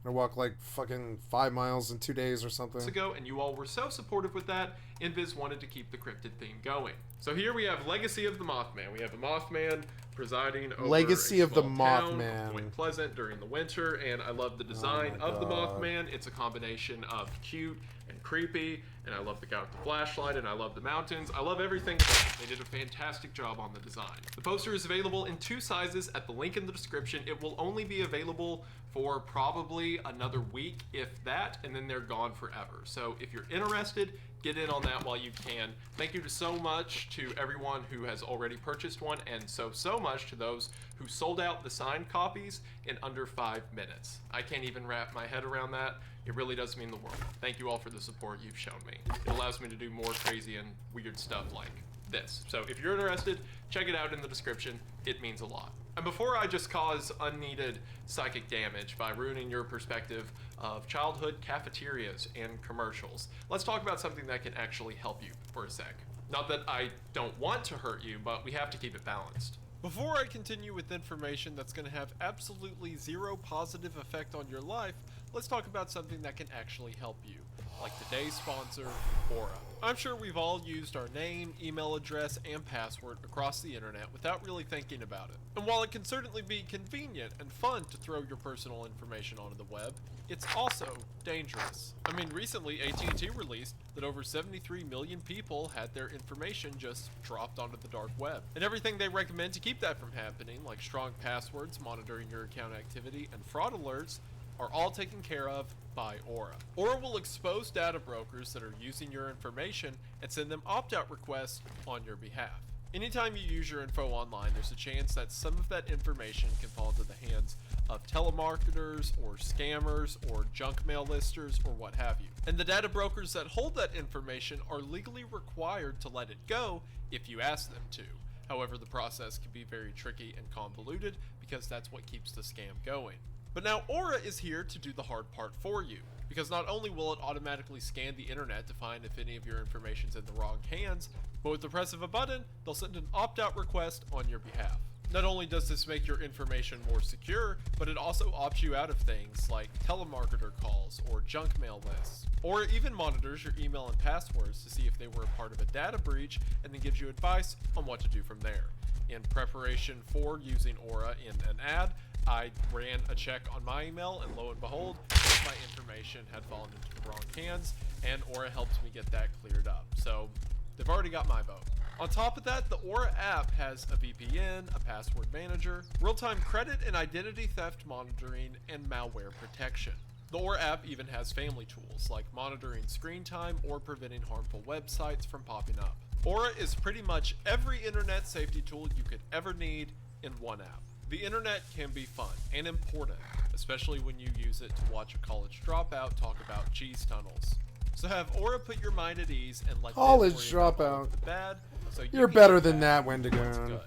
Speaker 1: I walk like fucking 5 miles in 2 days or something.
Speaker 16: Ago, and you all were so supportive with that, Invis wanted to keep the cryptid theme going. So here we have Legacy of the Mothman. We have a Mothman presiding over
Speaker 1: Legacy of the
Speaker 16: town
Speaker 1: Mothman.
Speaker 16: of Point Pleasant during the winter, and I love the design of the Mothman. It's a combination of cute and creepy, and I love the guy with the flashlight, and I love the mountains. I love everything about it. They did a fantastic job on the design. The poster is available in 2 sizes at the link in the description. It will only be available for probably another week, if that, and then they're gone forever. So if you're interested, get in on that while you can. Thank you so much to everyone who has already purchased one, and so much to those who sold out the signed copies in under 5 minutes. I can't even wrap my head around that. It really does mean the world. Thank you all for the support you've shown me. It allows me to do more crazy and weird stuff like this. So if you're interested, check it out in the description. It means a lot. And before I just cause unneeded psychic damage by ruining your perspective of childhood cafeterias and commercials, let's talk about something that can actually help you for a sec. Not that I don't want to hurt you, but we have to keep it balanced.
Speaker 5: Before I continue with information that's going to have absolutely zero positive effect on your life, let's talk about something that can actually help you, like today's sponsor, Aura. I'm sure we've all used our name, email address, and password across the internet without really thinking about it. And while it can certainly be convenient and fun to throw your personal information onto the web, it's also dangerous. I mean, recently AT&T released that over 73 million people had their information just dropped onto the dark web. And everything they recommend to keep that from happening, like strong passwords, monitoring your account activity, and fraud alerts, are all taken care of by Aura. Aura will expose data brokers that are using your information and send them opt-out requests on your behalf.
Speaker 16: Anytime you use your info online, there's a chance that some of that information can fall into the hands of telemarketers or scammers or junk mail listers or what have you. And the data brokers that hold that information are legally required to let it go if you ask them to. However, the process can be very tricky and convoluted because that's what keeps the scam going. But now Aura is here to do the hard part for you, because not only will it automatically scan the internet to find if any of your information's in the wrong hands, but with the press of a button, they'll send an opt-out request on your behalf. Not only does this make your information more secure, but it also opts you out of things like telemarketer calls or junk mail lists. Or it even monitors your email and passwords to see if they were a part of a data breach and then gives you advice on what to do from there. In preparation for using Aura in an ad, I ran a check on my email, and lo and behold, my information had fallen into the wrong hands, and Aura helped me get that cleared up. So they've already got my vote. On top of that, the Aura app has a VPN, a password manager, real-time credit and identity theft monitoring, and malware protection. The Aura app even has family tools like monitoring screen time or preventing harmful websites from popping up. Aura is pretty much every internet safety tool you could ever need in one app. The internet can be fun and important, especially when you use it to watch a college dropout talk about cheese tunnels. So have Aura put your mind at ease and let
Speaker 1: College
Speaker 16: them worry about all
Speaker 1: dropout.
Speaker 16: of the bad, so you
Speaker 1: You're
Speaker 16: can
Speaker 1: better
Speaker 16: get
Speaker 1: than
Speaker 16: back
Speaker 1: that,
Speaker 16: to what's
Speaker 1: Wendigo.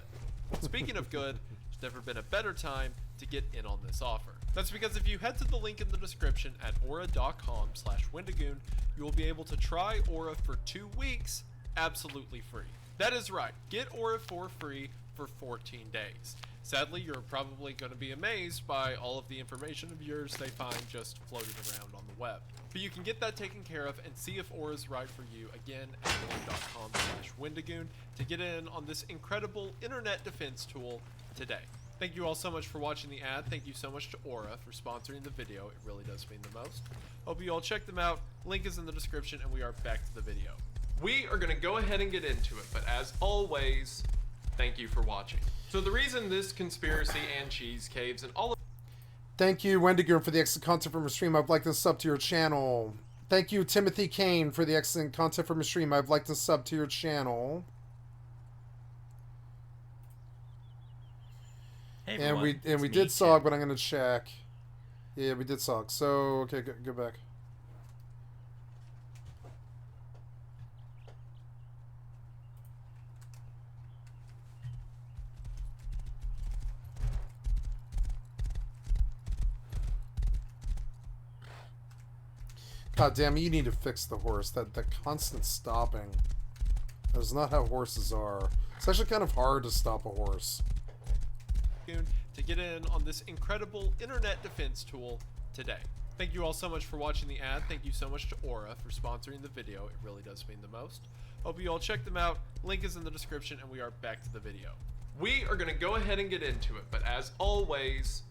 Speaker 16: good. Speaking of good, there's never been a better time to get in on this offer. That's because if you head to the link in the description at aura.com/Wendigoon, you will be able to try Aura for 2 weeks absolutely free. That is right, get Aura for free for 14 days. Sadly, you're probably going to be amazed by all of the information of yours they find just floating around on the web. But you can get that taken care of and see if Aura is right for you again at aura.com/Wendigoon to get in on this incredible internet defense tool today. Thank you all so much for watching the ad. Thank you so much to Aura for sponsoring the video. It really does mean the most. Hope you all check them out. Link is in the description, and we are back to the video. We are going to go ahead and get into it, but as always, thank you for watching. So the reason this conspiracy and cheese caves and all of
Speaker 1: Thank you, Wendigo, for the excellent content from your stream. I've liked and sub to your channel. Thank you, Timothy Kane, for the excellent content from your stream. I've liked and sub to your channel.
Speaker 15: Hey,
Speaker 1: and
Speaker 15: everyone.
Speaker 1: we
Speaker 15: It's me,
Speaker 1: did
Speaker 15: Tim.
Speaker 1: SOG, but I'm gonna check. Yeah, we did SOG. So okay, go back. God damn, you need to fix the horse. That constant stopping. That's not how horses are. It's actually kind of hard to stop a horse.
Speaker 16: to get in on this incredible internet defense tool today. Thank you all so much for watching the ad. Thank you so much to Aura for sponsoring the video. It really does mean the most. Hope you all check them out. Link is in the description, and we are back to the video. We are going to go ahead and get into it, but as always,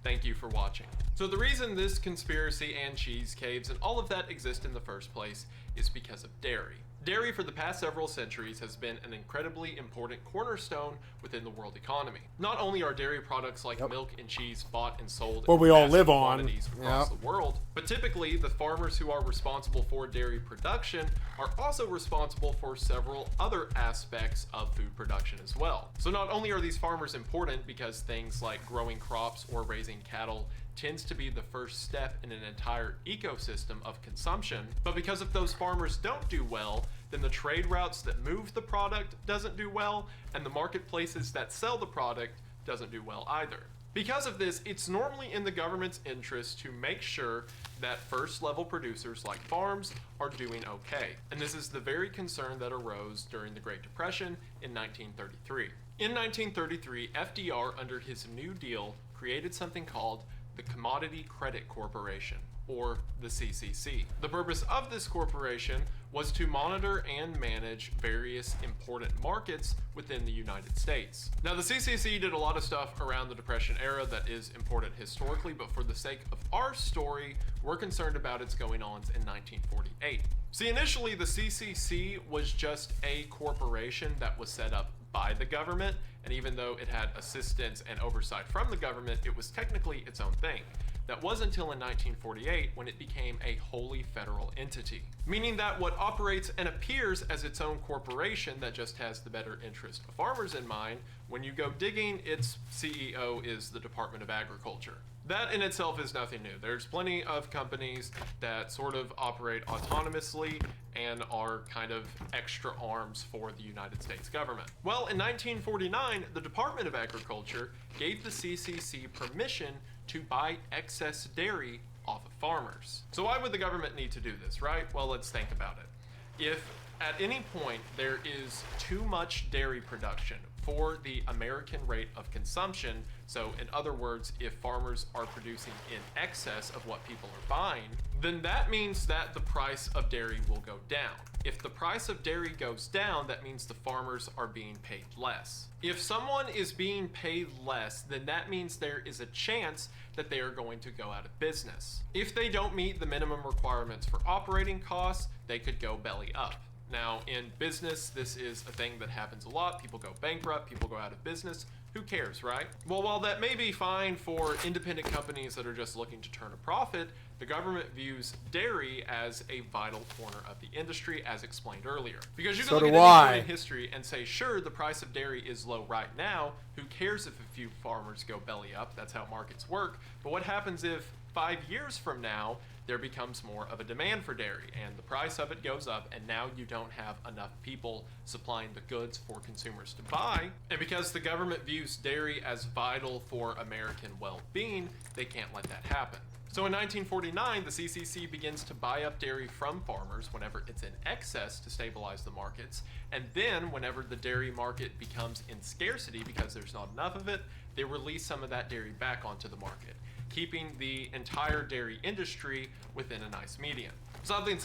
Speaker 16: thank you for watching. So the reason this conspiracy and cheese caves and all of that exist in the first place is because of dairy. Dairy for the past several centuries has been an incredibly important cornerstone within the world economy. Not only are dairy products like milk and cheese bought and sold
Speaker 1: What
Speaker 16: in
Speaker 1: we all
Speaker 16: massive
Speaker 1: live on.
Speaker 16: quantities across the world, but typically the farmers who are responsible for dairy production are also responsible for several other aspects of food production as well. So not only are these farmers important because things like growing crops or raising cattle tends to be the first step in an entire ecosystem of consumption, but because if those farmers don't do well, then the trade routes that move the product doesn't do well, and the marketplaces that sell the product doesn't do well either. Because of this, it's normally in the government's interest to make sure that first level producers like farms are doing okay. And this is the very concern that arose during the Great Depression in 1933. In 1933, FDR, under his New Deal, created something called the Commodity Credit Corporation, or the CCC. The purpose of this corporation was to monitor and manage various important markets within the United States. Now, the CCC did a lot of stuff around the Depression era that is important historically, but for the sake of our story, we're concerned about its going-ons in 1948. See, initially, the CCC was just a corporation that was set up by the government, and even though it had assistance and oversight from the government, it was technically its own thing. That was until in 1948 when it became a wholly federal entity, meaning that what operates and appears as its own corporation that just has the better interest of farmers in mind, when you go digging, its CEO is the Department of Agriculture. That in itself is nothing new. There's plenty of companies that sort of operate autonomously and are kind of extra arms for the United States government. Well, in 1949, the Department of Agriculture gave the CCC permission to buy excess dairy off of farmers. So why would the government need to do this, right? Well, let's think about it. If at any point there is too much dairy production for the American rate of consumption, so in other words, if farmers are producing in excess of what people are buying, then that means that the price of dairy will go down. If the price of dairy goes down, that means the farmers are being paid less. If someone is being paid less, then that means there is a chance that they are going to go out of business. If they don't meet the minimum requirements for operating costs, they could go belly up. Now, in business, this is a thing that happens a lot. People go bankrupt, people go out of business. Who cares, right? Well, while that may be fine for independent companies that are just looking to turn a profit, the government views dairy as a vital corner of the industry, as explained earlier. Because you can look at any point in history and say, sure, the price of dairy is low right now. Who cares if a few farmers go belly up? That's how markets work. But what happens if 5 years from now, there becomes more of a demand for dairy and the price of it goes up, and now you don't have enough people supplying the goods for consumers to buy. And because the government views dairy as vital for American well-being, they can't let that happen. So in 1949, the CCC begins to buy up dairy from farmers whenever it's in excess to stabilize the markets. And then whenever the dairy market becomes in scarcity because there's not enough of it, they release some of that dairy back onto the market, keeping the entire dairy industry within a nice median. Something,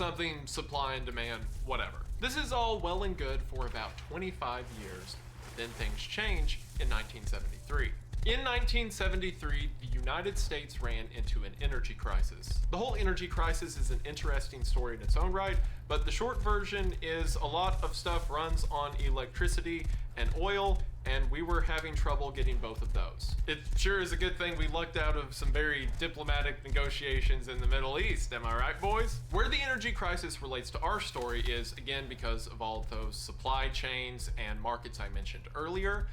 Speaker 16: supply and demand, whatever. This is all well and good for about 25 years. Then things change in 1973. In 1973, the United States ran into an energy crisis. The whole energy crisis is an interesting story in its own right, but the short version is a lot of stuff runs on electricity and oil, and we were having trouble getting both of those. It sure is a good thing we lucked out of some very diplomatic negotiations in the Middle East, am I right, boys? Where the energy crisis relates to our story is, again, because of all those supply chains and markets I mentioned earlier.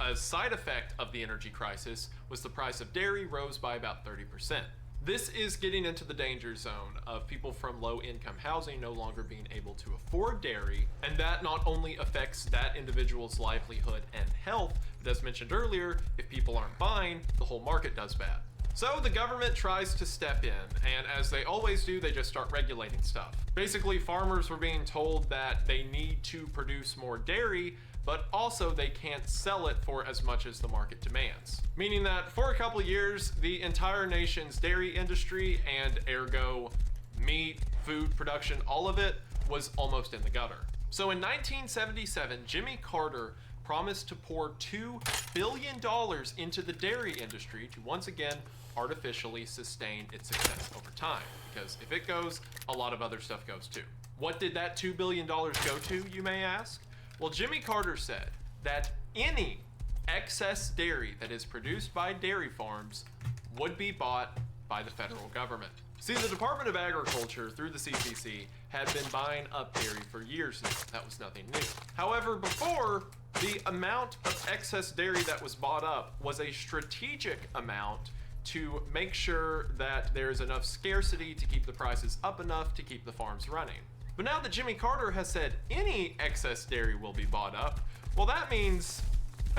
Speaker 16: A side effect of the energy crisis was the price of dairy rose by about 30%. This is getting into the danger zone of people from low-income housing no longer being able to afford dairy, and that not only affects that individual's livelihood and health, but as mentioned earlier, if people aren't buying, the whole market does bad. So the government tries to step in, and as they always do, they just start regulating stuff. Basically, farmers were being told that they need to produce more dairy, but also they can't sell it for as much as the market demands. Meaning that for a couple of years, the entire nation's dairy industry, and ergo meat, food production, all of it, was almost in the gutter. So in 1977, Jimmy Carter promised to pour $2 billion into the dairy industry to once again artificially sustain its success over time. Because if it goes, a lot of other stuff goes too. What did that $2 billion go to, you may ask? Well, Jimmy Carter said that any excess dairy that is produced by dairy farms would be bought by the federal government. See, the Department of Agriculture, through the CCC, had been buying up dairy for years now. That was nothing new. However, before, the amount of excess dairy that was bought up was a strategic amount to make sure that there is enough scarcity to keep the prices up enough to keep the farms running. But now that Jimmy Carter has said any excess dairy will be bought up, well, that means,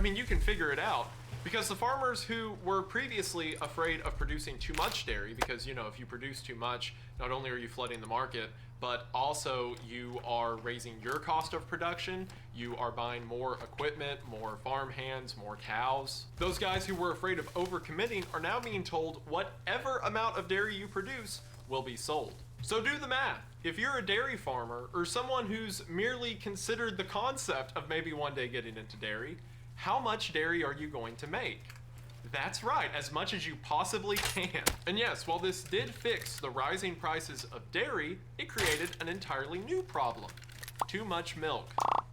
Speaker 16: you can figure it out. Because the farmers who were previously afraid of producing too much dairy, because, if you produce too much, not only are you flooding the market, but also you are raising your cost of production, you are buying more equipment, more farm hands, more cows. Those guys who were afraid of overcommitting are now being told whatever amount of dairy you produce will be sold. So do the math. If you're a dairy farmer or someone who's merely considered the concept of maybe one day getting into dairy, how much dairy are you going to make? That's right, as much as you possibly can. And yes, while this did fix the rising prices of dairy, it created an entirely new problem: too much milk.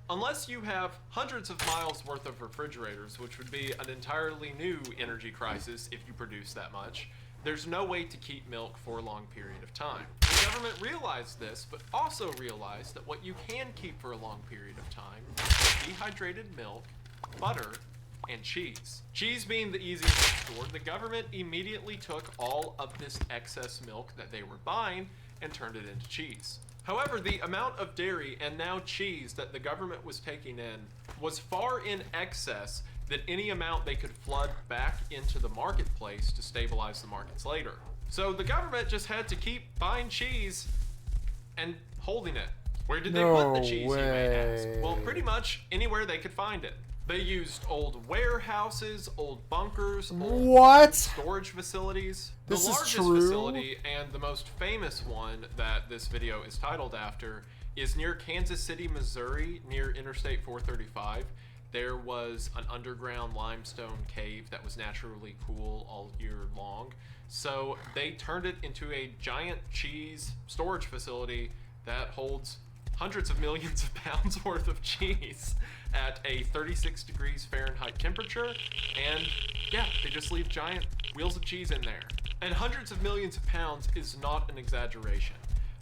Speaker 16: Unless you have hundreds of miles worth of refrigerators, which would be an entirely new energy crisis if you produce that much, there's no way to keep milk for a long period of time. The government realized this, but also realized that what you can keep for a long period of time is dehydrated milk, butter, and cheese. Cheese being the easiest to store, the government immediately took all of this excess milk that they were buying and turned it into cheese. However, the amount of dairy and now cheese that the government was taking in was far in excess than any amount they could flood back into the marketplace to stabilize the markets later. So the government just had to keep buying cheese and holding it. Where did they put the cheese, you may ask? Well, pretty much anywhere they could find it. They used old warehouses, old bunkers, old storage facilities. The largest facility and the most famous one that this video is titled after is near Kansas City, Missouri, near Interstate 435. There was an underground limestone cave that was naturally cool all year long. So they turned it into a giant cheese storage facility that holds hundreds of millions of pounds worth of cheese at a 36 degrees Fahrenheit temperature, and yeah, they just leave giant wheels of cheese in there. And hundreds of millions of pounds is not an exaggeration.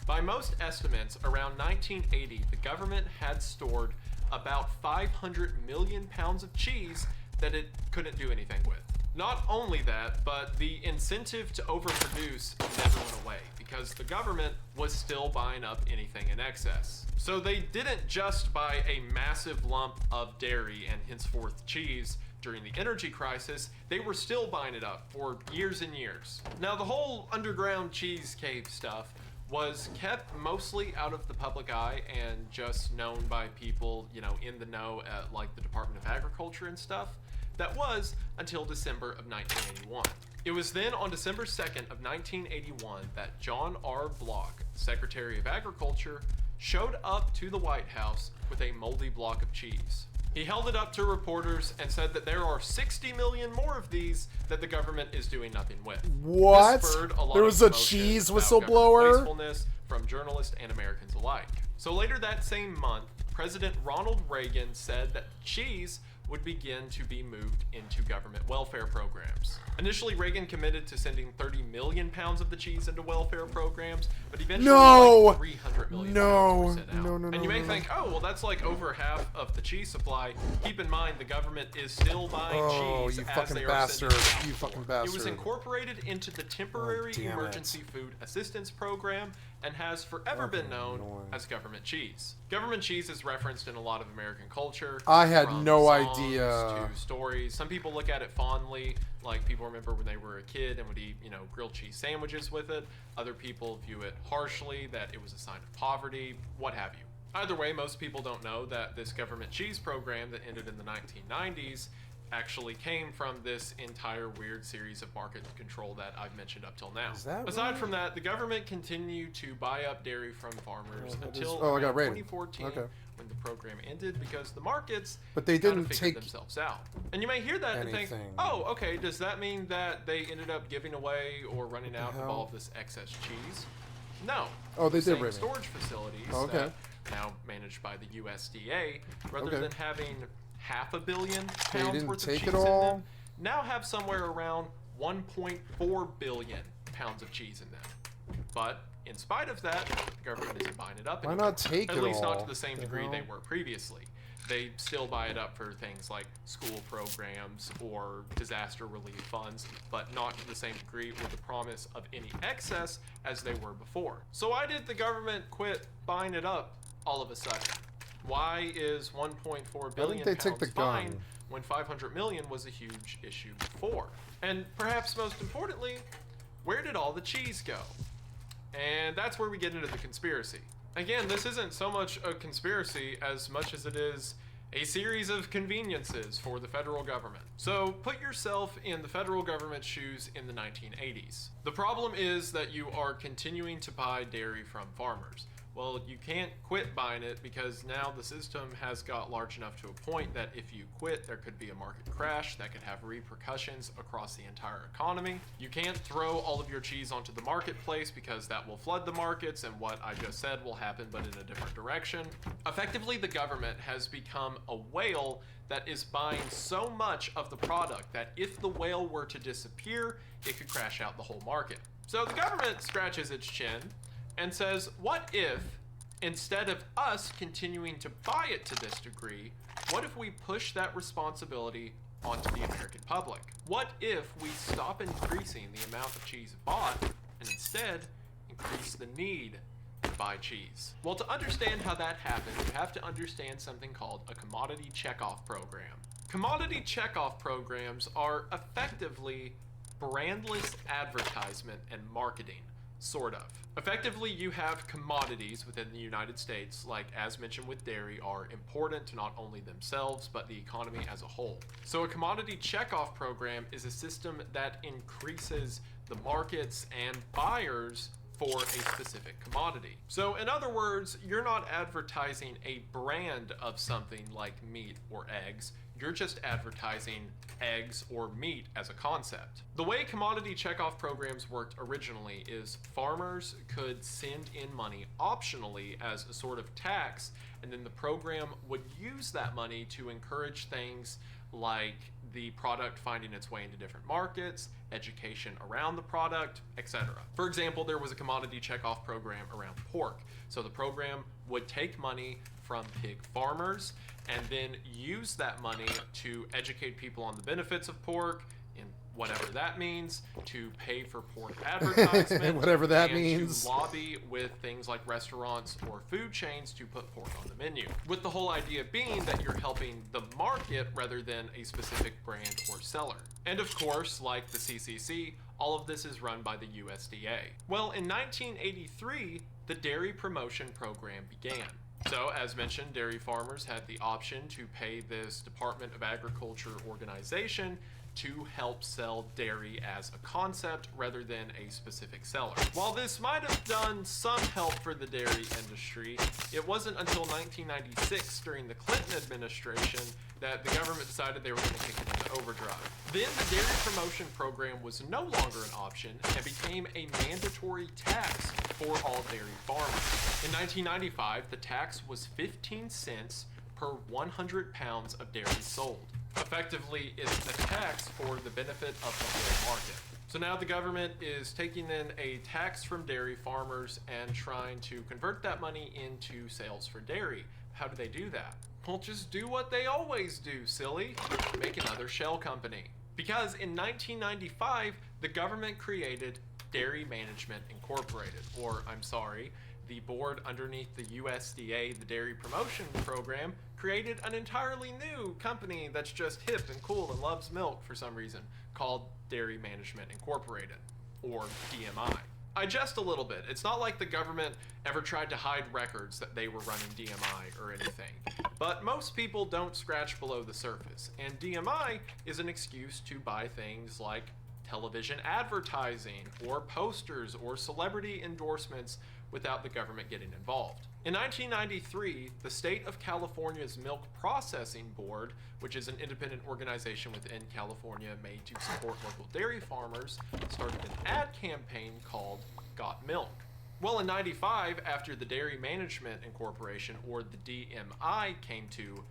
Speaker 16: By most estimates, around 1980, the government had stored about 500 million pounds of cheese that it couldn't do anything with. Not only that, but the incentive to overproduce never went away because the government was still buying up anything in excess. So they didn't just buy a massive lump of dairy and henceforth cheese during the energy crisis, they were still buying it up for years and years. Now the whole underground cheese cave stuff was kept mostly out of the public eye and just known by people, you know, in the know at like the Department of Agriculture and stuff. That was until December of 1981. It was then on December 2nd of 1981 that John R. Block, Secretary of Agriculture, showed up to the White House with a moldy block of cheese. He held it up to reporters and said that there are 60 million more of these that the government is doing nothing with.
Speaker 1: What?
Speaker 16: This spurred a lot
Speaker 1: There was
Speaker 16: of
Speaker 1: a cheese
Speaker 16: commotion about government
Speaker 1: whistleblower?
Speaker 16: wastefulness from journalists and Americans alike. So later that same month, President Ronald Reagan said that cheese would begin to be moved into government welfare programs. Initially, Reagan committed to sending 30 million pounds of the cheese into welfare programs, but eventually like 300 million pounds were sent out. And you may think, oh, well, that's like over half of the cheese supply. Keep in mind, the government is still buying cheese
Speaker 1: you
Speaker 16: as
Speaker 1: fucking
Speaker 16: they are
Speaker 1: bastard.
Speaker 16: sending it out.
Speaker 1: You fucking
Speaker 16: It
Speaker 1: bastard.
Speaker 16: was incorporated into the temporary
Speaker 1: damn it.
Speaker 16: emergency food assistance program and has forever been known as government cheese. Government cheese is referenced in a lot of American culture.
Speaker 1: I had
Speaker 16: from
Speaker 1: no
Speaker 16: songs
Speaker 1: idea.
Speaker 16: to stories. Some people look at it fondly, like people remember when they were a kid and would eat, you know, grilled cheese sandwiches with it. Other people view it harshly, that it was a sign of poverty, what have you. Either way, most people don't know that this government cheese program that ended in the 1990s actually came from this entire weird series of market control that I've mentioned up till now. Aside from that, the government continued to buy up dairy from farmers until
Speaker 1: I got rated.
Speaker 16: 2014
Speaker 1: Okay.
Speaker 16: when the program ended because the markets
Speaker 1: But they
Speaker 16: kinda
Speaker 1: didn't
Speaker 16: figured
Speaker 1: take
Speaker 16: themselves out. And you may hear that and think,
Speaker 1: anything.
Speaker 16: oh, okay, does that mean that they ended up giving away or running out of all of this excess cheese? No.
Speaker 1: Oh, they
Speaker 16: The
Speaker 1: did
Speaker 16: same
Speaker 1: rate it.
Speaker 16: storage facilities
Speaker 1: Okay.
Speaker 16: that now managed by the USDA, rather
Speaker 1: Okay.
Speaker 16: than having 500 million
Speaker 1: They
Speaker 16: pounds
Speaker 1: didn't
Speaker 16: worth of
Speaker 1: take
Speaker 16: cheese
Speaker 1: it
Speaker 16: in
Speaker 1: all?
Speaker 16: them, now have somewhere around 1.4 billion pounds of cheese in them. But in spite of that, the government isn't buying it up
Speaker 1: Why
Speaker 16: anymore.
Speaker 1: not take
Speaker 16: At
Speaker 1: it
Speaker 16: least not
Speaker 1: all?
Speaker 16: to the same
Speaker 1: The
Speaker 16: degree they
Speaker 1: hell?
Speaker 16: were previously. They still buy it up for things like school programs or disaster relief funds, but not to the same degree or the promise of any excess as they were before. So why did the government quit buying it up all of a sudden? Why is 1.4 billion
Speaker 1: they took
Speaker 16: pounds
Speaker 1: the gun.
Speaker 16: fine when 500 million was a huge issue before? And perhaps most importantly, where did all the cheese go? And that's where we get into the conspiracy. Again, this isn't so much a conspiracy as much as it is a series of conveniences for the federal government. So put yourself in the federal government's shoes in the 1980s. The problem is that you are continuing to buy dairy from farmers. Well, you can't quit buying it because now the system has got large enough to a point that if you quit, there could be a market crash that could have repercussions across the entire economy. You can't throw all of your cheese onto the marketplace because that will flood the markets, and what I just said will happen, but in a different direction. Effectively, the government has become a whale that is buying so much of the product that if the whale were to disappear, it could crash out the whole market. So the government scratches its chin and says, what if, instead of us continuing to buy it to this degree, what if we push that responsibility onto the American public? What if we stop increasing the amount of cheese bought and instead increase the need to buy cheese? Well, to understand how that happens, you have to understand something called a commodity checkoff program. Commodity checkoff programs are effectively brandless advertisement and marketing, sort of. Effectively, you have commodities within the United States, like as mentioned with dairy, are important to not only themselves, but the economy as a whole. So a commodity checkoff program is a system that increases the markets and buyers for a specific commodity. So in other words, you're not advertising a brand of something like meat or eggs, you're just advertising eggs or meat as a concept. The way commodity checkoff programs worked originally is farmers could send in money optionally as a sort of tax, and then the program would use that money to encourage things like the product finding its way into different markets, education around the product, etc. For example, there was a commodity checkoff program around pork. So the program would take money from pig farmers and then use that money to educate people on the benefits of pork, in whatever that means, to pay for pork advertisement,
Speaker 1: whatever that
Speaker 16: and
Speaker 1: means,
Speaker 16: to lobby with things like restaurants or food chains to put pork on the menu. With the whole idea being that you're helping the market rather than a specific brand or seller. And of course, like the CCC, all of this is run by the USDA. Well, in 1983, the Dairy Promotion Program began. So, as mentioned, dairy farmers had the option to pay this Department of Agriculture organization to help sell dairy as a concept rather than a specific seller. While this might have done some help for the dairy industry, it wasn't until 1996 during the Clinton administration that the government decided they were going to kick it into overdrive. Then the Dairy Promotion Program was no longer an option and became a mandatory tax for all dairy farmers. In 1995, the tax was 15 cents per 100 pounds of dairy sold. Effectively, it's a tax for the benefit of the whole market. So now the government is taking in a tax from dairy farmers and trying to convert that money into sales for dairy. How do they do that? Well, just do what they always do, silly. Make another shell company. Because in 1995, the government created Dairy Management Incorporated, or I'm sorry, the board underneath the USDA, the Dairy Promotion Program, created an entirely new company that's just hip and cool and loves milk for some reason, called Dairy Management Incorporated, or DMI. I jest a little bit. It's not like the government ever tried to hide records that they were running DMI or anything. But most people don't scratch below the surface, and DMI is an excuse to buy things like television advertising, or posters, or celebrity endorsements without the government getting involved. In 1993, the state of California's Milk Processing Board, which is an independent organization within California made to support local dairy farmers, started an ad campaign called Got Milk. Well, in 95, after the Dairy Management Incorporation, or the DMI, came to,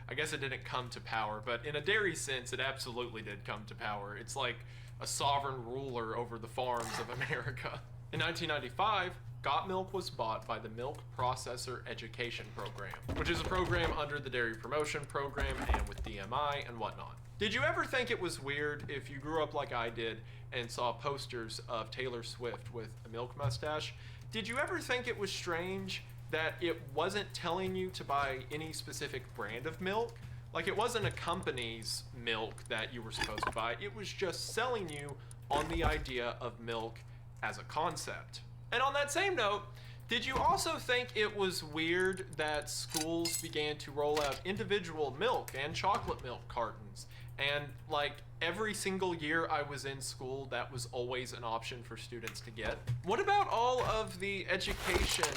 Speaker 16: I guess it didn't come to power, but in a dairy sense, it absolutely did come to power. It's like a sovereign ruler over the farms of America. In 1995, Got Milk was bought by the Milk Processor Education Program, which is a program under the Dairy Promotion Program and with DMI and whatnot. Did you ever think it was weird if you grew up like I did and saw posters of Taylor Swift with a milk mustache? Did you ever think it was strange that it wasn't telling you to buy any specific brand of milk? Like, it wasn't a company's milk that you were supposed to buy, it was just selling you on the idea of milk as a concept. And on that same note, did you also think it was weird that schools began to roll out individual milk and chocolate milk cartons And like every single year I was in school, that was always an option for students to get. What about all of the education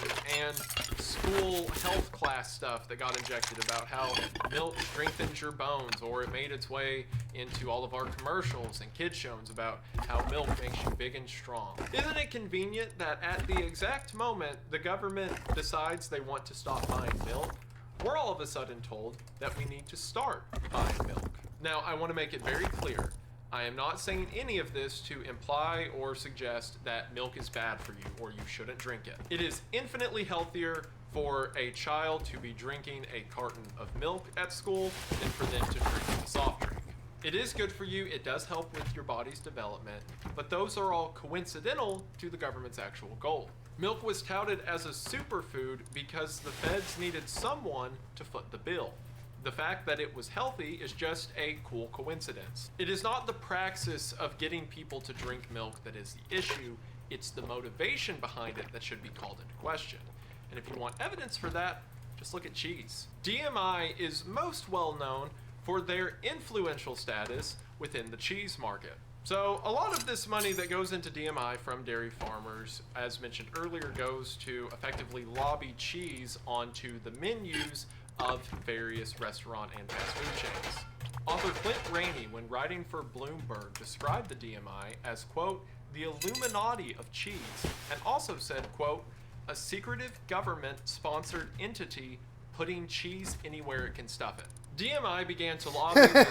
Speaker 16: and school health class stuff that got injected about how milk strengthens your bones, or it made its way into all of our commercials and kid shows about how milk makes you big and strong? Isn't it convenient that at the exact moment the government decides they want to stop buying milk, we're all of a sudden told that we need to start buying milk? Now, I want to make it very clear, I am not saying any of this to imply or suggest that milk is bad for you or you shouldn't drink it. It is infinitely healthier for a child to be drinking a carton of milk at school than for them to drink a soft drink. It is good for you, it does help with your body's development, but those are all coincidental to the government's actual goal. Milk was touted as a superfood because the feds needed someone to foot the bill. The fact that it was healthy is just a cool coincidence. It is not the praxis of getting people to drink milk that is the issue, it's the motivation behind it that should be called into question. And if you want evidence for that, just look at cheese. DMI is most well known for their influential status within the cheese market. So a lot of this money that goes into DMI from dairy farmers, as mentioned earlier, goes to effectively lobby cheese onto the menus of various restaurant and fast food chains. Author Clint Rainey, when writing for Bloomberg, described the DMI as, quote, the Illuminati of cheese, and also said, quote, a secretive government-sponsored entity putting cheese anywhere it can stuff it. DMI began to lobby the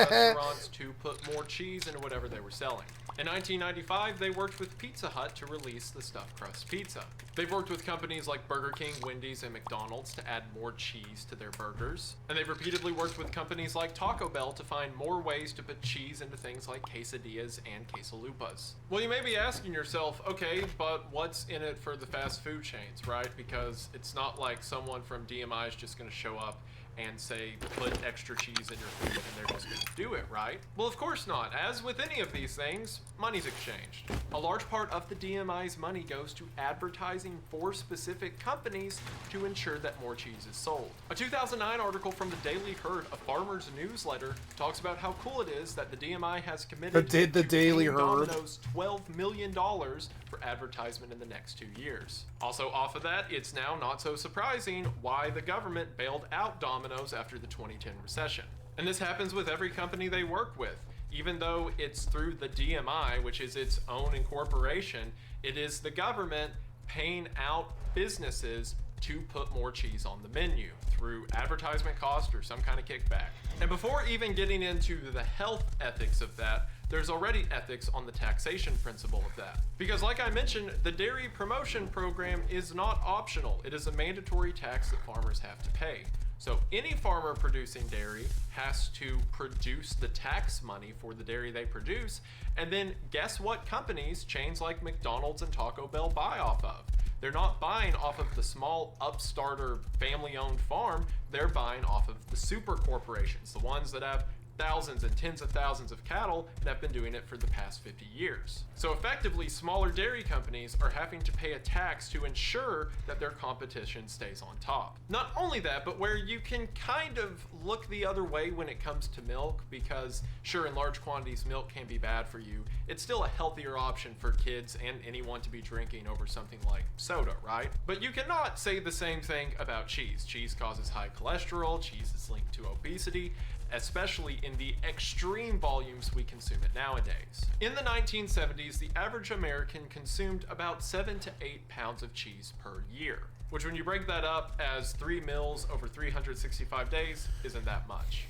Speaker 16: restaurants to put more cheese into whatever they were selling. In 1995, they worked with Pizza Hut to release the stuffed crust pizza. They've worked with companies like Burger King, Wendy's, and McDonald's to add more cheese to their burgers. And they've repeatedly worked with companies like Taco Bell to find more ways to put cheese into things like quesadillas and quesalupas. Well, you may be asking yourself, okay, but what's in it for the fast food chains, right? Because it's not like someone from DMI is just going to show up and say, put extra cheese in your food and they're just going to do it, right? Well, of course not. As with any of these things, money's exchanged. A large part of the DMI's money goes to advertising for specific companies to ensure that more cheese is sold. A 2009 article from the Daily Herd, a farmer's newsletter, talks about how cool it is that the DMI has committed to paying Domino's $12 million for advertisement in the next 2 years. Also off of that, it's now not so surprising why the government bailed out Domino's after the 2010 recession. And this happens with every company they work with. Even though it's through the DMI, which is its own incorporation, it is the government paying out businesses to put more cheese on the menu through advertisement cost or some kind of kickback. And before even getting into the health ethics of that, there's already ethics on the taxation principle of that. Because like I mentioned, the dairy promotion program is not optional. It is a mandatory tax that farmers have to pay. So any farmer producing dairy has to produce the tax money for the dairy they produce, and then guess what companies, chains like McDonald's and Taco Bell, buy off of? They're not buying off of the small upstart or family-owned farm, they're buying off of the super corporations, the ones that have thousands and tens of thousands of cattle and have been doing it for the past 50 years. So effectively, smaller dairy companies are having to pay a tax to ensure that their competition stays on top. Not only that, but where you can kind of look the other way when it comes to milk, because sure, in large quantities, milk can be bad for you. It's still a healthier option for kids and anyone to be drinking over something like soda, right? But you cannot say the same thing about cheese. Cheese causes high cholesterol, cheese is linked to obesity, especially in the extreme volumes we consume it nowadays. In the 1970s, the average American consumed about 7 to 8 pounds of cheese per year, which when you break that up as 3 meals over 365 days, isn't that much.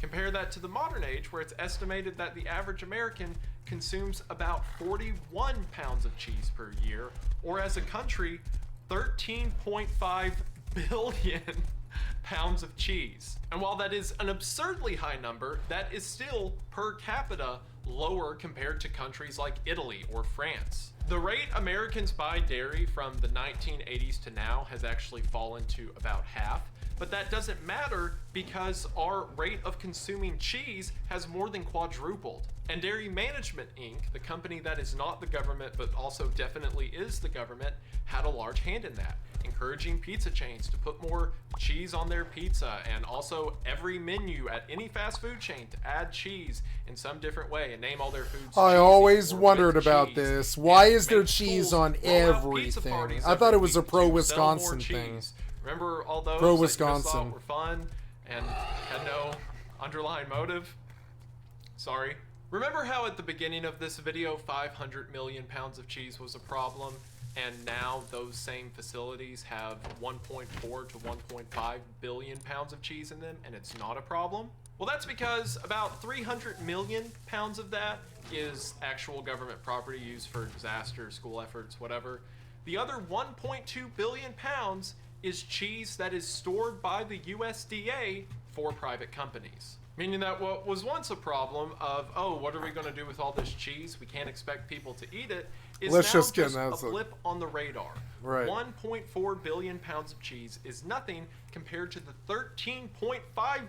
Speaker 16: Compare that to the modern age, where it's estimated that the average American consumes about 41 pounds of cheese per year, or as a country, 13.5 billion pounds of cheese. And while that is an absurdly high number, that is still per capita lower compared to countries like Italy or France. The rate Americans buy dairy from the 1980s to now has actually fallen to about half, but that doesn't matter because our rate of consuming cheese has more than quadrupled. And Dairy Management Inc., the company that is not the government but also definitely is the government, had a large hand in that, encouraging pizza chains to put more cheese on their pizza and also follow every menu at any fast food chain to add cheese in some different way and name all their foods
Speaker 1: I
Speaker 16: cheesy
Speaker 1: always
Speaker 16: or
Speaker 1: wondered
Speaker 16: with
Speaker 1: about
Speaker 16: cheese,
Speaker 1: this. Why
Speaker 16: and
Speaker 1: is there
Speaker 16: make
Speaker 1: cheese
Speaker 16: schools
Speaker 1: on
Speaker 16: roll out pizza
Speaker 1: everything?
Speaker 16: parties
Speaker 1: I thought
Speaker 16: every
Speaker 1: it was a
Speaker 16: week to
Speaker 1: pro
Speaker 16: sell more
Speaker 1: Wisconsin thing.
Speaker 16: cheese. Remember all those
Speaker 1: Pro
Speaker 16: that you just thought
Speaker 1: Wisconsin.
Speaker 16: were fun and had no underlying motive? Sorry. Remember how at the beginning of this video 500 million pounds of cheese was a problem, and now those same facilities have 1.4 to 1.5 billion pounds of cheese in them and it's not a problem? Well, that's because about 300 million pounds of that is actual government property used for disasters, school efforts, whatever. The other 1.2 billion pounds is cheese that is stored by the USDA for private companies. Meaning that what was once a problem of, oh, what are we going to do with all this cheese? We can't expect people to eat it, is
Speaker 1: Let's
Speaker 16: now
Speaker 1: just get
Speaker 16: just
Speaker 1: that,
Speaker 16: a
Speaker 1: so-
Speaker 16: blip on the radar.
Speaker 1: Right.
Speaker 16: 1.4 billion pounds of cheese is nothing compared to the 13.5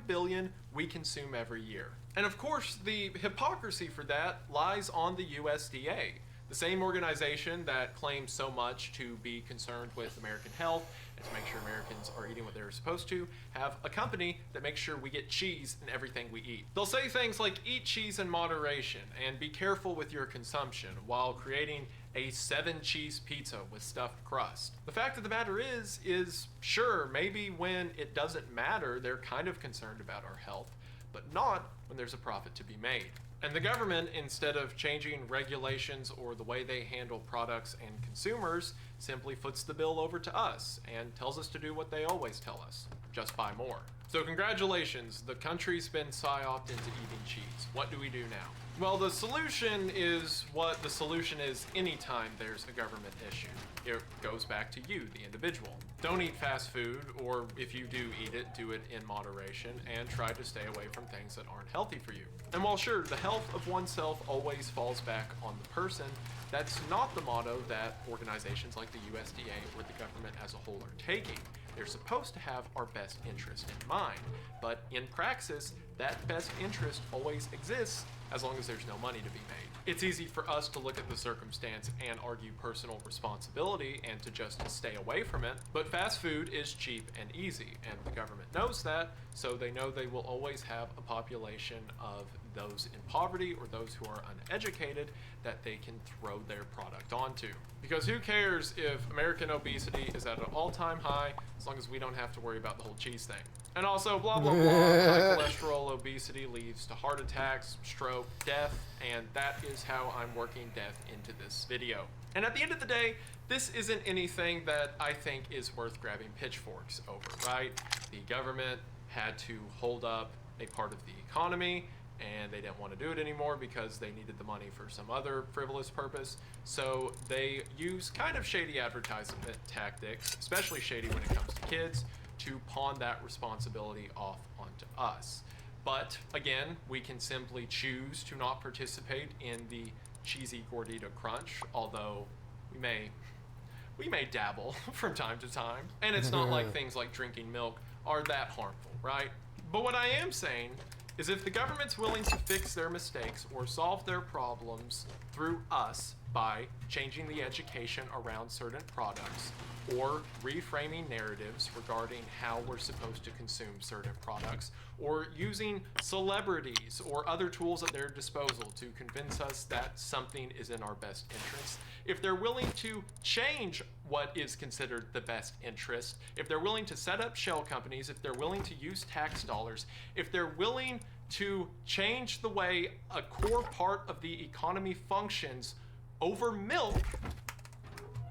Speaker 16: billion we consume every year. And of course, the hypocrisy for that lies on the USDA, the same organization that claims so much to be concerned with American health and to make sure Americans are eating what they're supposed to, have a company that makes sure we get cheese in everything we eat. They'll say things like eat cheese in moderation and be careful with your consumption while creating a 7-cheese pizza with stuffed crust. The fact of the matter is sure, maybe when it doesn't matter, they're kind of concerned about our health, but not when there's a profit to be made. And the government, instead of changing regulations or the way they handle products and consumers, simply foots the bill over to us and tells us to do what they always tell us, just buy more. So congratulations, the country's been psyoped into eating cheese. What do we do now? Well, the solution is what the solution is anytime there's a government issue. It goes back to you, the individual. Don't eat fast food, or if you do eat it, do it in moderation and try to stay away from things that aren't healthy for you. And while sure, the health of oneself always falls back on the person, that's not the motto that organizations like the USDA or the government as a whole are taking. They're supposed to have our best interest in mind, but in praxis, that best interest always exists as long as there's no money to be made. It's easy for us to look at the circumstance and argue personal responsibility and to just stay away from it, but fast food is cheap and easy, and the government knows that, so they know they will always have a population of those in poverty or those who are uneducated that they can throw their product onto. Because who cares if American obesity is at an all-time high as long as we don't have to worry about the whole cheese thing. And also, blah, blah, blah, high cholesterol obesity leads to heart attacks, stroke, death, and that is how I'm working death into this video. And at the end of the day, this isn't anything that I think is worth grabbing pitchforks over, right? The government had to hold up a part of the economy, and they didn't want to do it anymore because they needed the money for some other frivolous purpose. So they use kind of shady advertisement tactics, especially shady when it comes to kids, to pawn that responsibility off onto us. But again, we can simply choose to not participate in the cheesy gordita crunch, although we may dabble from time to time. And it's not like things like drinking milk are that harmful, right? But what I am saying is if the government's willing to fix their mistakes or solve their problems through us by changing the education around certain products or reframing narratives regarding how we're supposed to consume certain products, or using celebrities or other tools at their disposal to convince us that something is in our best interest, if they're willing to change what is considered the best interest, if they're willing to set up shell companies, if they're willing to use tax dollars, if they're willing to change the way a core part of the economy functions over milk,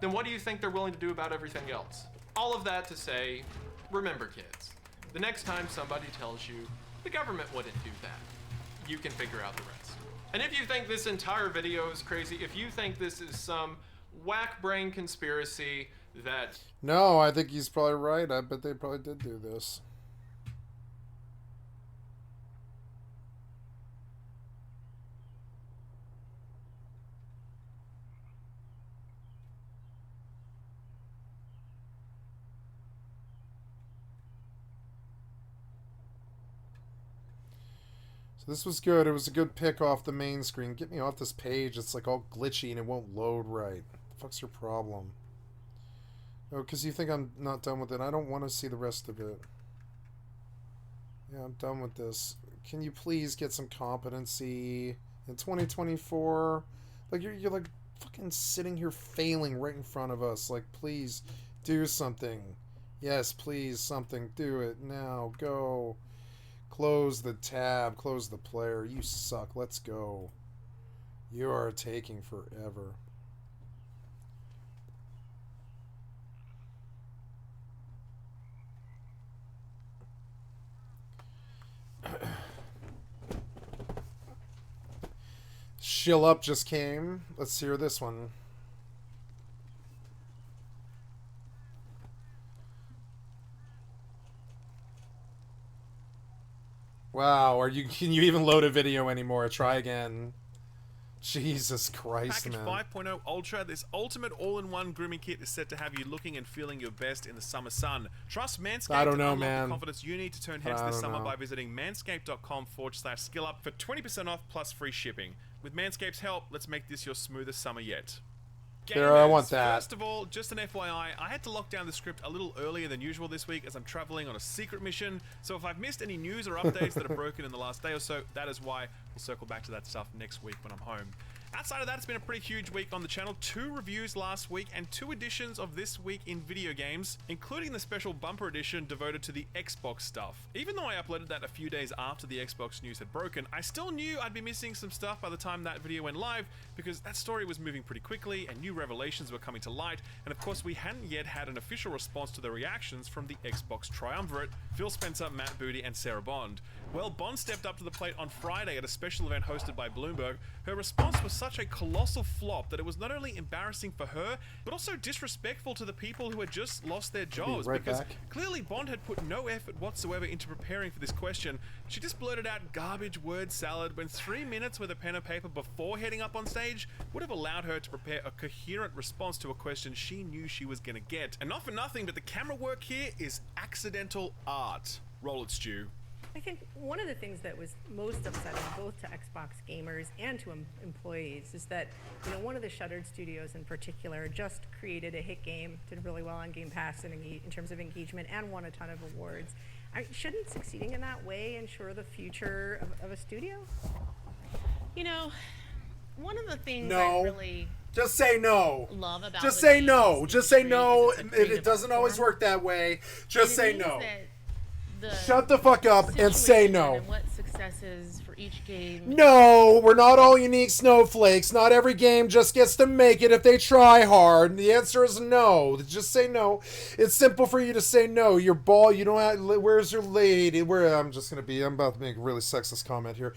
Speaker 16: then what do you think they're willing to do about everything else? All of that to say, remember kids, the next time somebody tells you the government wouldn't do that, you can figure out the rest. And if you think this entire video is crazy, if you think this is some whack brain conspiracy that...
Speaker 1: No, I think he's probably right. I bet they probably did do this. So this was good. It was a good pick off the main screen. Get me off this page. It's like all glitchy and it won't load right. What the fuck's your problem? Oh, because you think I'm not done with it. I don't want to see the rest of it. Yeah, I'm done with this. Can you please get some competency in 2024? Like you're like fucking sitting here failing right in front of us. Like, please do something. Yes, please, something. Do it now. Go. Close the tab. Close the player. You suck. Let's go. You are taking forever. Shill Up just came. Let's hear this one. Wow, can you even load a video anymore? Try again. Jesus Christ,
Speaker 17: Package
Speaker 1: man.
Speaker 17: 5.0 Ultra, this ultimate all-in-one grooming kit is set to have you looking and feeling your best in the summer sun. Trust Manscaped
Speaker 1: I don't know,
Speaker 17: to unlock
Speaker 1: man.
Speaker 17: the confidence you need to turn heads
Speaker 1: I
Speaker 17: this
Speaker 1: don't
Speaker 17: summer
Speaker 1: know.
Speaker 17: by visiting manscaped.com/skillup for 20% off plus free shipping. With Manscaped's help, let's make this your smoothest summer yet.
Speaker 1: There, I want
Speaker 17: Gamers,
Speaker 1: that.
Speaker 17: First of all, just an FYI, I had to lock down the script a little earlier than usual this week as I'm traveling on a secret mission, so if I've missed any news or updates that are broken in the last day or so, that is why. We'll circle back to that stuff next week when I'm home. Outside of that, it's been a pretty huge week on the channel. 2 reviews last week and 2 editions of This Week in Video Games, including the special bumper edition devoted to the Xbox stuff. Even though I uploaded that a few days after the Xbox news had broken, I still knew I'd be missing some stuff by the time that video went live because that story was moving pretty quickly and new revelations were coming to light, and of course we hadn't yet had an official response to the reactions from the Xbox triumvirate, Phil Spencer, Matt Booty, and Sarah Bond. Well, Bond stepped up to the plate on Friday at a special event hosted by Bloomberg. Her response was such a colossal flop that it was not only embarrassing for her, but also disrespectful to the people who had just lost their jobs,
Speaker 1: right
Speaker 17: because
Speaker 1: back.
Speaker 17: clearly Bond had put no effort whatsoever into preparing for this question. She just blurted out garbage word salad when 3 minutes with a pen and paper before heading up on stage would have allowed her to prepare a coherent response to a question she knew she was gonna get. And not for nothing, but the camera work here is accidental art. Roll it, Stu.
Speaker 18: I think one of the things that was most upsetting both to Xbox gamers and to employees is that, you know, one of the shuttered studios in particular just created a hit game, did really well on Game Pass in terms of engagement, and won a ton of awards. Shouldn't succeeding in that way ensure the future of a studio?
Speaker 19: You know, one of the things
Speaker 1: No.
Speaker 19: I really
Speaker 1: Just say no.
Speaker 19: love about
Speaker 1: Just
Speaker 19: the
Speaker 1: say
Speaker 19: games
Speaker 1: no. Just say
Speaker 19: industry
Speaker 1: no.
Speaker 19: is it's a
Speaker 1: It
Speaker 19: creative
Speaker 1: doesn't
Speaker 19: art
Speaker 1: always
Speaker 19: form.
Speaker 1: work that way. Just
Speaker 19: And
Speaker 1: say
Speaker 19: it means
Speaker 1: no.
Speaker 19: that the
Speaker 1: Shut the fuck up and say
Speaker 19: situation
Speaker 1: no.
Speaker 19: and what success is for each game.
Speaker 1: No, we're not all unique snowflakes. Not every game just gets to make it if they try hard. The answer is no. Just say no. It's simple for you to say no. Your ball, you don't have, where's your lady? I'm about to make a really sexist comment here.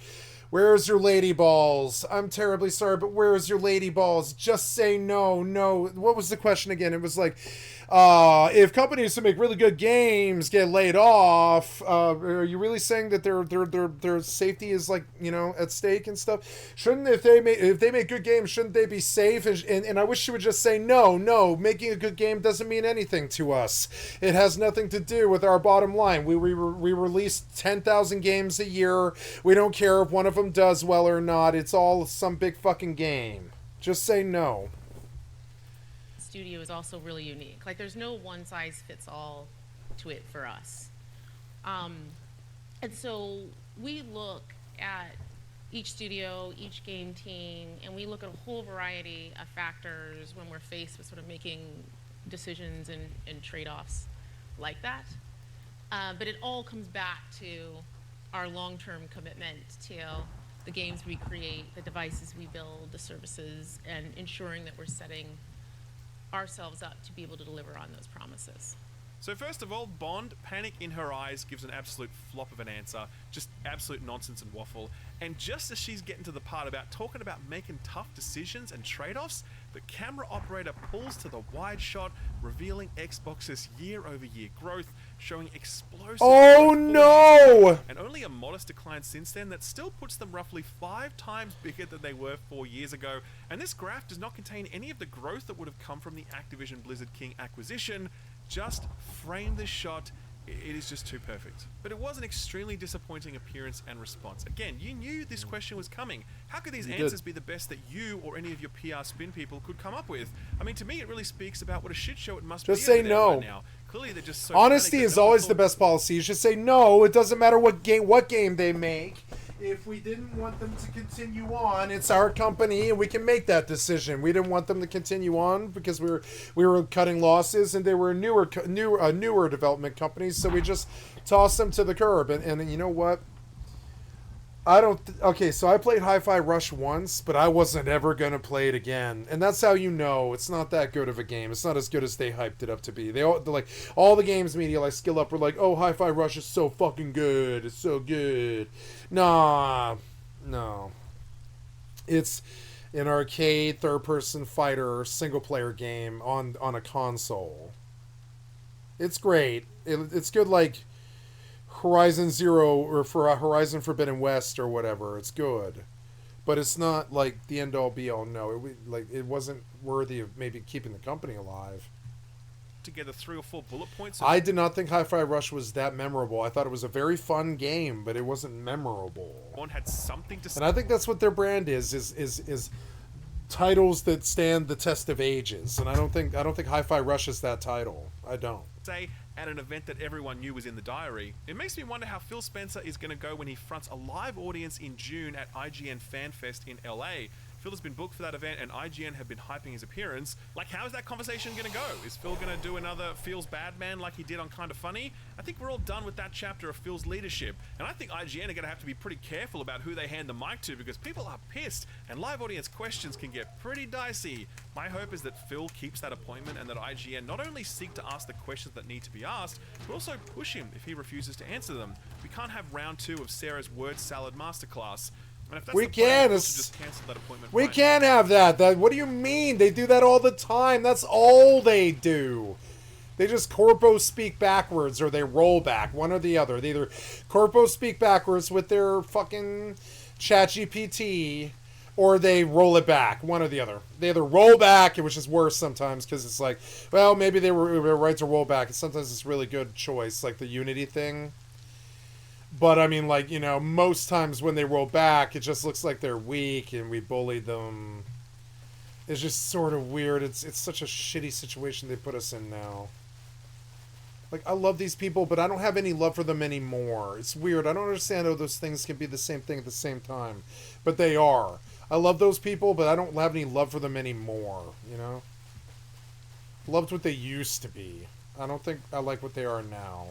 Speaker 1: Where's your lady balls? I'm terribly sorry, but where's your lady balls? Just say no, no. What was the question again? It was like, if companies who make really good games get laid off, are you really saying that their safety is, like, you know, at stake and stuff? Shouldn't, if they make good games, shouldn't they be safe? And I wish she would just say no. Making a good game doesn't mean anything to us. It has nothing to do with our bottom line. We release 10,000 games a year. We don't care if one of them does well or not. It's all some big fucking game. Just say no.
Speaker 19: Studio is also really unique. Like, there's no one size fits all to it for us. And so we look at each studio, each game team, and we look at a whole variety of factors when we're faced with sort of making decisions and trade-offs like that. But it all comes back to our long-term commitment to the games we create, the devices we build, the services, and ensuring that we're setting ourselves up to be able to deliver on those promises.
Speaker 17: So first of all, Bond, panic in her eyes, gives an absolute flop of an answer. Just absolute nonsense and waffle. And just as she's getting to the part about talking about making tough decisions and trade-offs, the camera operator pulls to the wide shot, revealing Xbox's year-over-year growth, showing explosive
Speaker 1: Oh,
Speaker 17: growth 4 years
Speaker 1: no!
Speaker 17: ago, and only a modest decline since then that still puts them roughly 5 times bigger than they were 4 years ago. And this graph does not contain any of the growth that would have come from the Activision Blizzard King acquisition. Just frame this shot. It is just too perfect. But it was an extremely disappointing appearance and response. Again, you knew this question was coming. How could these
Speaker 1: You
Speaker 17: answers
Speaker 1: did.
Speaker 17: be the best that you or any of your PR spin people could come up with? I mean, to me, it really speaks about what a shit show it must
Speaker 1: Just
Speaker 17: be
Speaker 1: say
Speaker 17: over there
Speaker 1: no.
Speaker 17: right now. clearly they're just so
Speaker 1: Honesty
Speaker 17: panicked
Speaker 1: is
Speaker 17: that no one
Speaker 1: always
Speaker 17: thought-
Speaker 1: the best policy. You should say no. It doesn't matter what game they make. If we didn't want them to continue on, it's our company, and we can make that decision. We didn't want them to continue on because we were cutting losses, and they were a newer development company, so we just tossed them to the curb. And you know what? Okay, so I played Hi-Fi Rush once, but I wasn't ever going to play it again. And that's how you know it's not that good of a game. It's not as good as they hyped it up to be. They're like, all the games media, like Skill Up, were like, oh, Hi-Fi Rush is so fucking good. It's so good. Nah. No. It's an arcade, third-person fighter, single-player game on a console. It's great. It's good, like Horizon Zero or for Horizon Forbidden West or whatever. It's good, but it's not like the end all be all. No, it wasn't worthy of maybe keeping the company alive.
Speaker 17: Together 3 or 4 bullet points.
Speaker 1: I did not think Hi-Fi Rush was that memorable. I thought it was a very fun game, but it wasn't memorable.
Speaker 17: One had something to say.
Speaker 1: And I think that's what their brand is titles that stand the test of ages. And I don't think Hi-Fi Rush is that title. I don't.
Speaker 17: Say at an event that everyone knew was in the diary. It makes me wonder how Phil Spencer is going to go when he fronts a live audience in June at IGN FanFest in LA. Phil has been booked for that event, and IGN have been hyping his appearance. Like, how is that conversation going to go? Is Phil going to do another Phil's Bad Man like he did on Kinda Funny? I think we're all done with that chapter of Phil's leadership, and I think IGN are going to have to be pretty careful about who they hand the mic to because people are pissed, and live audience questions can get pretty dicey. My hope is that Phil keeps that appointment and that IGN not only seek to ask the questions that need to be asked, but also push him if he refuses to answer them. We can't have round 2 of Sarah's word salad masterclass.
Speaker 1: We can. We can have that. What do you mean? They do that all the time. That's all they do. They just corpo speak backwards or they roll back, one or the other. They either corpo speak backwards with their fucking ChatGPT or they roll it back, one or the other. They either roll back, which is worse sometimes because it's like, well, maybe they were right to roll back. And sometimes it's a really good choice, like the Unity thing. But, I mean, like, you know, most times when they roll back, it just looks like they're weak and we bullied them. It's just sort of weird. It's such a shitty situation they put us in now. Like, I love these people, but I don't have any love for them anymore. It's weird. I don't understand how those things can be the same thing at the same time. But they are. I love those people, but I don't have any love for them anymore, you know? Loved what they used to be. I don't think I like what they are now.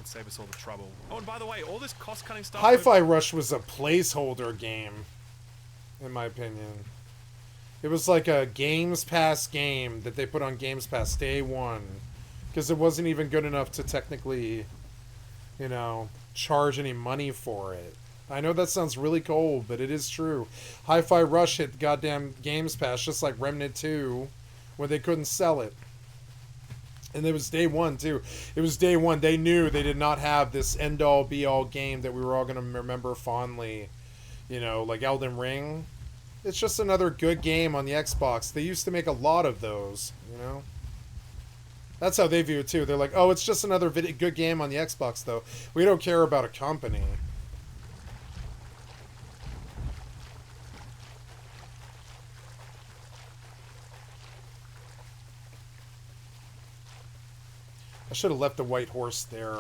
Speaker 17: Save us all the trouble. Oh, and by the way, all this cost-cutting stuff...
Speaker 1: Hi-Fi Rush was a placeholder game, in my opinion. It was like a Games Pass game that they put on Games Pass day one. Because it wasn't even good enough to technically, you know, charge any money for it. I know that sounds really cold, but it is true. Hi-Fi Rush hit goddamn Games Pass, just like Remnant 2, when they couldn't sell it. And it was day one, too. It was day one. They knew they did not have this end-all, be-all game that we were all going to remember fondly. You know, like Elden Ring. It's just another good game on the Xbox. They used to make a lot of those, you know? That's how they view it, too. They're like, oh, it's just another good game on the Xbox, though. We don't care about a company. I should have left the white horse there.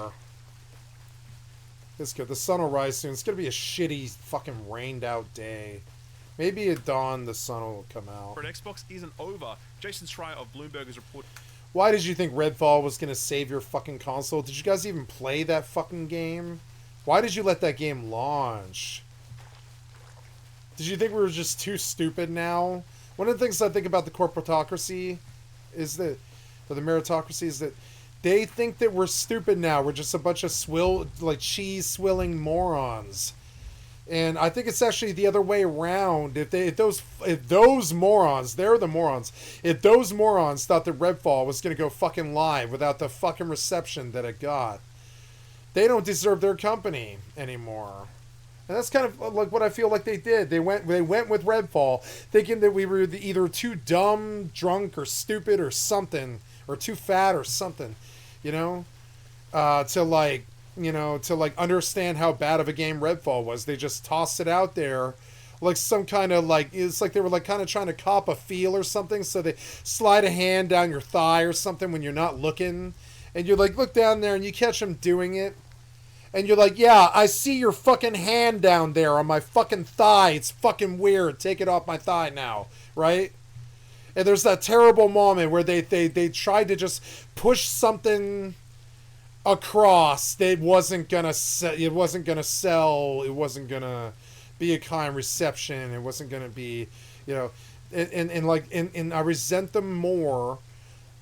Speaker 1: It's good. The sun will rise soon. It's going to be a shitty, fucking rained out day. Maybe at dawn the sun will come out.
Speaker 17: For Xbox isn't over. Jason Schreier of Bloomberg has reported...
Speaker 1: Why did you think Redfall was going to save your fucking console? Did you guys even play that fucking game? Why did you let that game launch? Did you think we were just too stupid now? One of the things I think about the corporatocracy is that... Or the meritocracy is that... They think that we're stupid now. We're just a bunch of cheese swilling morons. And I think it's actually the other way around. If those morons, they're the morons. If those morons thought that Redfall was going to go fucking live without the fucking reception that it got, they don't deserve their company anymore. And that's kind of like what I feel like they did. They went with Redfall thinking that we were either too dumb, drunk, or stupid or something, or too fat or something, you know, to understand how bad of a game Redfall was. They just tossed it out there like some kind of like, it's like they were like kind of trying to cop a feel or something, so they slide a hand down your thigh or something when you're not looking, and you're like, look down there, and you catch them doing it, and you're like, yeah, I see your fucking hand down there on my fucking thigh, it's fucking weird, take it off my thigh now, right? And there's that terrible moment where they tried to just push something across that wasn't gonna sell, it wasn't gonna be a kind reception, it wasn't gonna be, you know, and I resent them more.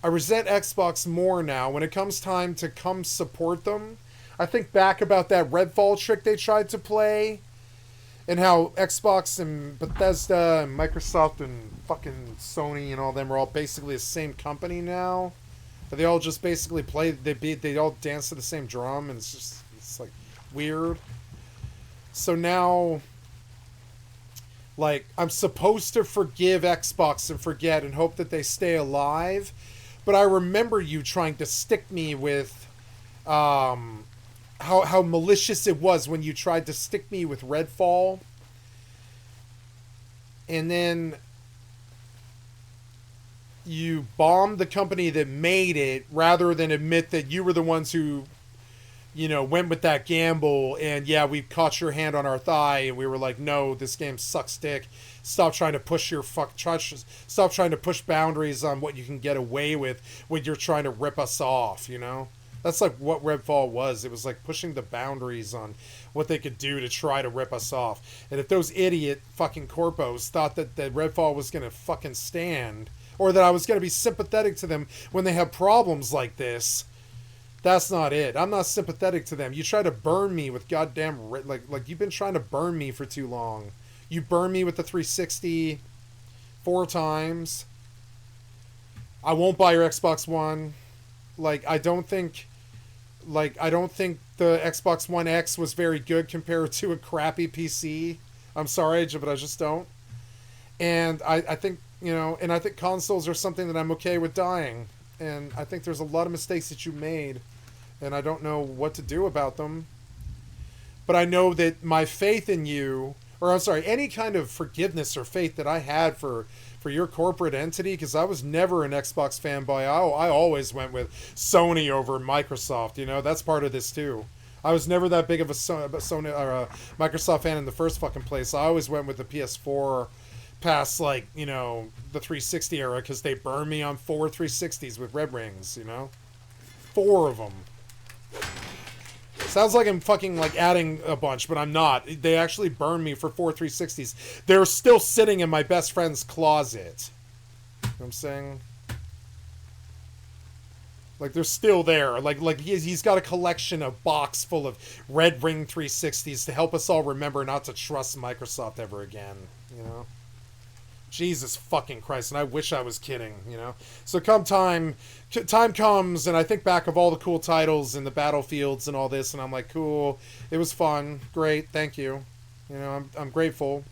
Speaker 1: I resent Xbox more now when it comes time to come support them. I think back about that Redfall trick they tried to play, and how Xbox and Bethesda and Microsoft and fucking Sony and all them are all basically the same company now. But they all just basically play, they all dance to the same drum, and it's like weird. So now, like, I'm supposed to forgive Xbox and forget and hope that they stay alive, but I remember you trying to stick me with how malicious it was when you tried to stick me with Redfall. And then you bombed the company that made it rather than admit that you were the ones who, you know, went with that gamble, and yeah, we caught your hand on our thigh, and we were like, no, this game sucks dick. Stop trying to push stop trying to push boundaries on what you can get away with when you're trying to rip us off, you know? That's like what Redfall was. It was like pushing the boundaries on what they could do to try to rip us off. And if those idiot fucking corpos thought that Redfall was going to fucking stand, or that I was going to be sympathetic to them when they have problems like this, that's not it. I'm not sympathetic to them. You try to burn me with goddamn, like you've been trying to burn me for too long. You burned me with the 360 4 times. I won't buy your Xbox One. Like, I don't think the Xbox One X was very good compared to a crappy PC. I'm sorry, but I just don't. And I think, you know, and I think consoles are something that I'm okay with dying. And I think there's a lot of mistakes that you made, and I don't know what to do about them. But I know that my faith in you, or I'm sorry, any kind of forgiveness or faith that I had for your corporate entity, because I was never an Xbox fanboy. I always went with Sony over Microsoft, you know, that's part of this too. I was never that big of a Sony or a Microsoft fan in the first fucking place. I always went with the PS4 past, like, you know, the 360 era, because they burned me on 4 360s with red rings, you know? 4 of them. Sounds like I'm fucking, like, adding a bunch, but I'm not. They actually burned me for 4 360s. They're still sitting in my best friend's closet. You know what I'm saying? Like, they're still there. Like he's got a collection, a box full of red ring 360s to help us all remember not to trust Microsoft ever again, you know? Jesus fucking Christ, and I wish I was kidding, you know? So time comes, and I think back of all the cool titles and the Battlefields and all this, and I'm like, cool, it was fun, great, thank you. You know, I'm grateful.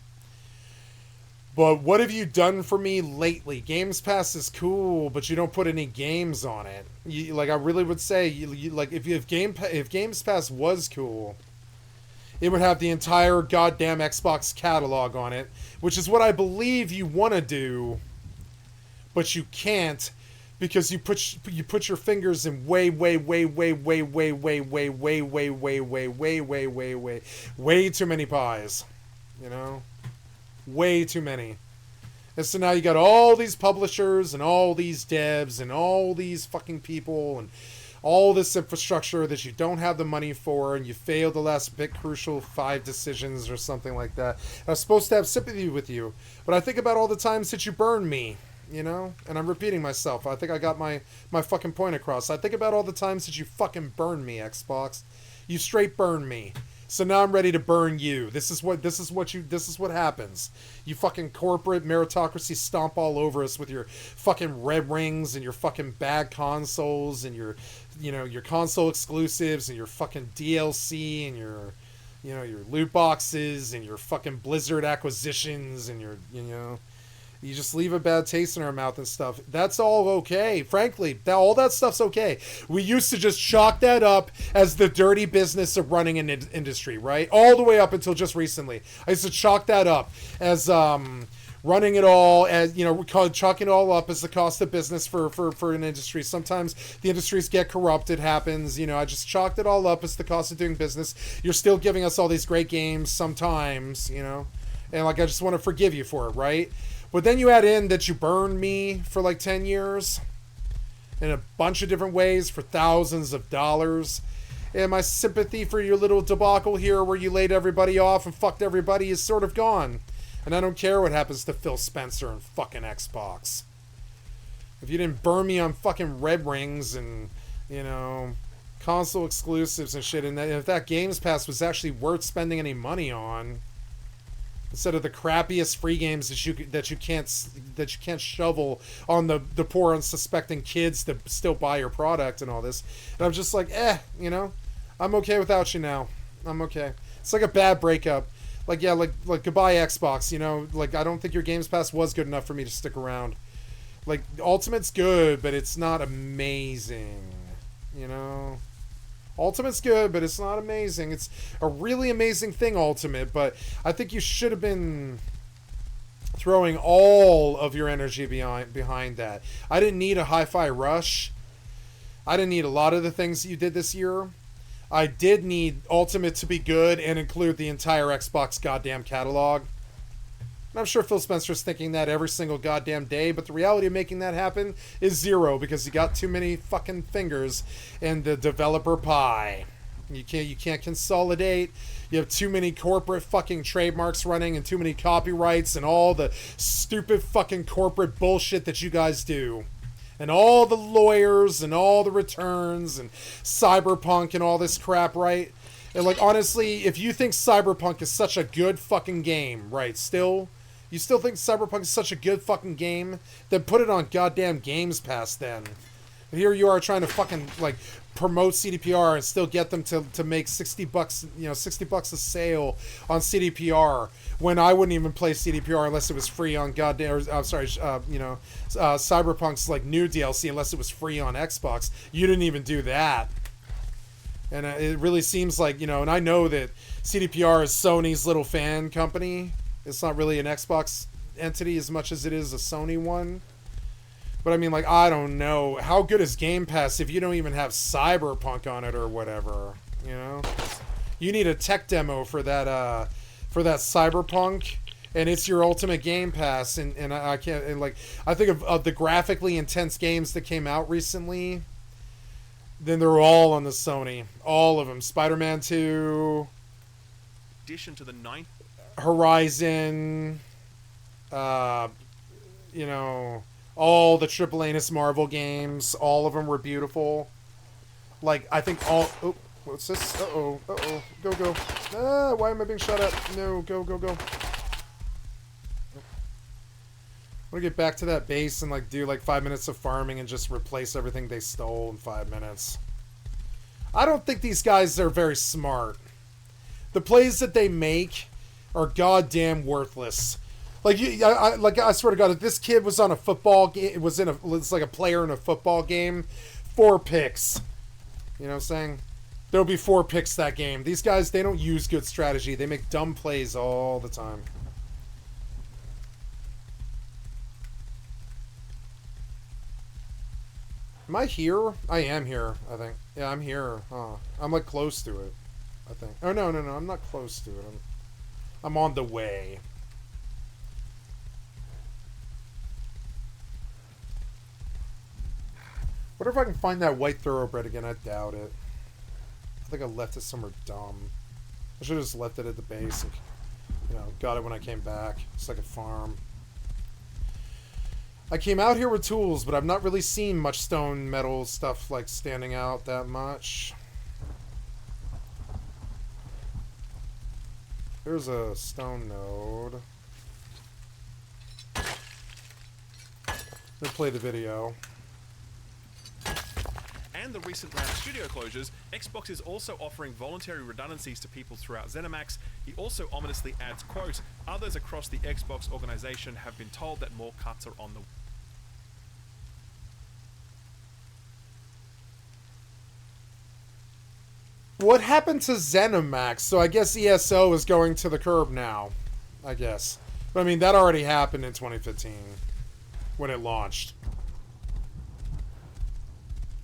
Speaker 1: But what have you done for me lately? Games Pass is cool, but you don't put any games on it. Like, I really would say, like, if Games Pass was cool, it would have the entire goddamn Xbox catalog on it, which is what I believe you want to do, but you can't, because you put your fingers in way too many pies, you know, way too many. And so now you got all these publishers and all these devs and all these fucking people and all this infrastructure that you don't have the money for, and you failed the last bit crucial 5 decisions or something like that. I was supposed to have sympathy with you, but I think about all the times that you burned me, you know? And I'm repeating myself. I think I got my fucking point across. I think about all the times that you fucking burned me, Xbox. You straight burned me. So now I'm ready to burn you. This is what happens. You fucking corporate meritocracy stomp all over us with your fucking red rings and your fucking bad consoles and your, you know, your console exclusives and your fucking DLC and your, you know, your loot boxes and your fucking Blizzard acquisitions and your, you know, You just leave a bad taste in our mouth and stuff. That's all okay. Frankly, all that stuff's okay. We used to just chalk that up as the dirty business of running an industry, right? All the way up until just recently. I used to chalk that up as running it all, as, you know, chalking it all up as the cost of business for an industry. Sometimes the industries get corrupt. It happens. You know, I just chalked it all up as the cost of doing business. You're still giving us all these great games sometimes, you know? And, like, I just want to forgive you for it, right? But then you add in that you burned me for like 10 years in a bunch of different ways for thousands of dollars. And my sympathy for your little debacle here where you laid everybody off and fucked everybody is sort of gone. And I don't care what happens to Phil Spencer and fucking Xbox. If you didn't burn me on fucking Red Rings and, you know, console exclusives and shit, and if that Games Pass was actually worth spending any money on, instead of the crappiest free games that you can't shovel on the poor unsuspecting kids to still buy your product and all this. And I'm just like, you know, I'm okay without you now. I'm okay. It's like a bad breakup. Like, yeah, like goodbye Xbox, you know, like I don't think your Games Pass was good enough for me to stick around. Like Ultimate's good, but it's not amazing, you know. Ultimate's good, but it's not amazing. It's a really amazing thing, Ultimate, but I think you should have been throwing all of your energy behind that. I didn't need a Hi-Fi Rush. I didn't need a lot of the things that you did this year. I did need Ultimate to be good and include the entire Xbox goddamn catalog. And I'm sure Phil Spencer's thinking that every single goddamn day, but the reality of making that happen is zero because you got too many fucking fingers in the developer pie. You can't consolidate. You have too many corporate fucking trademarks running and too many copyrights and all the stupid fucking corporate bullshit that you guys do. And all the lawyers and all the returns and Cyberpunk and all this crap, right? And like, honestly, if you think Cyberpunk is such a good fucking game, right, you still think Cyberpunk is such a good fucking game? Then put it on goddamn Games Pass then. And here you are trying to fucking, like, promote CDPR and still get them to make $60, you know, $60 a sale on CDPR when I wouldn't even play CDPR unless it was free on goddamn, Cyberpunk's, like, new DLC unless it was free on Xbox. You didn't even do that. And it really seems like, you know, and I know that CDPR is Sony's little fan company. It's not really an Xbox entity as much as it is a Sony one. But I mean, like, I don't know. How good is Game Pass if you don't even have Cyberpunk on it or whatever? You know? You need a tech demo for that Cyberpunk, and it's your ultimate Game Pass. And I can't, and like, I think of the graphically intense games that came out recently, then they're all on the Sony. All of them. Spider-Man 2.
Speaker 17: Addition to the 9th.
Speaker 1: Horizon, you know, all the Triple Anus Marvel games, all of them were beautiful. Like, I think all... Oh, what's this? Uh-oh. Go. Ah, why am I being shot at? No, go. I want to get back to that base and, like, do, like, 5 minutes of farming and just replace everything they stole in 5 minutes. I don't think these guys are very smart. The plays that they make are goddamn worthless. Like, I swear to God, if this kid was on a football game, was like a player in a football game, 4 picks. You know what I'm saying? There'll be 4 picks that game. These guys, they don't use good strategy. They make dumb plays all the time. Am I here? I am here, I think. Yeah, I'm here. Huh. I'm, like, close to it, I think. Oh, no, I'm not close to it. I'm on the way. What if I can find that white thoroughbred again? I doubt it. I think I left it somewhere dumb. I should have just left it at the base and, you know, got it when I came back. It's like a farm. I came out here with tools, but I've not really seen much stone metal stuff, like, standing out that much. There's a stone node. Let's play the video.
Speaker 17: and the recent round of studio closures, Xbox is also offering voluntary redundancies to people throughout ZeniMax. He also ominously adds, quote, others across the Xbox organization have been told that more cuts are on the
Speaker 1: What happened to ZeniMax? So I guess ESO is going to the curb now, I guess. But I mean, that already happened in 2015 when it launched.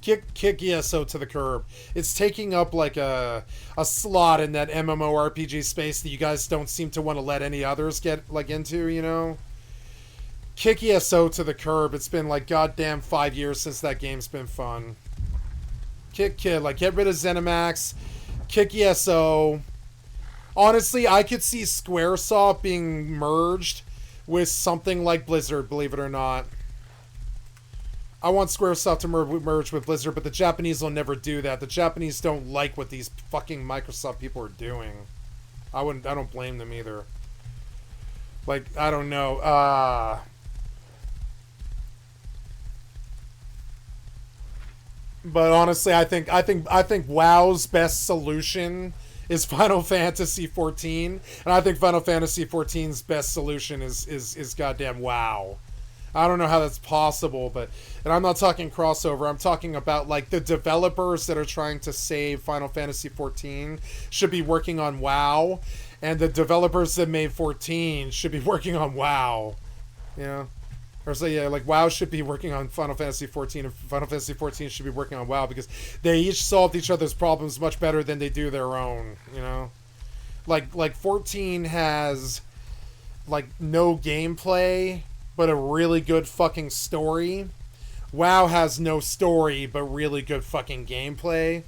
Speaker 1: Kick ESO to the curb. It's taking up like a slot in that MMORPG space that you guys don't seem to want to let any others get like into, you know? Kick ESO to the curb. It's been like goddamn 5 years since that game's been fun. Get rid of ZeniMax, kick ESO. Honestly, I could see Squaresoft being merged with something like Blizzard, believe it or not. I want Squaresoft to merge with Blizzard, but the Japanese will never do that. The Japanese don't like what these fucking Microsoft people are doing. I don't blame them either. Like, I don't know. But honestly, I think WoW's best solution is Final Fantasy 14, and I think Final Fantasy 14's best solution is goddamn WoW. I don't know how that's possible, and I'm not talking crossover. I'm talking about like the developers that are trying to save Final Fantasy 14 should be working on WoW, and the developers that made 14 should be working on WoW. You know? Or so yeah, like WoW should be working on Final Fantasy 14, and Final Fantasy 14 should be working on WoW, because they each solved each other's problems much better than they do their own, you know? Like 14 has like no gameplay, but a really good fucking story. WoW has no story, but really good fucking gameplay.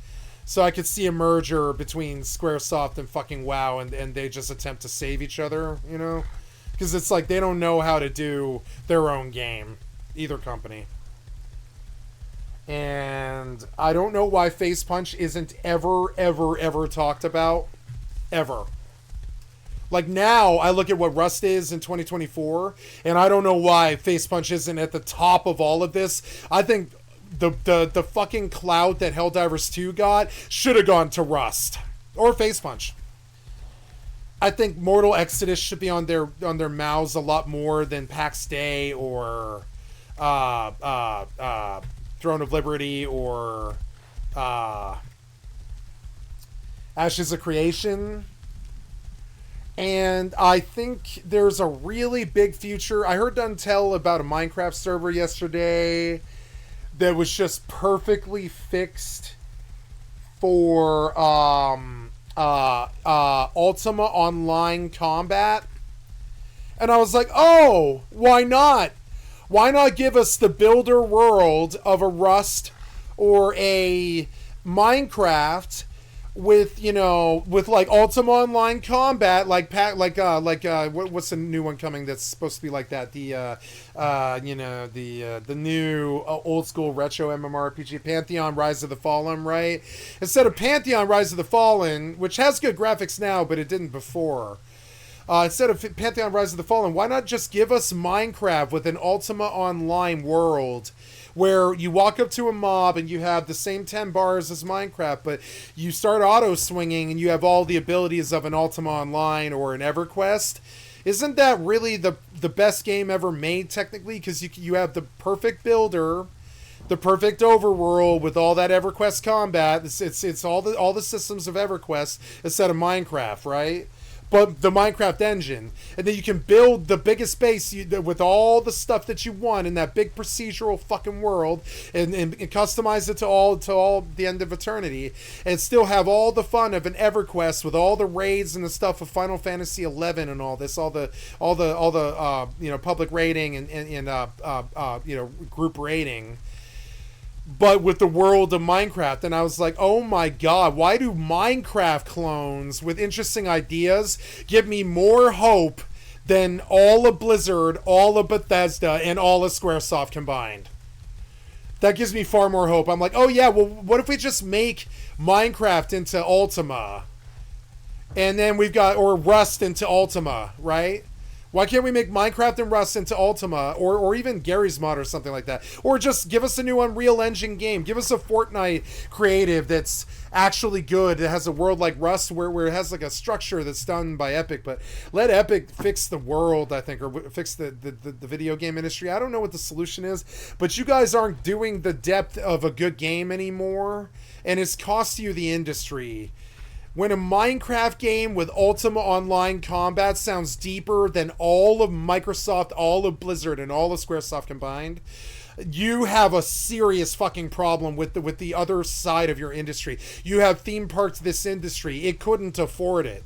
Speaker 1: So I could see a merger between Squaresoft and fucking WoW, and they just attempt to save each other, you know? Because it's like they don't know how to do their own game, either company. And I don't know why Face Punch isn't ever talked about. Ever. Like now, I look at what Rust is in 2024, and I don't know why Face Punch isn't at the top of all of this. I think the fucking clout that Helldivers 2 got should have gone to Rust. Or Face Punch. I think Mortal Exodus should be on their mouths a lot more than PAX Day or Throne of Liberty or Ashes of Creation. And I think there's a really big future. I heard Duntel about a Minecraft server yesterday that was just perfectly fixed for Ultima Online combat. And I was like, oh, why not? Why not give us the builder world of a Rust or a Minecraft with, you know, with like Ultima Online combat, what's the new one coming that's supposed to be like that? The new old school retro MMORPG, Pantheon Rise of the Fallen, right? Instead of Pantheon Rise of the Fallen, which has good graphics now, but it didn't before. Instead of Pantheon Rise of the Fallen, why not just give us Minecraft with an Ultima Online world where you walk up to a mob and you have the same 10 bars as Minecraft, but you start auto-swinging and you have all the abilities of an Ultima Online or an EverQuest? Isn't that really the best game ever made, technically? Because you have the perfect builder, the perfect overworld with all that EverQuest combat. It's all the systems of EverQuest instead of Minecraft, right? But the Minecraft engine, and then you can build the biggest base with all the stuff that you want in that big procedural fucking world, and customize it to all the end of eternity, and still have all the fun of an EverQuest with all the raids and the stuff of Final Fantasy 11 and all this, all the public rating and group rating. But with the world of Minecraft. And I was like, oh my god, why do Minecraft clones with interesting ideas give me more hope than all of Blizzard, all of Bethesda, and all of Squaresoft combined? That gives me far more hope. I'm like, oh yeah, well, what if we just make Minecraft into Ultima? And then we've got, or Rust into Ultima, right? Why can't we make Minecraft and Rust into Ultima, or even Gary's Mod or something like that? Or just give us a new Unreal Engine game. Give us a Fortnite creative that's actually good. It has a world like Rust where it has like a structure that's done by Epic. But let Epic fix the world, I think, or fix the video game industry. I don't know what the solution is, but you guys aren't doing the depth of a good game anymore, and it's cost you the industry. When a Minecraft game with Ultima Online combat sounds deeper than all of Microsoft, all of Blizzard, and all of Squaresoft combined, you have a serious fucking problem with the other side of your industry. You have theme parks this industry. It couldn't afford it.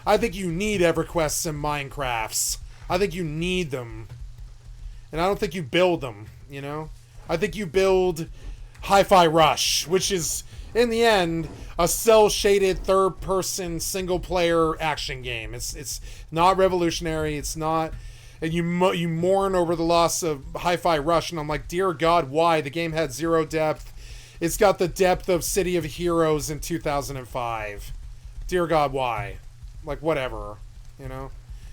Speaker 1: I think you need EverQuests and Minecrafts. I think you need them. And I don't think you build them, you know? I think you build Hi-Fi Rush, which is, in the end, a cel-shaded third-person single-player action game. It's not revolutionary. It's not. And you mourn over the loss of Hi-Fi Rush, and I'm like, dear God, why? The game had zero depth. It's got the depth of City of Heroes in 2005. Dear God, why? Like, whatever, you know?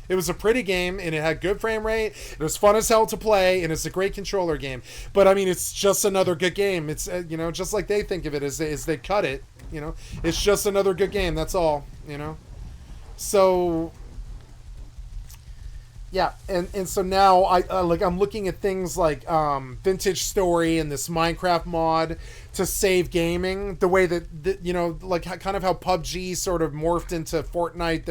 Speaker 1: It was a pretty game, and it had good frame rate. It was fun as hell to play, and it's a great controller game. But, I mean, it's just another good game. It's, you know, just like they think of it as they cut it, you know? It's just another good game, that's all, you know? So, yeah, and so now I'm looking at things like Vintage Story and this Minecraft mod to save gaming, the way that you know, like kind of how PUBG sort of morphed into Fortnite,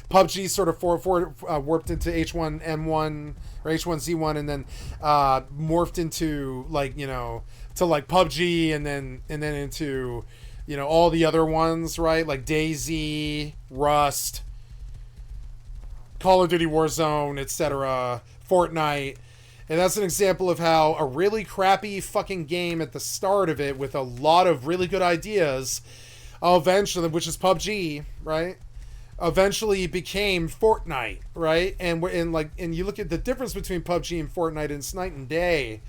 Speaker 1: PUBG sort of warped into H1N1 or H1Z1, and then morphed into, like, you know, to like PUBG, and then into, you know, all the other ones, right? Like DayZ, Rust, Call of Duty Warzone, etc., Fortnite. And that's an example of how a really crappy fucking game at the start of it with a lot of really good ideas eventually, which is PUBG, right? Eventually became Fortnite, right? And you look at the difference between PUBG and Fortnite, and it's night and day.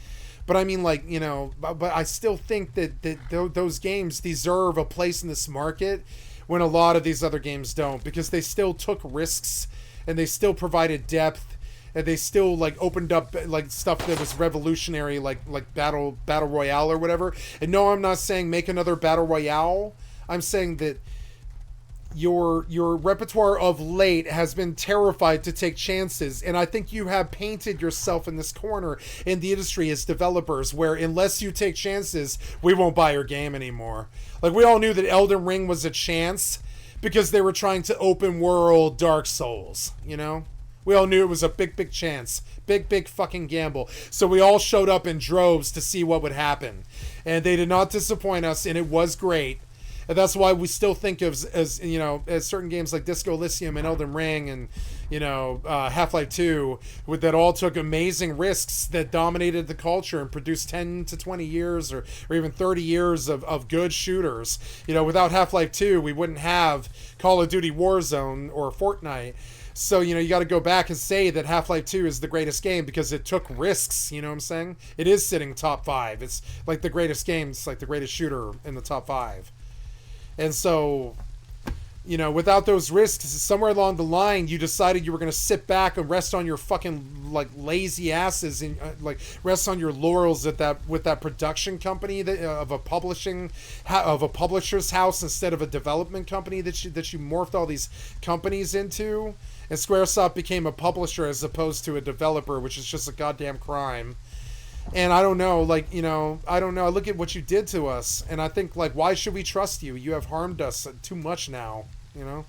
Speaker 1: But I mean, like, you know, but I still think that those games deserve a place in this market when a lot of these other games don't, because they still took risks, and they still provided depth, and they still, like, opened up, like, stuff that was revolutionary, like battle royale or whatever. And no, I'm not saying make another battle royale. I'm saying that your repertoire of late has been terrified to take chances, and I think you have painted yourself in this corner in the industry as developers, where unless you take chances, we won't buy your game anymore. Like, we all knew that Elden Ring was a chance, because they were trying to open world Dark Souls, you know? We all knew it was a big chance. Big fucking gamble. So we all showed up in droves to see what would happen. And they did not disappoint us, and it was great. And that's why we still think of, as you know, as certain games like Disco Elysium and Elden Ring and, you know, Half-Life 2, that all took amazing risks that dominated the culture and produced 10 to 20 years or even 30 years of good shooters. You know, without Half-Life 2, we wouldn't have Call of Duty Warzone or Fortnite. So, you know, you got to go back and say that Half-Life 2 is the greatest game because it took risks, you know what I'm saying? It is sitting top 5. It's like the greatest game. It's like the greatest shooter in the top 5. And so, you know, without those risks, somewhere along the line, you decided you were going to sit back and rest on your fucking, like, lazy asses and, like, rest on your laurels with that production company of a publisher's house instead of a development company that you morphed all these companies into. And Squaresoft became a publisher as opposed to a developer, which is just a goddamn crime. And I don't know, like, you know, I don't know. I look at what you did to us, and I think, like, why should we trust you? You have harmed us too much now, you know?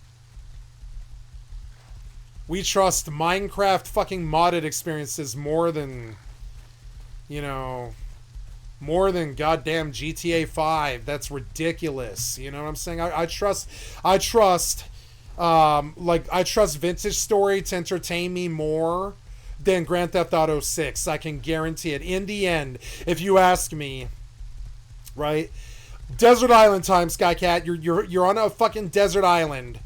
Speaker 1: We trust Minecraft fucking modded experiences more than, you know, more than goddamn GTA 5. That's ridiculous. You know what I'm saying? I trust Vintage Story to entertain me more than Grand Theft Auto 6. I can guarantee it. In the end, if you ask me, right? Desert Island time, Skycat. You're on a fucking desert island,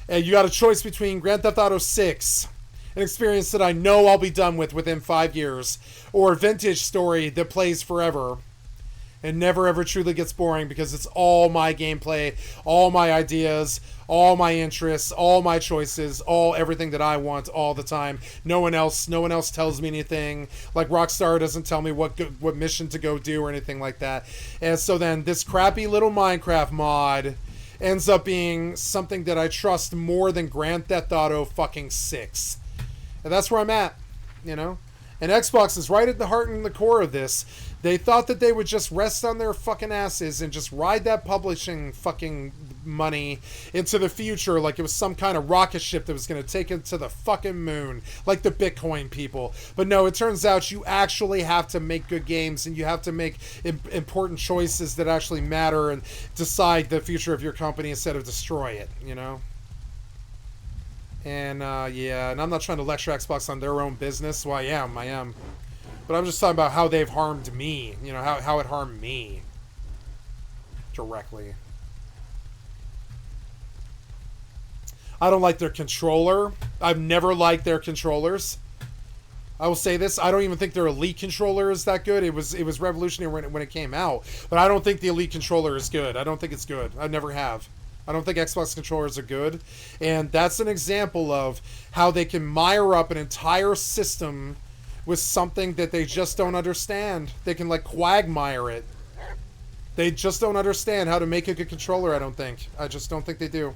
Speaker 1: and you got a choice between Grand Theft Auto 6, an experience that I know I'll be done with within 5 years, or Vintage Story that plays forever. It never ever truly gets boring because it's all my gameplay, all my ideas, all my interests, all my choices, all everything that I want all the time. No one else tells me anything. Like Rockstar doesn't tell me what mission to go do or anything like that. And so then this crappy little Minecraft mod ends up being something that I trust more than Grand Theft Auto fucking 6. And that's where I'm at, you know? And Xbox is right at the heart and the core of this. They thought that they would just rest on their fucking asses and just ride that publishing fucking money into the future like it was some kind of rocket ship that was going to take it to the fucking moon, like the Bitcoin people. But no, it turns out you actually have to make good games, and you have to make important choices that actually matter and decide the future of your company instead of destroy it, you know? And, yeah, and I'm not trying to lecture Xbox on their own business. Well, I am. But I'm just talking about how they've harmed me. You know, how it harmed me. Directly. I don't like their controller. I've never liked their controllers. I will say this, I don't even think their Elite controller is that good. It was revolutionary when it came out. But I don't think the Elite controller is good. I don't think it's good. I never have. I don't think Xbox controllers are good. And that's an example of how they can mire up an entire system with something that they just don't understand. They can, like, quagmire it. They just don't understand how to make a good controller, I don't think. I just don't think they do.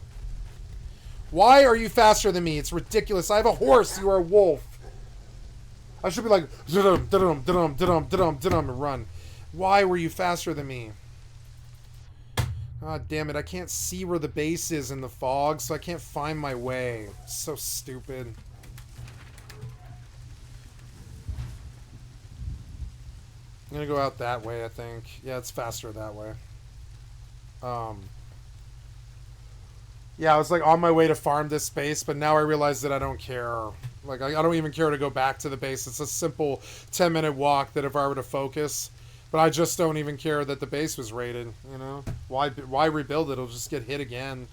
Speaker 1: Why are you faster than me? It's ridiculous. I have a horse. You are a wolf. I should be like, da-dum, da-dum, da-dum, da-dum, da-dum, da-dum, and run. Why were you faster than me? God damn it. I can't see where the base is in the fog, so I can't find my way. It's so stupid. I'm gonna go out that way, I think. Yeah, it's faster that way. Yeah, I was like on my way to farm this base, but now I realize that I don't care. Like, I don't even care to go back to the base. It's a simple 10-minute walk that if I were to focus. But I just don't even care that the base was raided, you know? Why rebuild it? It'll just get hit again.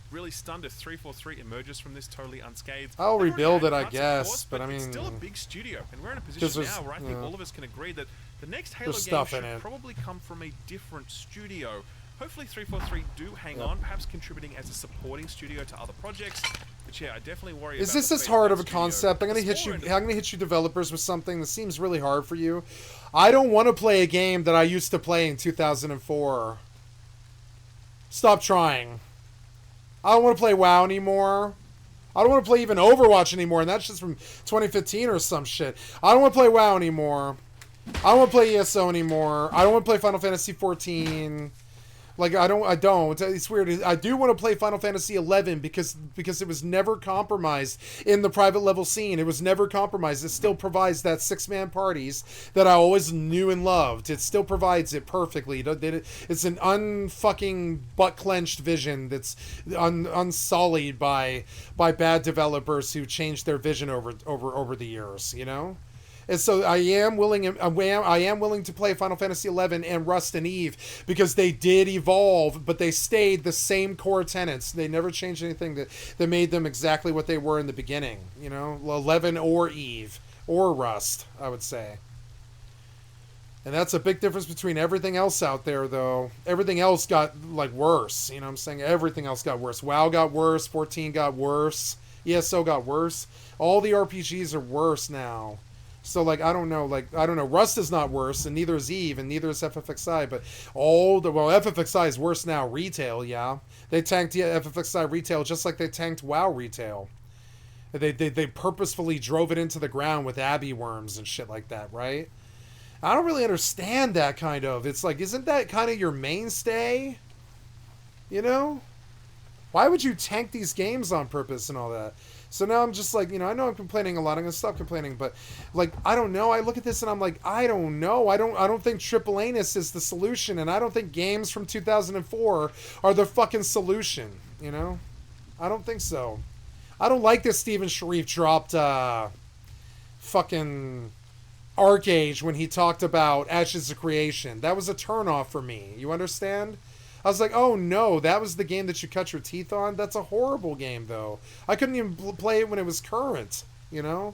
Speaker 17: Really stunned if 343 emerges from this totally unscathed.
Speaker 1: I'll rebuild it, I
Speaker 17: Cuts,
Speaker 1: guess,
Speaker 17: course,
Speaker 1: but I mean...
Speaker 17: It's still a big studio, and we're in a position now where I think all of us can agree that the next Halo game should probably come from a different studio. Hopefully 343 do hang on, perhaps contributing as a supporting studio to other projects. But yeah, I definitely worry about...
Speaker 1: Is this as hard of a concept? I'm gonna hit you developers with something that seems really hard for you. I don't want to play a game that I used to play in 2004. Stop trying. I don't want to play WoW anymore. I don't want to play even Overwatch anymore, and that's just from 2015 or some shit. I don't want to play WoW anymore. I don't want to play ESO anymore. I don't want to play Final Fantasy 14. Like, I don't. It's weird. I do want to play Final Fantasy 11 because it was never compromised in the private level scene. It was never compromised. It still provides that 6-man parties that I always knew and loved. It still provides it perfectly. It's an unfucking butt-clenched vision that's unsullied by bad developers who changed their vision over the years, you know? And so I am willing to play Final Fantasy XI and Rust and EvE because they did evolve, but they stayed the same core tenets. They never changed anything that made them exactly what they were in the beginning. You know, 11 or EvE or Rust, I would say. And that's a big difference between everything else out there, though. Everything else got, like, worse. You know what I'm saying? Everything else got worse. WoW got worse. 14 got worse. ESO got worse. All the RPGs are worse now. So, like, I don't know. Rust is not worse, and neither is EvE, and neither is FFXI. But FFXI is worse now. Retail, yeah. They tanked FFXI retail just like they tanked WoW retail. They purposefully drove it into the ground with Abbey worms and shit like that, right? I don't really understand that kind of. It's like, isn't that kind of your mainstay? You know? Why would you tank these games on purpose and all that? So now I'm just like, you know, I know I'm complaining a lot. I'm going to stop complaining. But, like, I don't know. I look at this and I'm like, I don't know. I don't think triple anus is the solution. And I don't think games from 2004 are the fucking solution. You know? I don't think so. I don't like that Steven Sharif dropped fucking Arcade when he talked about Ashes of Creation. That was a turnoff for me. You understand? I was like, oh no, that was the game that you cut your teeth on? That's a horrible game, though. I couldn't even play it when it was current, you know?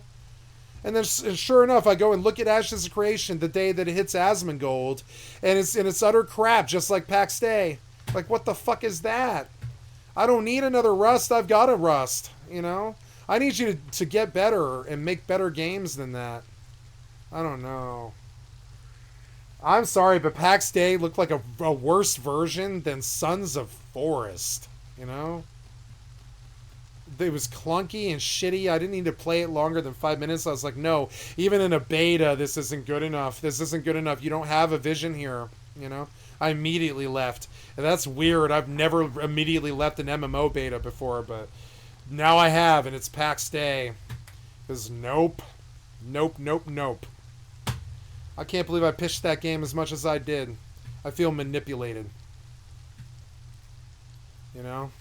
Speaker 1: And then, and sure enough, I go and look at Ashes of Creation the day that it hits Asmongold, and it's utter crap, just like PAX Day. Like, what the fuck is that? I don't need another Rust. I've got a Rust, you know? I need you to get better and make better games than that. I don't know. I'm sorry, but PAX Day looked like a worse version than Sons of Forest, you know? It was clunky and shitty. I didn't need to play it longer than 5 minutes. I was like, no, even in a beta, this isn't good enough. This isn't good enough. You don't have a vision here, you know? I immediately left. And that's weird. I've never immediately left an MMO beta before, but now I have, and it's PAX Day. Because nope. Nope, nope, nope. I can't believe I pitched that game as much as I did. I feel manipulated. You know?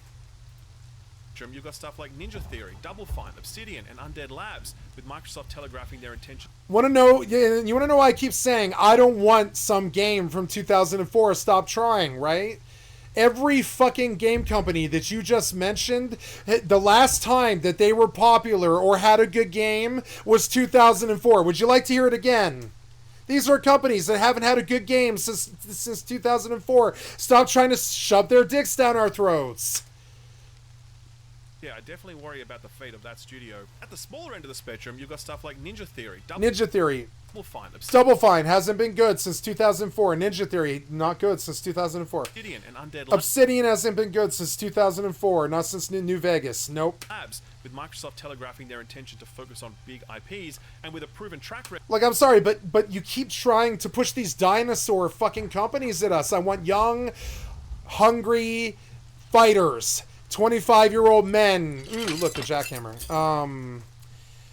Speaker 17: You've got stuff like Ninja Theory, Double Fine, Obsidian, and Undead Labs, with Microsoft telegraphing their intention.
Speaker 1: Want to know? You want to know why I keep saying I don't want some game from 2004? Stop trying, right? Every fucking game company that you just mentioned, the last time that they were popular or had a good game was 2004. Would you like to hear it again? These are companies that haven't had a good game since 2004. Stop trying to shove their dicks down our throats.
Speaker 17: Yeah, I definitely worry about the fate of that studio. At the smaller end of the spectrum, you've got stuff like Ninja Theory.
Speaker 1: Ninja Theory.
Speaker 17: Double Fine.
Speaker 1: Double Fine hasn't been good since 2004. Ninja Theory, not good since 2004.
Speaker 17: Obsidian and Undead
Speaker 1: Obsidian hasn't been good since 2004. Not since New Vegas. Nope.
Speaker 17: Labs, with Microsoft telegraphing their intention to focus on big IPs, and with a proven track record.
Speaker 1: Like, I'm sorry, but you keep trying to push these dinosaur fucking companies at us. I want young, hungry fighters. 25-year-old men. Ooh, look, the jackhammer.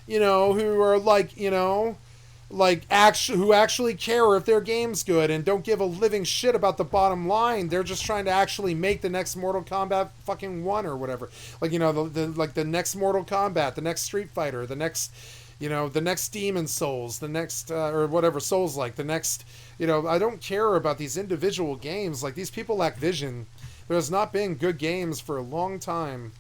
Speaker 1: You know, who are like, you know, like who actually care if their game's good and don't give a living shit about the bottom line. They're just trying to actually make the next Mortal Kombat fucking 1 or whatever. Like, you know, the next Mortal Kombat, the next Street Fighter, the next, you know, the next Demon Souls, the next or whatever Souls like, the next, you know, I don't care about these individual games. Like, these people lack vision. There's not been good games for a long time.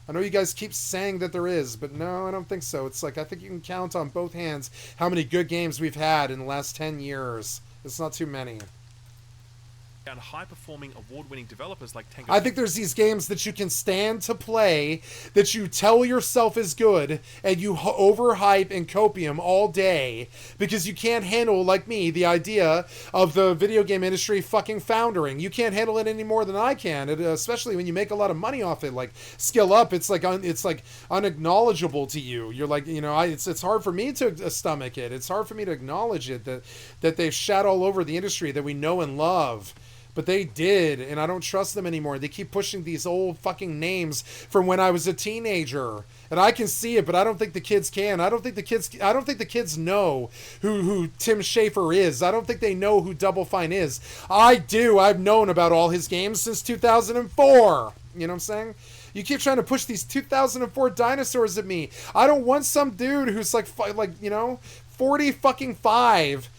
Speaker 1: I know you guys keep saying that there is, but no, I don't think so. It's like, I think you can count on both hands how many good games we've had in the last 10 years. It's not too many.
Speaker 17: And high-performing, award-winning developers like Tango.
Speaker 1: I think there's these games that you can stand to play, that you tell yourself is good, and you overhype and copium all day, because you can't handle, like me, the idea of the video game industry fucking foundering. You can't handle it any more than I can, especially when you make a lot of money off it. Like, Skill Up, it's like unacknowledgeable to you. You're like, you know, it's hard for me to stomach it. It's hard for me to acknowledge it, that they've shat all over the industry that we know and love. But they did, and I don't trust them anymore. They keep pushing these old fucking names from when I was a teenager. And I can see it, but I don't think the kids can. I don't think the kids know who Tim Schafer is. I don't think they know who Double Fine is. I do. I've known about all his games since 2004. You know what I'm saying? You keep trying to push these 2004 dinosaurs at me. I don't want some dude who's like you know, 40 fucking 5.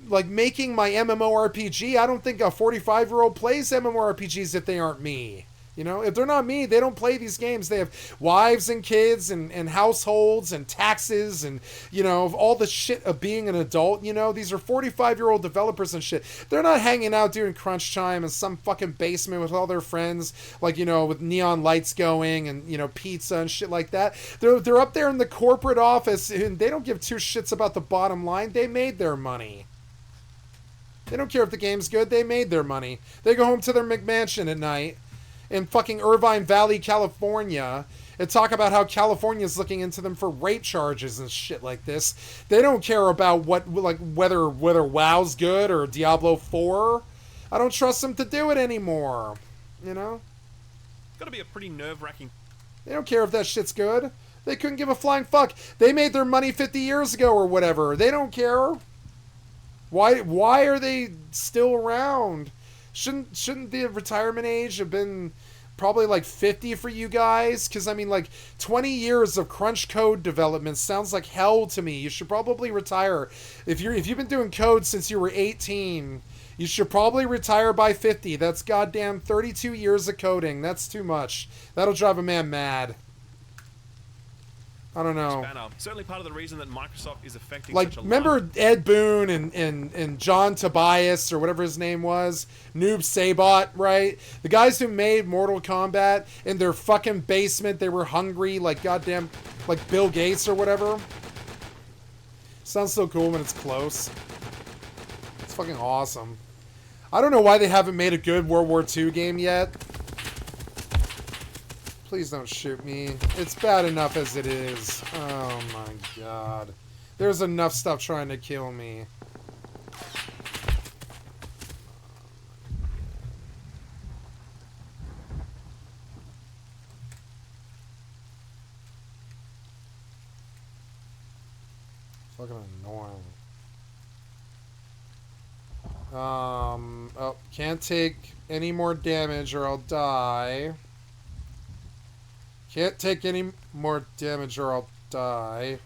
Speaker 1: Like, making my MMORPG. I don't think a 45-year-old plays MMORPGs if they aren't me. You know, if they're not me, they don't play these games. They have wives and kids and households and taxes and, you know, all the shit of being an adult. You know, these are 45-year-old developers and shit. They're not hanging out during crunch time in some fucking basement with all their friends, like, you know, with neon lights going and, you know, pizza and shit like that. They're up there in the corporate office, and they don't give two shits about the bottom line. They made their money. They don't care if the game's good. They made their money. They go home to their McMansion at night in fucking Irvine Valley, California, and talk about how California's looking into them for rape charges and shit like this. They don't care about whether WoW's good or Diablo 4. I don't trust them to do it anymore. You know?
Speaker 17: It's gotta be a pretty nerve-wracking.
Speaker 1: They don't care if that shit's good. They couldn't give a flying fuck. They made their money 50 years ago or whatever. They don't care. Why are they still around? Shouldn't the retirement age have been probably like 50 for you guys? Because, I mean, like, 20 years of crunch code development sounds like hell to me. You should probably retire. If you've been doing code since you were 18, you should probably retire by 50. That's goddamn 32 years of coding. That's too much. That'll drive a man mad. I don't know.
Speaker 17: Banner. Certainly part of the reason that Microsoft is affecting
Speaker 1: Like,
Speaker 17: such a
Speaker 1: remember Ed Boon and John Tobias, or whatever his name was? Noob Sabot, right? The guys who made Mortal Kombat, in their fucking basement, they were hungry, like goddamn, like Bill Gates or whatever. Sounds so cool when it's close. It's fucking awesome. I don't know why they haven't made a good World War II game yet. Please don't shoot me. It's bad enough as it is. Oh my god. There's enough stuff trying to kill me. Fucking annoying. Oh, can't take any more damage or I'll die. Can't take any more damage or I'll die.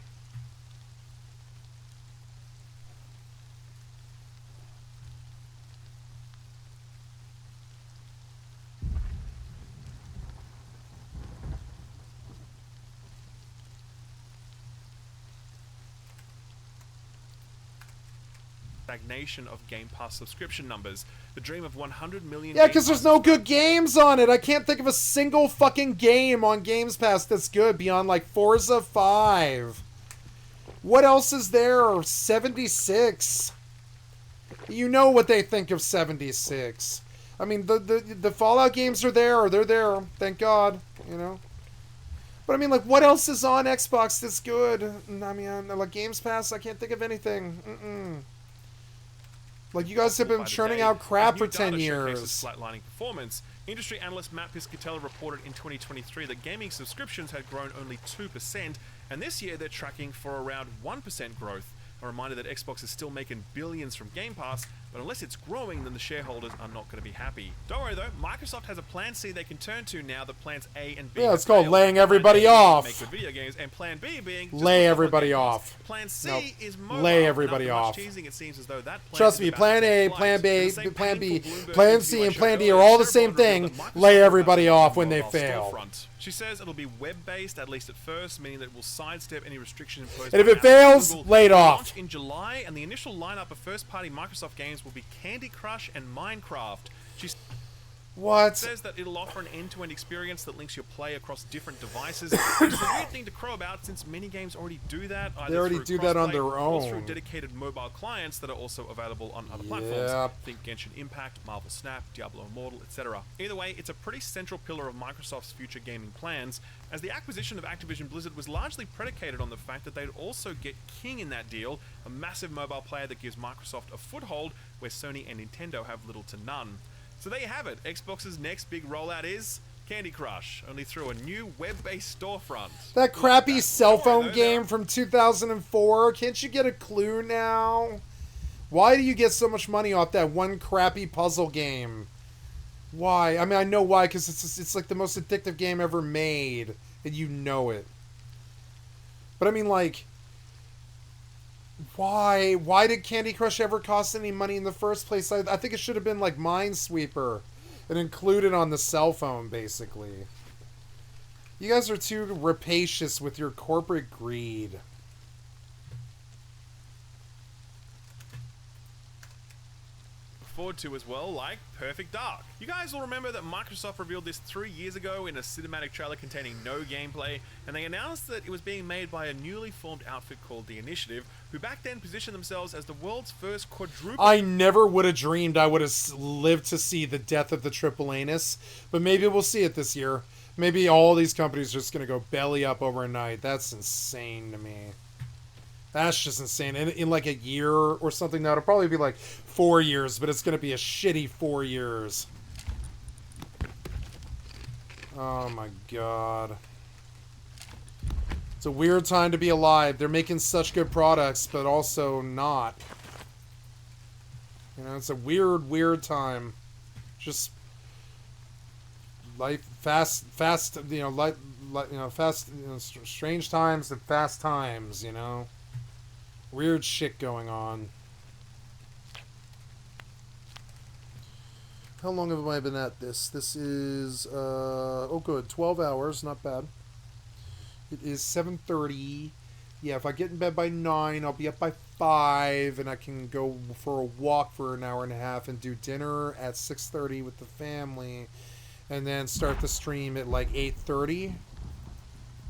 Speaker 17: stagnation of Game Pass subscription numbers. The dream of 100 million.
Speaker 1: Yeah, because there's no good games on it. I can't think of a single fucking game on Games Pass that's good beyond like Forza 5. What else is there? 76. You know what they think of 76. I mean, the Fallout games are there, or they're there. Thank God, you know. But I mean, like, what else is on Xbox that's good? I mean, like Games Pass, I can't think of anything. Like, you guys have been churning out crap for 10 years.
Speaker 17: Flatlining performance. Industry analyst Matt Piscatella reported in 2023 that gaming subscriptions had grown only 2%, and this year they're tracking for around 1% growth. A reminder that Xbox is still making billions from Game Pass, but unless it's growing, then the shareholders are not going to be happy. Don't worry though, Microsoft has a plan C they can turn to now that plans A and B.
Speaker 1: Yeah, it's called laying everybody off.
Speaker 17: Make good video games, and plan B being
Speaker 1: lay everybody off.
Speaker 17: Plan C is mobile.
Speaker 1: Lay everybody off.
Speaker 17: Teasing, it seems as though that plan
Speaker 1: Trust me, plan A, plan B, plan B, plan C, and plan D are all the same thing. Lay everybody off when they fail.
Speaker 17: She says it'll be web-based, at least at first, meaning that it will sidestep any restrictions imposed.
Speaker 1: And if it fails, lay it off.
Speaker 17: Launch in July, and the initial lineup of first-party Microsoft games will be Candy Crush and Minecraft. She says that it'll offer an end-to-end experience that links your play across different devices. Which is a weird thing to crow about, since many games already do that.
Speaker 1: They already do that on their
Speaker 17: or through
Speaker 1: own.
Speaker 17: dedicated mobile clients that are also available on other platforms. Think Genshin Impact, Marvel Snap, Diablo Immortal, etc. Either way, it's a pretty central pillar of Microsoft's future gaming plans, as the acquisition of Activision Blizzard was largely predicated on the fact that they'd also get King in that deal, a massive mobile player that gives Microsoft a foothold where Sony and Nintendo have little to none. So there you have it. Xbox's next big rollout is Candy Crush, only through a new web-based storefront.
Speaker 1: That crappy cell phone game from 2004. Can't you get a clue now? Why do you get so much money off that one crappy puzzle game? Why? I mean, I know why, because it's like the most addictive game ever made, and you know it. But I mean, like, why? Why did Candy Crush ever cost any money in the first place? I think it should have been like Minesweeper and included on the cell phone, basically. You guys are too rapacious with your corporate greed.
Speaker 17: Forward to as well, like Perfect Dark. You guys will remember that Microsoft revealed this 3 years ago in a cinematic trailer containing no gameplay, and they announced that it was being made by a newly formed outfit called The Initiative, who back then positioned themselves as the world's first quadruple...
Speaker 1: I never would have dreamed I would have lived to see the death of the triple anus, but maybe we'll see it this year. Maybe all these companies are just going to go belly up overnight. That's insane to me. That's just insane. In like a year or something, now it'll probably be like 4 years, but it's going to be a shitty 4 years. Oh my god. It's a weird time to be alive. They're making such good products, but also not. You know, it's a weird time. Just life, fast, you know, strange times and fast times, you know. Weird shit going on. How long have I been at this? This is, oh good, 12 hours, not bad. It is 7:30. Yeah, if I get in bed by 9, I'll be up by 5, and I can go for a walk for an hour and a half and do dinner at 6:30 with the family, and then start the stream at like 8:30.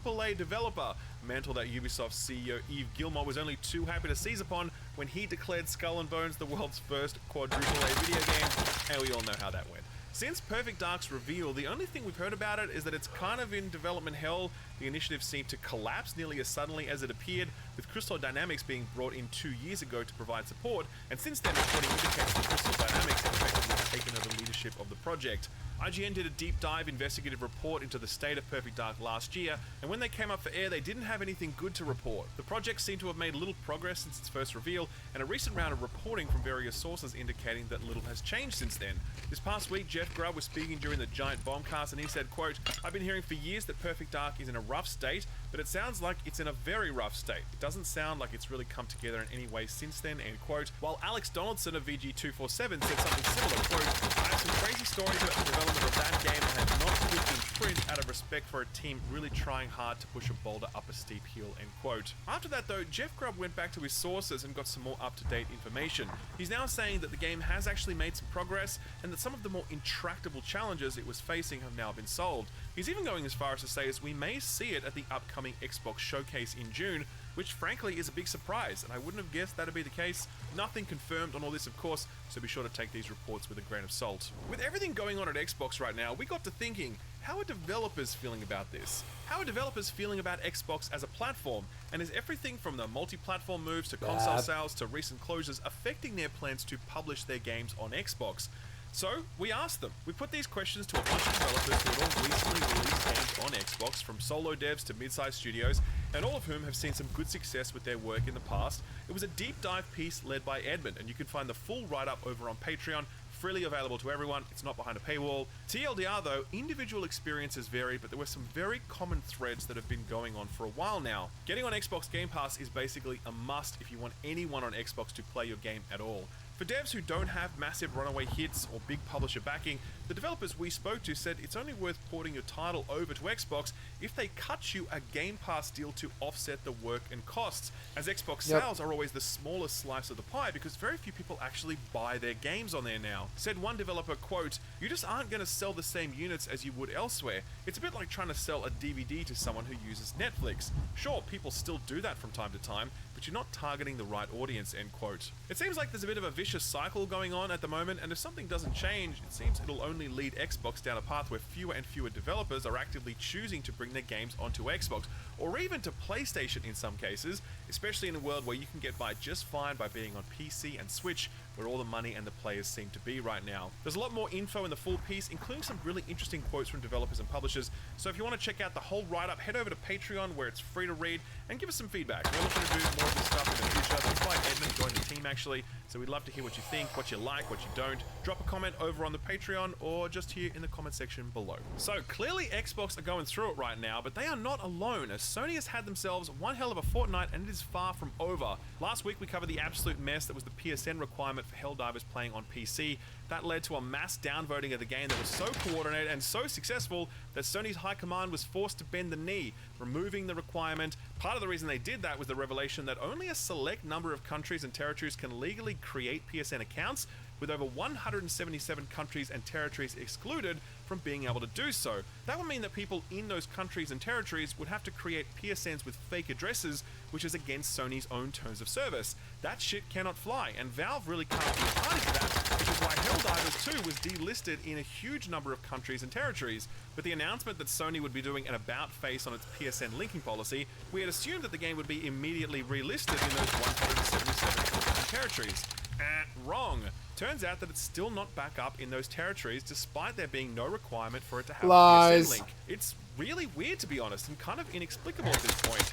Speaker 17: AAA developer, a mantle that Ubisoft CEO Yves Guillemot was only too happy to seize upon when he declared Skull and Bones the world's first quadruple A video game, and we all know how that went. Since Perfect Dark's reveal, the only thing we've heard about it is that it's kind of in development hell. The initiative seemed to collapse nearly as suddenly as it appeared, with Crystal Dynamics being brought in 2 years ago to provide support, and since then reporting indicates that Crystal Dynamics has effectively taken over leadership of the project. IGN did a deep dive investigative report into the state of Perfect Dark last year, and when they came up for air, they didn't have anything good to report. The project seemed to have made little progress since its first reveal, and a recent round of reporting from various sources indicating that little has changed since then. This past week, Jeff Grubb was speaking during the Giant Bombcast, and he said, quote, "I've been hearing for years that Perfect Dark is in a rough state, but it sounds like it's in a very rough state. It doesn't sound like it's really come together in any way since then," end quote. While Alex Donaldson of VG247 said something similar, quote, "I have some crazy stories about the development of that game and have not put in print out of respect for a team really trying hard to push a boulder up a steep hill," end quote. After that though, Jeff Grubb went back to his sources and got some more up-to-date information. He's now saying that the game has actually made some progress and that some of the more intractable challenges it was facing have now been solved. He's even going as far as to say as we may see it at the upcoming Xbox showcase in June, which frankly is a big surprise, and I wouldn't have guessed that'd be the case. Nothing confirmed on all this, of course, so be sure to take these reports with a grain of salt. With everything going on at Xbox right now, we got to thinking, how are developers feeling about this? How are developers feeling about Xbox as a platform? And is everything from the multi-platform moves to console sales to recent closures affecting their plans to publish their games on Xbox? So, we asked them. We put these questions to a bunch of developers who had all recently released games on Xbox, from solo devs to mid-sized studios, and all of whom have seen some good success with their work in the past. It was a deep dive piece led by Edmund, and you can find the full write-up over on Patreon, freely available to everyone. It's not behind a paywall. TLDR though, individual experiences vary, but there were some very common threads that have been going on for a while now. Getting on Xbox Game Pass is basically a must if you want anyone on Xbox to play your game at all. For devs who don't have massive runaway hits or big publisher backing, the developers we spoke to said it's only worth porting your title over to Xbox if they cut you a Game Pass deal to offset the work and costs, as Xbox sales are always the smallest slice of the pie because very few people actually buy their games on there now. Said one developer, quote, "You just aren't going to sell the same units as you would elsewhere. It's a bit like trying to sell a DVD to someone who uses Netflix. Sure, people still do that from time to time, but you're not targeting the right audience," end quote. It seems like there's a bit of a vicious cycle going on at the moment, and if something doesn't change, it seems it'll only lead Xbox down a path where fewer and fewer developers are actively choosing to bring their games onto Xbox, or even to PlayStation in some cases, especially in a world where you can get by just fine by being on PC and Switch, where all the money and the players seem to be right now. There's a lot more info in the full piece, including some really interesting quotes from developers and publishers, so if you want to check out the whole write-up, head over to Patreon where it's free to read, and give us some feedback. We're looking to do more of this stuff in the future. That's why Edmund joined the team actually, so we'd love to hear what you think, what you like, what you don't. Drop a comment over on the Patreon, or just here in the comment section below. So clearly Xbox are going through it right now, but they are not alone, as Sony has had themselves one hell of a fortnight, and it is far from over. Last week we covered the absolute mess that was the PSN requirement for Helldivers playing on PC. That led to a mass downvoting of the game that was so coordinated and so successful that Sony's high command was forced to bend the knee, removing the requirement. Part of the reason they did that was the revelation that only a select number of countries and territories can legally create PSN accounts, with over 177 countries and territories excluded from being able to do so. That would mean that people in those countries and territories would have to create PSNs with fake addresses, which is against Sony's own terms of service. That shit cannot fly, and Valve really can't be a party to that, which is why Helldivers 2 was delisted in a huge number of countries and territories. With the announcement that Sony would be doing an about-face on its PSN linking policy, we had assumed that the game would be immediately relisted in those 177 countries and territories. Wrong. Turns out that it's still not back up in those territories, despite there being no requirement for it to have a PSN link. It's really weird, to be honest, and kind of inexplicable at this point.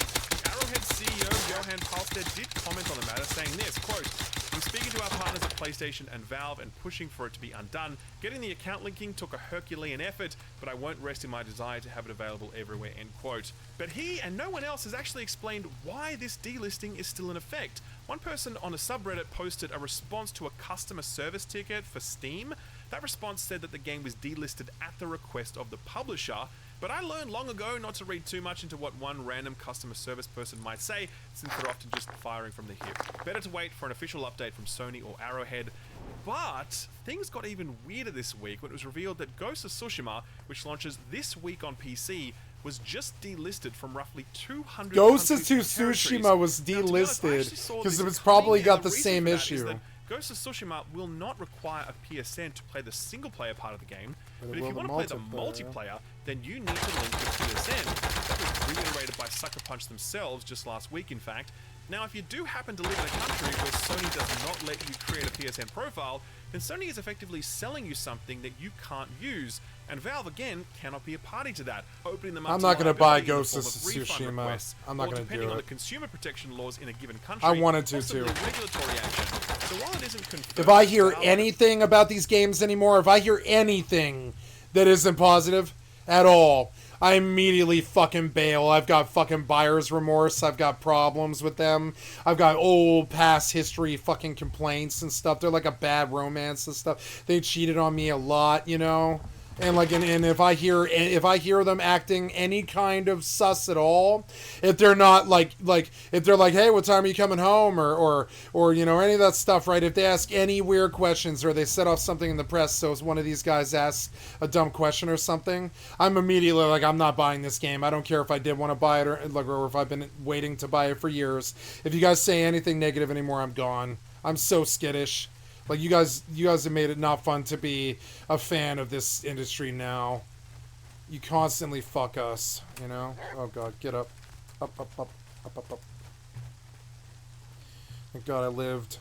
Speaker 17: Arrowhead CEO Johan Palstead did comment on the matter, saying this, quote, "I'm speaking to our partners at PlayStation and Valve and pushing for it to be undone. Getting the account linking took a Herculean effort, but I won't rest in my desire to have it available everywhere," end quote. But he and no one else has actually explained why this delisting is still in effect. One person on a subreddit posted a response to a customer service ticket for Steam. That response said that the game was delisted at the request of the publisher. But I learned long ago not to read too much into what one random customer service person might say, since they're often just firing from the hip. Better to wait for an official update from Sony or Arrowhead. But things got even weirder this week when it was revealed that Ghost of Tsushima, which launches this week on PC, was just delisted from roughly 200
Speaker 1: Ghost of
Speaker 17: countries and
Speaker 1: Tsushima was delisted because it was probably got the same issue.
Speaker 17: Ghost of Tsushima will not require a PSN to play the single-player part of the game,
Speaker 1: But
Speaker 17: but
Speaker 1: it
Speaker 17: if you
Speaker 1: will
Speaker 17: want to
Speaker 1: the
Speaker 17: play the multiplayer, then you need to link your PSN. That was reiterated by Sucker Punch themselves just last week, in fact. Now, if you do happen to live in a country where Sony does not let you create a PSN profile, then Sony is effectively selling you something that you can't use, and Valve, again, cannot be a party to that, opening them up
Speaker 1: I'm not
Speaker 17: to
Speaker 1: going to buy
Speaker 17: liability in the
Speaker 1: Ghost of
Speaker 17: form refund
Speaker 1: Tsushima.
Speaker 17: requests,
Speaker 1: I'm not
Speaker 17: or
Speaker 1: going to
Speaker 17: depending
Speaker 1: do
Speaker 17: on the
Speaker 1: it.
Speaker 17: consumer protection laws in a given country,
Speaker 1: I wanted to,
Speaker 17: possibly
Speaker 1: too.
Speaker 17: regulatory action. So while it isn't confirmed,
Speaker 1: If I hear
Speaker 17: Valve-
Speaker 1: anything about these games anymore, if I hear anything that isn't positive at all, I immediately fucking bail. I've got fucking buyer's remorse. I've got problems with them. I've got old past history fucking complaints and stuff. They're like a bad romance and stuff. They cheated on me a lot, you know? And like, and if I hear them acting any kind of sus at all, if they're not if they're like, hey, what time are you coming home, or you know, any of that stuff, right? If they ask any weird questions or they set off something in the press, so if one of these guys asks a dumb question or something, I'm immediately like, I'm not buying this game. I don't care if I did want to buy it or if I've been waiting to buy it for years. If you guys say anything negative anymore, I'm gone. I'm so skittish. Like, you guys have made it not fun to be a fan of this industry now. You constantly fuck us, you know? Oh, God, get up. Up, up, up, up, up, up. Thank God I lived.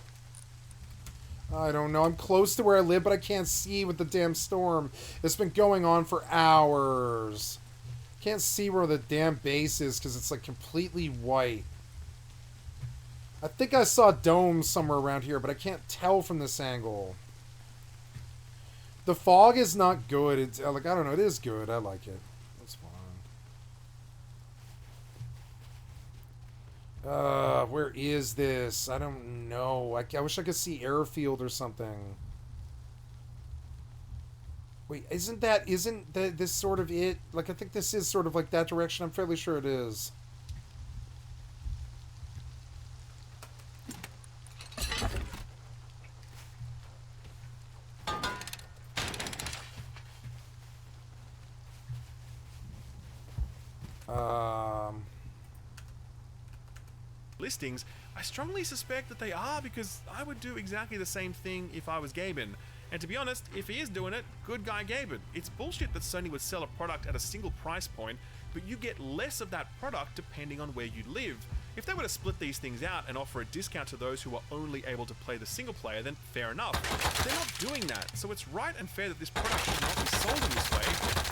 Speaker 1: I don't know. I'm close to where I live, but I can't see with the damn storm. It's been going on for hours. Can't see where the damn base is because it's, like, completely white. I think I saw domes somewhere around here, but I can't tell from this angle. The fog is not good. It's like, I don't know. It is good. I like it. It's fine. Where is this? I don't know. I wish I could see airfield or something. Wait, isn't this sort of it? Like, I think this is sort of like that direction. I'm fairly sure it is.
Speaker 17: Listings, I strongly suspect that they are, because I would do exactly the same thing if I was Gaben. And to be honest, if he is doing it, good guy Gaben. It's bullshit that Sony would sell a product at a single price point, but you get less of that product depending on where you live. If they were to split these things out and offer a discount to those who are only able to play the single player, then fair enough. But they're not doing that, so it's right and fair that this product should not be sold in this way.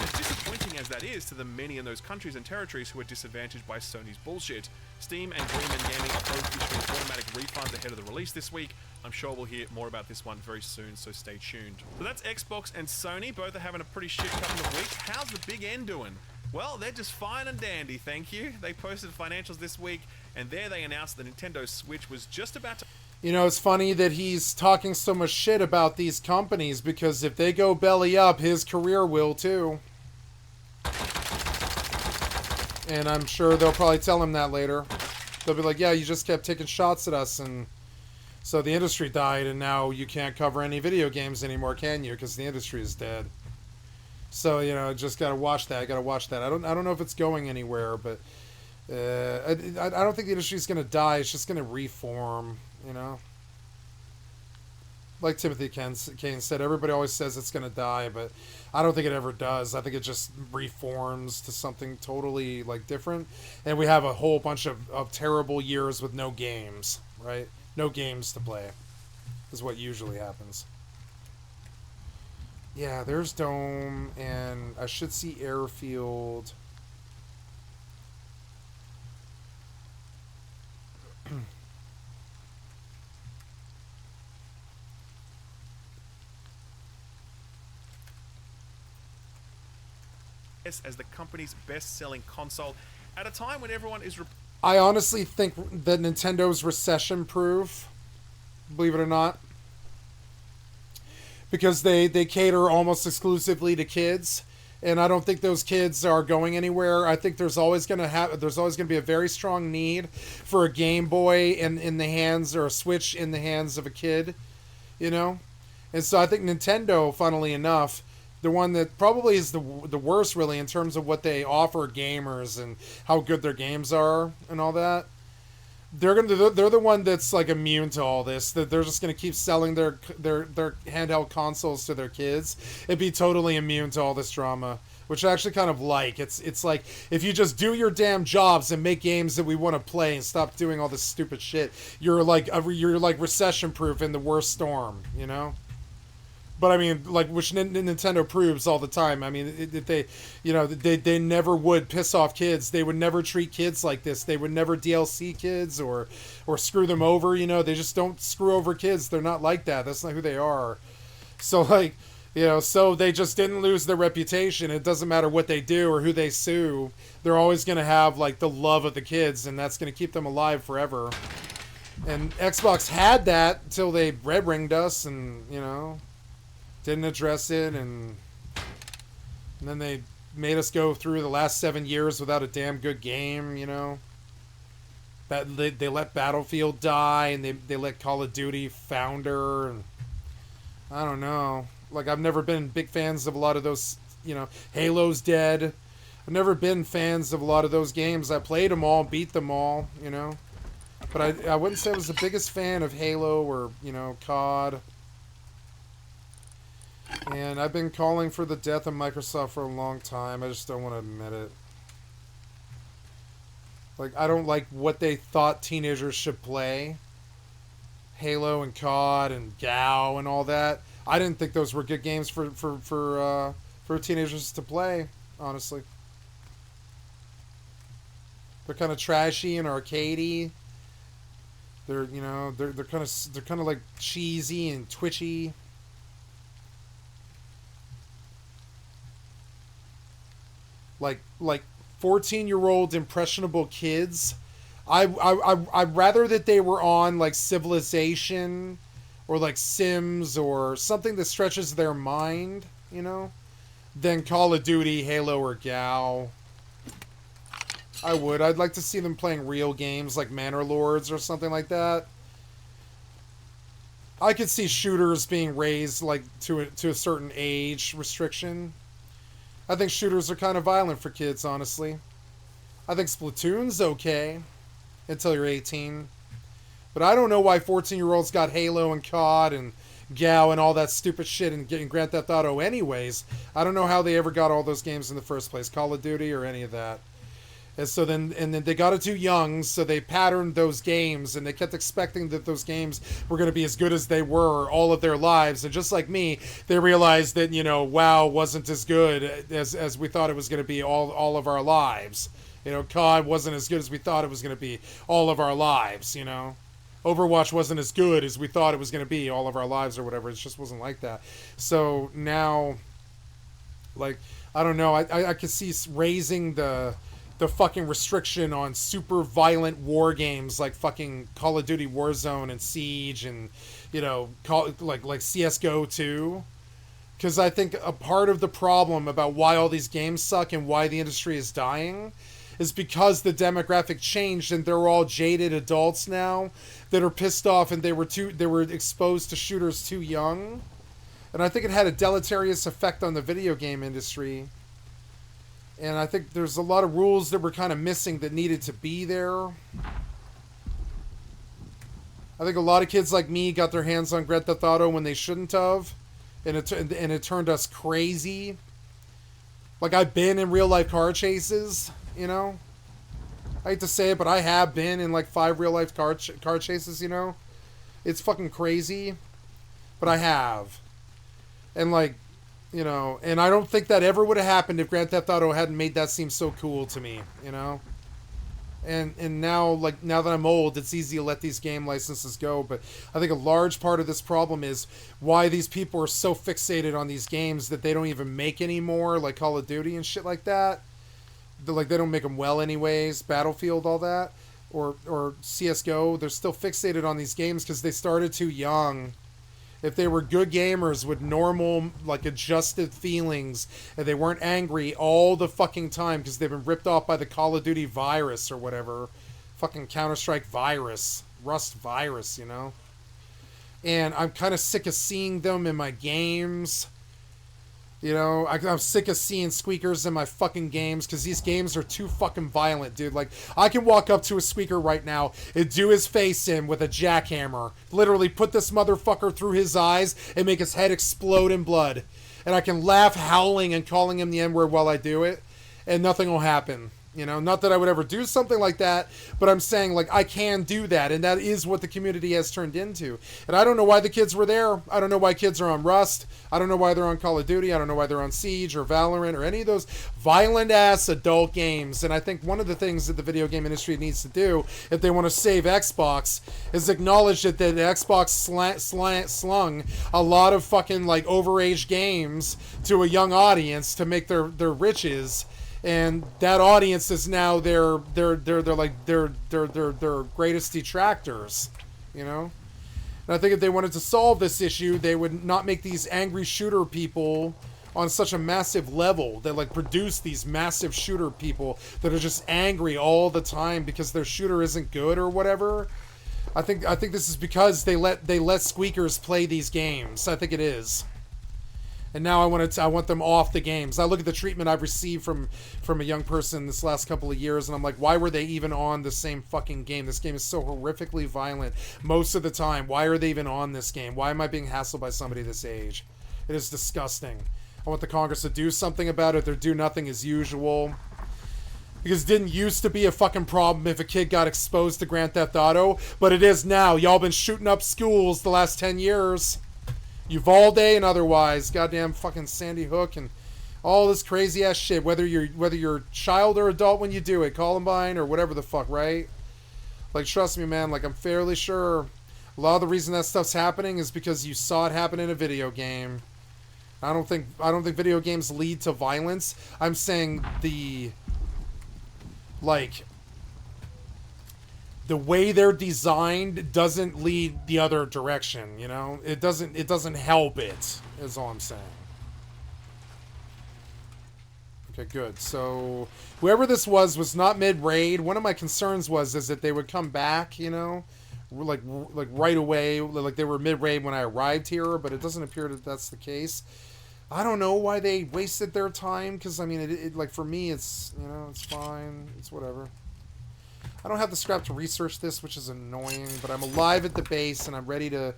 Speaker 17: As disappointing as that is to the many in those countries and territories who are disadvantaged by Sony's bullshit. Steam and Dreamman Gaming are both issuing automatic refunds ahead of the release this week. I'm sure we'll hear more about this one very soon, so stay tuned. So that's Xbox and Sony. Both are having a pretty shit couple of weeks. How's the Big N doing? Well, they're just fine and dandy, thank you. They posted financials this week, and there they announced the Nintendo Switch was just about to...
Speaker 1: You know, it's funny that he's talking so much shit about these companies, because if they go belly up, his career will too. And I'm sure they'll probably tell him that later. They'll be like, yeah, you just kept taking shots at us, and so the industry died, and now you can't cover any video games anymore, can you? Because the industry is dead. So, you know, just gotta watch that. Gotta watch that. I don't know if it's going anywhere, but I don't think the industry's gonna die. It's just gonna reform. You know, like Timothy Kane said, everybody always says it's gonna die, but I don't think it ever does. I think it just reforms to something totally like different, and we have a whole bunch of terrible years with no games. Right? No games to play is what usually happens. Yeah, there's Dome, and I should see Airfield.
Speaker 17: as the company's best-selling console at a time when everyone is...
Speaker 1: I honestly think that Nintendo's recession-proof, believe it or not. Because they cater almost exclusively to kids, and I don't think those kids are going anywhere. I think there's always going to be a very strong need for a Game Boy in the hands, or a Switch in the hands of a kid, you know? And so I think Nintendo, funnily enough, the one that probably is the worst, really, in terms of what they offer gamers and how good their games are and all that. They're the one that's like immune to all this. That they're just gonna keep selling their handheld consoles to their kids and be totally immune to all this drama, which I actually kind of like. It's like, if you just do your damn jobs and make games that we want to play and stop doing all this stupid shit, you're like recession proof in the worst storm, you know. But I mean, like, which Nintendo proves all the time. I mean, they never would piss off kids. They would never treat kids like this. They would never DLC kids or screw them over. You know, they just don't screw over kids. They're not like that. That's not who they are. So, like, you know, so they just didn't lose their reputation. It doesn't matter what they do or who they sue. They're always going to have, like, the love of the kids, and that's going to keep them alive forever. And Xbox had that until they red ringed us, and, you know, didn't address it, and then they made us go through the last 7 years without a damn good game, you know. They let Battlefield die, and they let Call of Duty founder, and I don't know. Like, I've never been big fans of a lot of those, you know. Halo's dead. I've never been fans of a lot of those games. I played them all, beat them all, you know. But I wouldn't say I was the biggest fan of Halo or, you know, COD. And I've been calling for the death of Microsoft for a long time. I just don't want to admit it. Like, I don't like what they thought teenagers should play. Halo and COD and GAO and all that. I didn't think those were good games for teenagers to play, honestly. They're kind of trashy and arcadey. They're, you know, they're kind of like cheesy and twitchy. Like 14-year-old impressionable kids. I'd rather that they were on like Civilization or like Sims or something that stretches their mind, you know, than Call of Duty, Halo, or GAO. I would. I'd like to see them playing real games like Manor Lords or something like that. I could see shooters being raised like to a certain age restriction. I think shooters are kind of violent for kids, honestly. I think Splatoon's okay until you're 18. But I don't know why 14-year-olds got Halo and COD and GAO and all that stupid shit and getting Grand Theft Auto anyways. I don't know how they ever got all those games in the first place, Call of Duty or any of that. And so then they got it too young, so they patterned those games, and they kept expecting that those games were going to be as good as they were all of their lives. And just like me, they realized that, you know, WoW wasn't as good as we thought it was going to be all of our lives. You know, COD wasn't as good as we thought it was going to be all of our lives, you know. Overwatch wasn't as good as we thought it was going to be all of our lives or whatever. It just wasn't like that. So now, like, I don't know. I could see raising the fucking restriction on super violent war games like fucking Call of Duty Warzone and Siege and, you know, like CSGO 2. Because I think a part of the problem about why all these games suck and why the industry is dying is because the demographic changed and they're all jaded adults now that are pissed off and they were exposed to shooters too young. And I think it had a deleterious effect on the video game industry. And I think there's a lot of rules that were kind of missing that needed to be there. I think a lot of kids like me got their hands on Grand Theft Auto when they shouldn't have. And it turned us crazy. Like, I've been in real life car chases, you know. I hate to say it, but I have been in like 5 real life car chases, you know. It's fucking crazy. But I have. And like, you know, and I don't think that ever would have happened if Grand Theft Auto hadn't made that seem so cool to me, you know? And now that I'm old, it's easy to let these game licenses go, but I think a large part of this problem is why these people are so fixated on these games that they don't even make anymore, like Call of Duty and shit like that. Like, they don't make them well anyways, Battlefield, all that, or CSGO. They're still fixated on these games because they started too young. if they were good gamers with normal, like, adjusted feelings, and they weren't angry all the fucking time because they've been ripped off by the Call of Duty virus or whatever, fucking Counter-Strike virus, Rust virus, you know? And I'm kind of sick of seeing them in my games. You know, I'm sick of seeing squeakers in my fucking games because these games are too fucking violent, dude. Like, I can walk up to a squeaker right now and do his face in with a jackhammer. Literally put this motherfucker through his eyes and make his head explode in blood. And I can laugh howling and calling him the N-word while I do it, and nothing will happen. You know, not that I would ever do something like that, but I'm saying, like, I can do that, and that is what the community has turned into. And I don't know why the kids were there. I don't know why kids are on Rust. I don't know why they're on Call of Duty. I don't know why they're on Siege or Valorant or any of those violent-ass adult games. And I think one of the things that the video game industry needs to do, if they want to save Xbox, is acknowledge that the Xbox slung a lot of fucking, like, overage games to a young audience to make their riches. And that audience is now their greatest detractors, you know? And I think if they wanted to solve this issue, they would not make these angry shooter people on such a massive level. They, like, produce these massive shooter people that are just angry all the time because their shooter isn't good or whatever. I think this is because they let squeakers play these games. I think it is. And now I want them off the games. I look at the treatment I've received from a young person this last couple of years, and I'm like, why were they even on the same fucking game? This game is so horrifically violent most of the time. Why are they even on this game? Why am I being hassled by somebody this age? It is disgusting. I want the Congress to do something about it. They're do nothing as usual. Because it didn't used to be a fucking problem if a kid got exposed to Grand Theft Auto, but it is now. Y'all been shooting up schools the last 10 years. Uvalde and otherwise, goddamn fucking Sandy Hook and all this crazy ass shit. Whether you're child or adult when you do it, Columbine or whatever the fuck, right? Like, trust me, man. Like, I'm fairly sure a lot of the reason that stuff's happening is because you saw it happen in a video game. I don't think video games lead to violence. I'm saying the way they're designed doesn't lead the other direction, you know? It doesn't help it, is all I'm saying. Okay, good. So, whoever this was not mid-raid. One of my concerns is that they would come back, you know? Like right away, like they were mid-raid when I arrived here, but it doesn't appear that that's the case. I don't know why they wasted their time, because, I mean, it like, for me, it's, you know, it's fine. It's whatever. I don't have the scrap to research this, which is annoying, but I'm alive at the base, and I'm ready to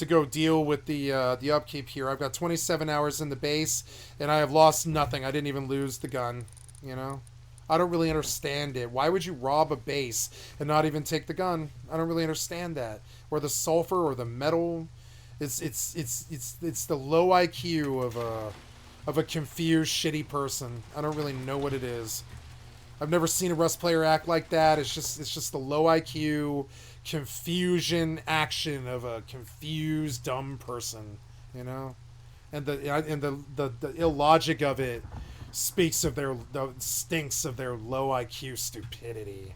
Speaker 1: go deal with the upkeep here. I've got 27 hours in the base, and I have lost nothing. I didn't even lose the gun, you know? I don't really understand it. Why would you rob a base and not even take the gun? I don't really understand that. Or the sulfur or the metal. It's the low IQ of a confused, shitty person. I don't really know what it is. I've never seen a Rust player act like that. It's just the low IQ confusion action of a confused dumb person, you know, and the illogic of it stinks of their low IQ stupidity.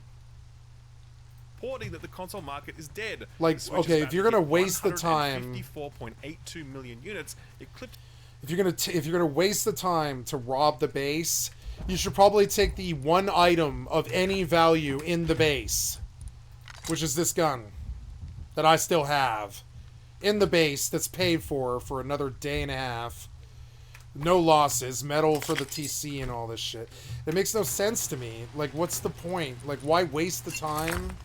Speaker 17: Reporting that the console market is dead.
Speaker 1: Like, okay, if you're gonna waste the time,
Speaker 17: 54.82 million units, eclipsed.
Speaker 1: If you're gonna waste the time to rob the base, you should probably take the one item of any value in the base, which is this gun that I still have in the base that's paid for another day and a half. No losses, metal for the TC and all this shit. It makes no sense to me. Like, what's the point? Like, why waste the time?